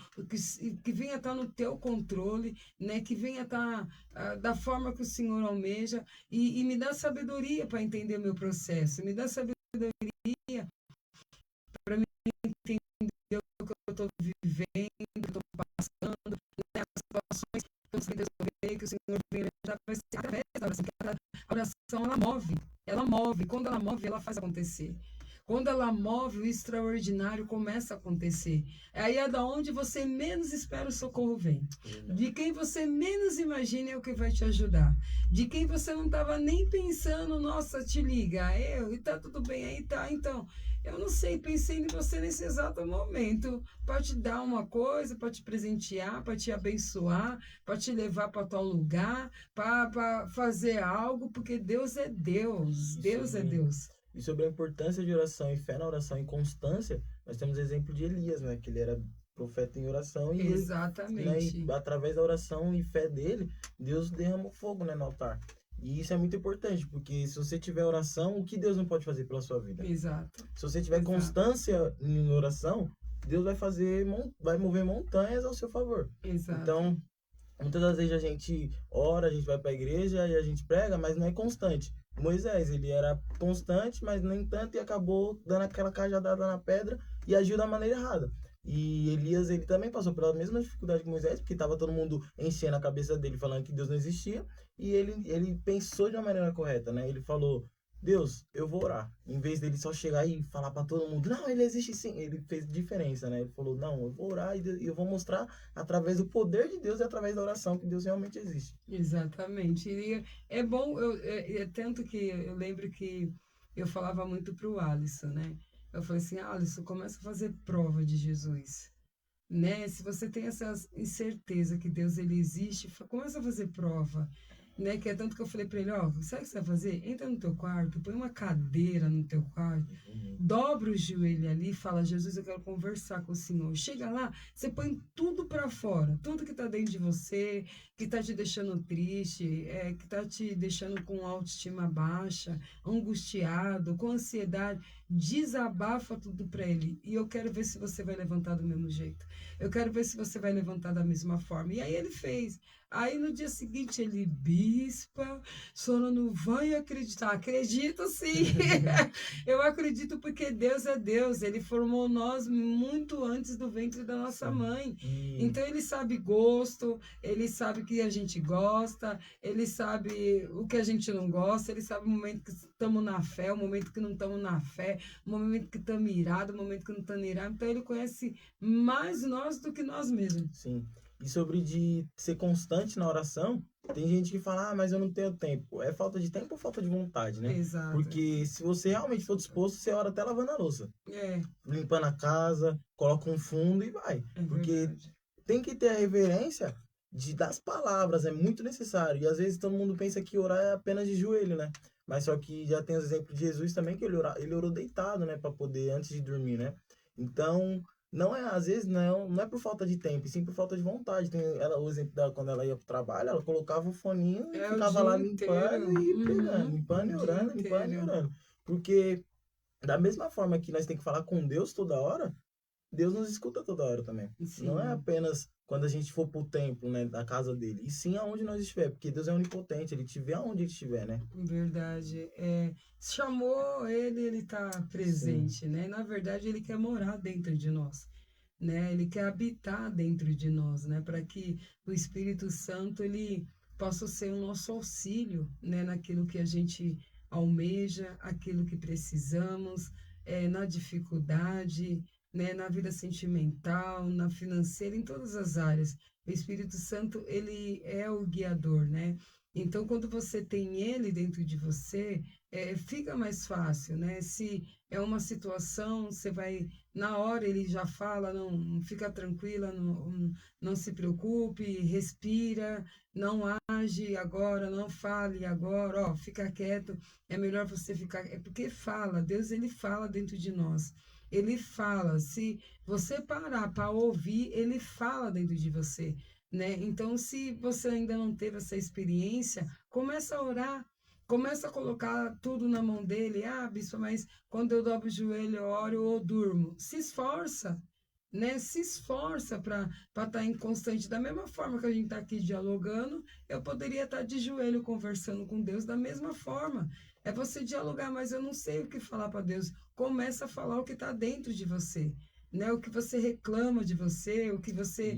que venha estar no teu controle, né? Que venha estar da forma que o Senhor almeja e me dá sabedoria para entender o meu processo, me dá sabedoria para me entender o que eu estou vivendo, o que eu estou passando, né? As situações que eu sei resolver, que o Senhor vem já vai ser através da oração. A oração, ela move, quando ela move, ela faz acontecer. Quando ela move, o extraordinário começa a acontecer. Aí é da onde você menos espera o socorro vem. De quem você menos imagina é o que vai te ajudar. De quem você não estava nem pensando, nossa, te liga, e tá tudo bem aí, tá, então... Eu não sei, pensei em você nesse exato momento, para te dar uma coisa, para te presentear, para te abençoar, para te levar para tal lugar, para fazer algo, porque Deus é Deus, Deus é Deus. E sobre a importância de oração e fé na oração e constância, nós temos o exemplo de Elias, né? Que ele era profeta em oração e, exatamente. Né, e através da oração e fé dele, Deus derrama fogo, né, no altar. E isso é muito importante, porque se você tiver oração, o que Deus não pode fazer pela sua vida? Exato. Se você tiver constância em oração, Deus vai mover montanhas ao seu favor. Exato. Então, muitas das vezes a gente ora, a gente vai para a igreja e a gente prega, mas não é constante. Moisés, ele era constante, mas nem tanto, e acabou dando aquela cajadada na pedra e agiu da maneira errada. E Elias, ele também passou pela mesma dificuldade que Moisés, porque estava todo mundo enchendo a cabeça dele, falando que Deus não existia, e ele pensou de uma maneira correta, né? Ele falou, Deus, eu vou orar. Em vez dele só chegar e falar para todo mundo, não, ele existe sim. Ele fez diferença, né? Ele falou, não, eu vou orar e eu vou mostrar através do poder de Deus e através da oração que Deus realmente existe. Exatamente. E é bom, tanto que eu lembro que eu falava muito pro Alisson, né? Eu falei assim, Alisson, começa a fazer prova de Jesus, né? Se você tem essa incerteza que Deus ele existe, começa a fazer prova, né? Que é tanto que eu falei para ele, ó, sabe o que você vai fazer? Entra no teu quarto, põe uma cadeira no teu quarto, dobra o joelho ali e fala, Jesus, eu quero conversar com o Senhor. Chega lá, você põe tudo para fora, tudo que tá dentro de você, que tá te deixando triste, que tá te deixando com autoestima baixa, angustiado, com ansiedade, desabafa tudo para ele. E eu quero ver se você vai levantar do mesmo jeito. Eu quero ver se você vai levantar da mesma forma. E aí ele fez. Aí no dia seguinte ele, bispa, senhora não vai acreditar. Acredito sim. Eu acredito porque Deus é Deus. Ele formou nós muito antes do ventre da nossa mãe. Então ele sabe gosto, ele sabe o que a gente gosta, ele sabe o que a gente não gosta, ele sabe o momento que estamos na fé, o momento que não estamos na fé, o momento que estamos irados, o momento que não estamos irados. Então ele conhece mais nós do que nós mesmos. Sim. E sobre de ser constante na oração, tem gente que fala, ah, mas eu não tenho tempo. É falta de tempo ou falta de vontade, né? Exato. Porque se você realmente for disposto, você ora até lavando a louça. É. Limpando a casa, coloca um fundo e vai. Porque verdade. Tem que ter a reverência das palavras, é muito necessário. E às vezes todo mundo pensa que orar é apenas de joelho, né? Mas só que já tem os exemplos de Jesus também, que ele orou deitado, né? Para poder, antes de dormir, né? Então... Não é, às vezes, não é por falta de tempo, e sim por falta de vontade. Tem o exemplo dela, quando ela ia pro trabalho, ela colocava o foninho e ficava lá limpando e pegando, limpando e orando, limpando e orando. Porque, da mesma forma que nós temos que falar com Deus toda hora, Deus nos escuta toda hora também. Sim. Não é apenas quando a gente for pro templo, né, da casa dele, e sim aonde nós estiver, porque Deus é onipotente, ele te vê aonde ele estiver, né? Verdade. Chamou ele tá presente, sim, né? Na verdade, ele quer morar dentro de nós, né? Ele quer habitar dentro de nós, né? Para que o Espírito Santo, ele possa ser o nosso auxílio, né? Naquilo que a gente almeja, aquilo que precisamos, na dificuldade, né, na vida sentimental, na financeira, em todas as áreas. O Espírito Santo, ele é o guiador, né? Então, quando você tem ele dentro de você, fica mais fácil, né? Se é uma situação, você vai, na hora ele já fala, não, fica tranquila, não se preocupe, respira, não age agora, não fale agora, ó, fica quieto, é melhor você ficar, é porque fala, Deus ele fala dentro de nós, ele fala, se você parar para ouvir, ele fala dentro de você, né? Então, se você ainda não teve essa experiência, começa a orar, começa a colocar tudo na mão dele. Ah, bispo, mas quando eu dobro o joelho, eu oro ou durmo. Se esforça, né? Se esforça para estar em constante. Da mesma forma que a gente está aqui dialogando, eu poderia estar de joelho conversando com Deus da mesma forma. É você dialogar, mas eu não sei o que falar para Deus. Começa a falar o que está dentro de você. Né, o que você reclama de você, o que você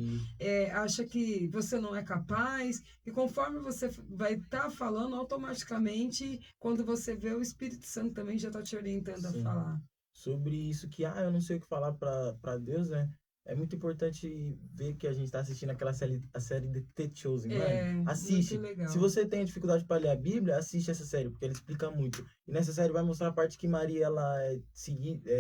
acha que você não é capaz, e conforme você vai estar falando, automaticamente, quando você vê, o Espírito Santo também já está te orientando a falar. Sobre isso que, eu não sei o que falar para Deus, né? É muito importante ver que a gente está assistindo a série de The Chosen, mano. Assiste. Muito legal. Se você tem dificuldade para ler a Bíblia, assiste essa série, porque ela explica muito. E nessa série vai mostrar a parte que Maria, ela é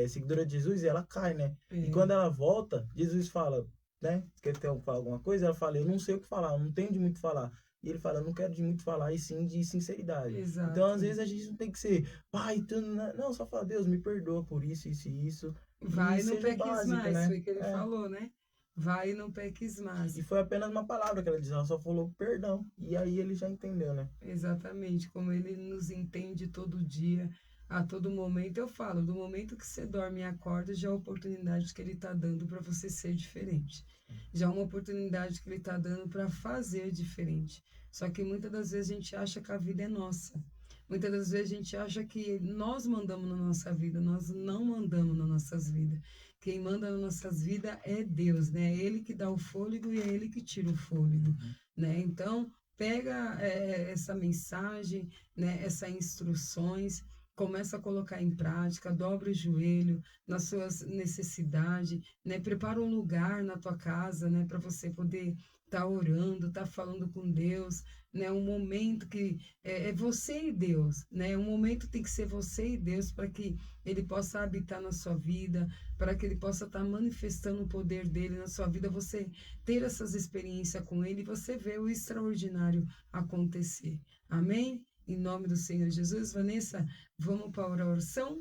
seguidora de Jesus e ela cai, né? E quando ela volta, Jesus fala, né? Quer falar alguma coisa? Ela fala, eu não sei o que falar, eu não tenho de muito falar. E ele fala, eu não quero de muito falar, e sim de sinceridade. Exato. Então, às vezes, a gente não tem que ser, pai, tudo, não, só fala, Deus, me perdoa por isso, isso e isso. Vai, não peques básico, mais, né? foi o que ele falou, né? Vai, não peques mais. E foi apenas uma palavra que ela disse, ela só falou perdão. E aí ele já entendeu, né? Exatamente, como ele nos entende todo dia, a todo momento. Eu falo, do momento que você dorme e acorda, já é a oportunidade que ele está dando para você ser diferente. Já é uma oportunidade que ele está dando para fazer diferente. Só que muitas das vezes a gente acha que a vida é nossa. Muitas das vezes a gente acha que nós mandamos na nossa vida, nós não mandamos nas nossas vidas. Quem manda nas nossas vidas é Deus, né? É Ele que dá o fôlego e é Ele que tira o fôlego, né? Então, pega essa mensagem, né? Essas instruções, começa a colocar em prática, dobra o joelho nas suas necessidades, né? Prepara um lugar na tua casa, né? Para você poder estar orando, estar falando com Deus, né? Um momento que é você e Deus, né? Um momento tem que ser você e Deus para que Ele possa habitar na sua vida, para que Ele possa estar manifestando o poder dEle na sua vida, você ter essas experiências com Ele e você ver o extraordinário acontecer. Amém? Em nome do Senhor Jesus. Vanessa, vamos para a oração?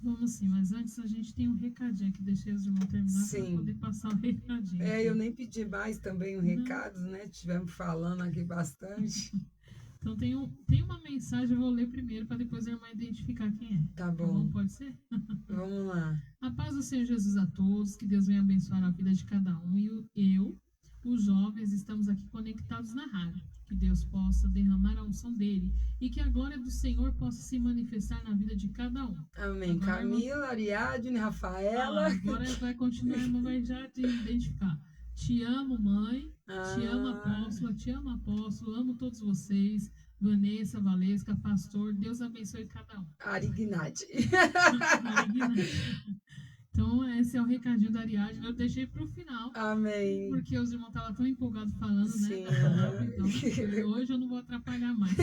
Vamos sim, mas antes a gente tem um recadinho aqui, deixei os irmãos terminar para poder passar o recadinho. Eu nem pedi mais também um recado, né? Tivemos falando aqui bastante. Então tem uma mensagem, eu vou ler primeiro para depois a irmã identificar quem é. Tá bom. Pode ser? Vamos lá. A paz do Senhor Jesus a todos, que Deus venha abençoar a vida de cada um. E os jovens, estamos aqui conectados na rádio. Que Deus possa derramar a unção dele e que a glória do Senhor possa se manifestar na vida de cada um. Amém. Agora, Camila, Ariadne, Rafaela. Agora vai continuar, a irmã vai já te identificar. Te amo, mãe. Te amo, apóstola. Te amo, apóstolo. Amo todos vocês. Vanessa, Valesca, pastor. Deus abençoe cada um. Arignade. Então, esse é o recadinho da Ariadne. Eu deixei para o final. Amém. Porque os irmãos estavam tão empolgados falando, sim, né? Então, hoje eu não vou atrapalhar mais.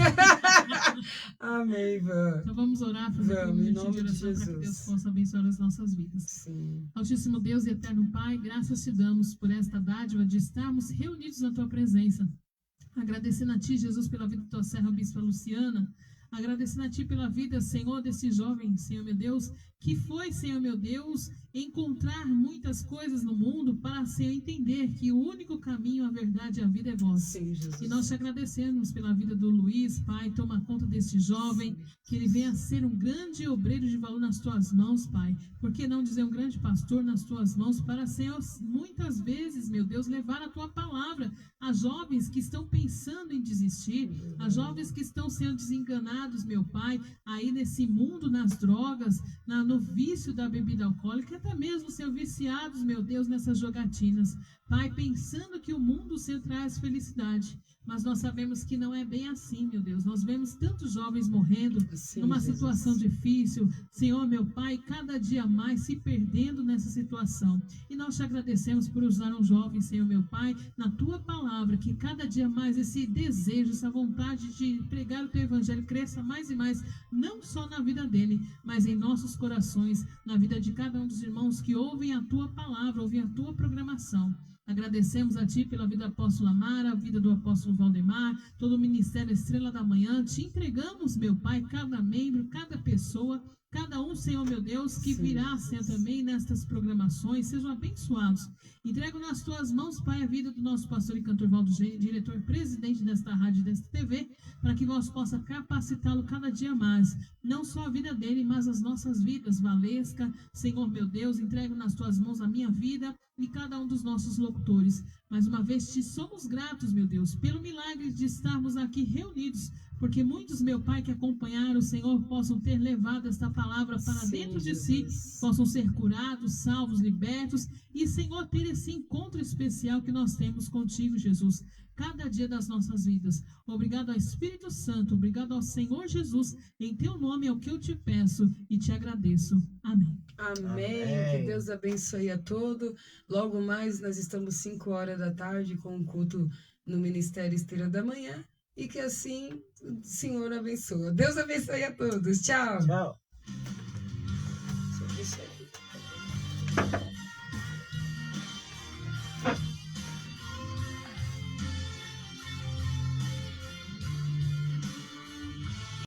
Amém, Van. Então vamos orar, fazer um minuto de oração para que Deus possa abençoar as nossas vidas. Sim. Altíssimo Deus e eterno Pai, graças te damos por esta dádiva de estarmos reunidos na tua presença. Agradecendo a ti, Jesus, pela vida da tua serva, Bispa Luciana. Agradecendo a ti pela vida, Senhor, desse jovem, Senhor meu Deus, que foi, Senhor meu Deus, encontrar muitas coisas no mundo para, Senhor, entender que o único caminho, a verdade e a vida é vós. Sim, Jesus. E nós te agradecemos pela vida do Luiz, Pai, toma conta deste jovem, que ele venha ser um grande obreiro de valor nas tuas mãos, Pai. Por que não dizer um grande pastor nas tuas mãos para, Senhor, muitas vezes, meu Deus, levar a tua palavra a jovens que estão pensando em desistir, a jovens que estão sendo desenganados, meu Pai, aí nesse mundo, nas drogas, no vício da bebida alcoólica, até mesmo, Senhor, viciados, meu Deus, nessas jogatinas. Pai, pensando que o mundo se traz felicidade. Mas nós sabemos que não é bem assim, meu Deus. Nós vemos tantos jovens morrendo Sim, numa Jesus. situação difícil. Senhor, meu Pai, cada dia mais se perdendo nessa situação. E nós te agradecemos por usar um jovem, Senhor, meu Pai, na tua palavra, que cada dia mais esse desejo, essa vontade de pregar o teu evangelho cresça mais e mais, não só na vida dele, mas em nossos corações, na vida de cada um dos irmãos que ouvem a tua palavra, ouvem a tua programação. Agradecemos a Ti pela vida do apóstolo Amara, a vida do apóstolo Valdemar, todo o ministério Estrela da Manhã. Te entregamos, meu Pai, cada membro, cada pessoa, cada um, Senhor, meu Deus, que Sim, virá Jesus. ser também nestas programações. Sejam abençoados. Entrego nas Tuas mãos, Pai, a vida do nosso pastor e cantor Valdo Gênio, diretor-presidente desta rádio e desta TV, para que nós possa capacitá-lo cada dia mais. Não só a vida dele, mas as nossas vidas. Valesca, Senhor, meu Deus, entrego nas Tuas mãos a minha vida e cada um dos nossos locutores. Mais uma vez, te somos gratos, meu Deus, pelo milagre de estarmos aqui reunidos, porque muitos, meu Pai, que acompanharam o Senhor, possam ter levado esta palavra para Sim, dentro de Jesus. si, possam ser curados, salvos, libertos, e, Senhor, ter esse encontro especial que nós temos contigo, Jesus, cada dia das nossas vidas. Obrigado ao Espírito Santo, obrigado ao Senhor Jesus, em teu nome é o que eu te peço e te agradeço. Amém. Amém. Amém. Que Deus abençoe a todos. Logo mais, nós estamos 5 horas da tarde com um culto no Ministério Estrela da Manhã. E que assim o Senhor abençoe. Deus abençoe a todos. Tchau. Tchau.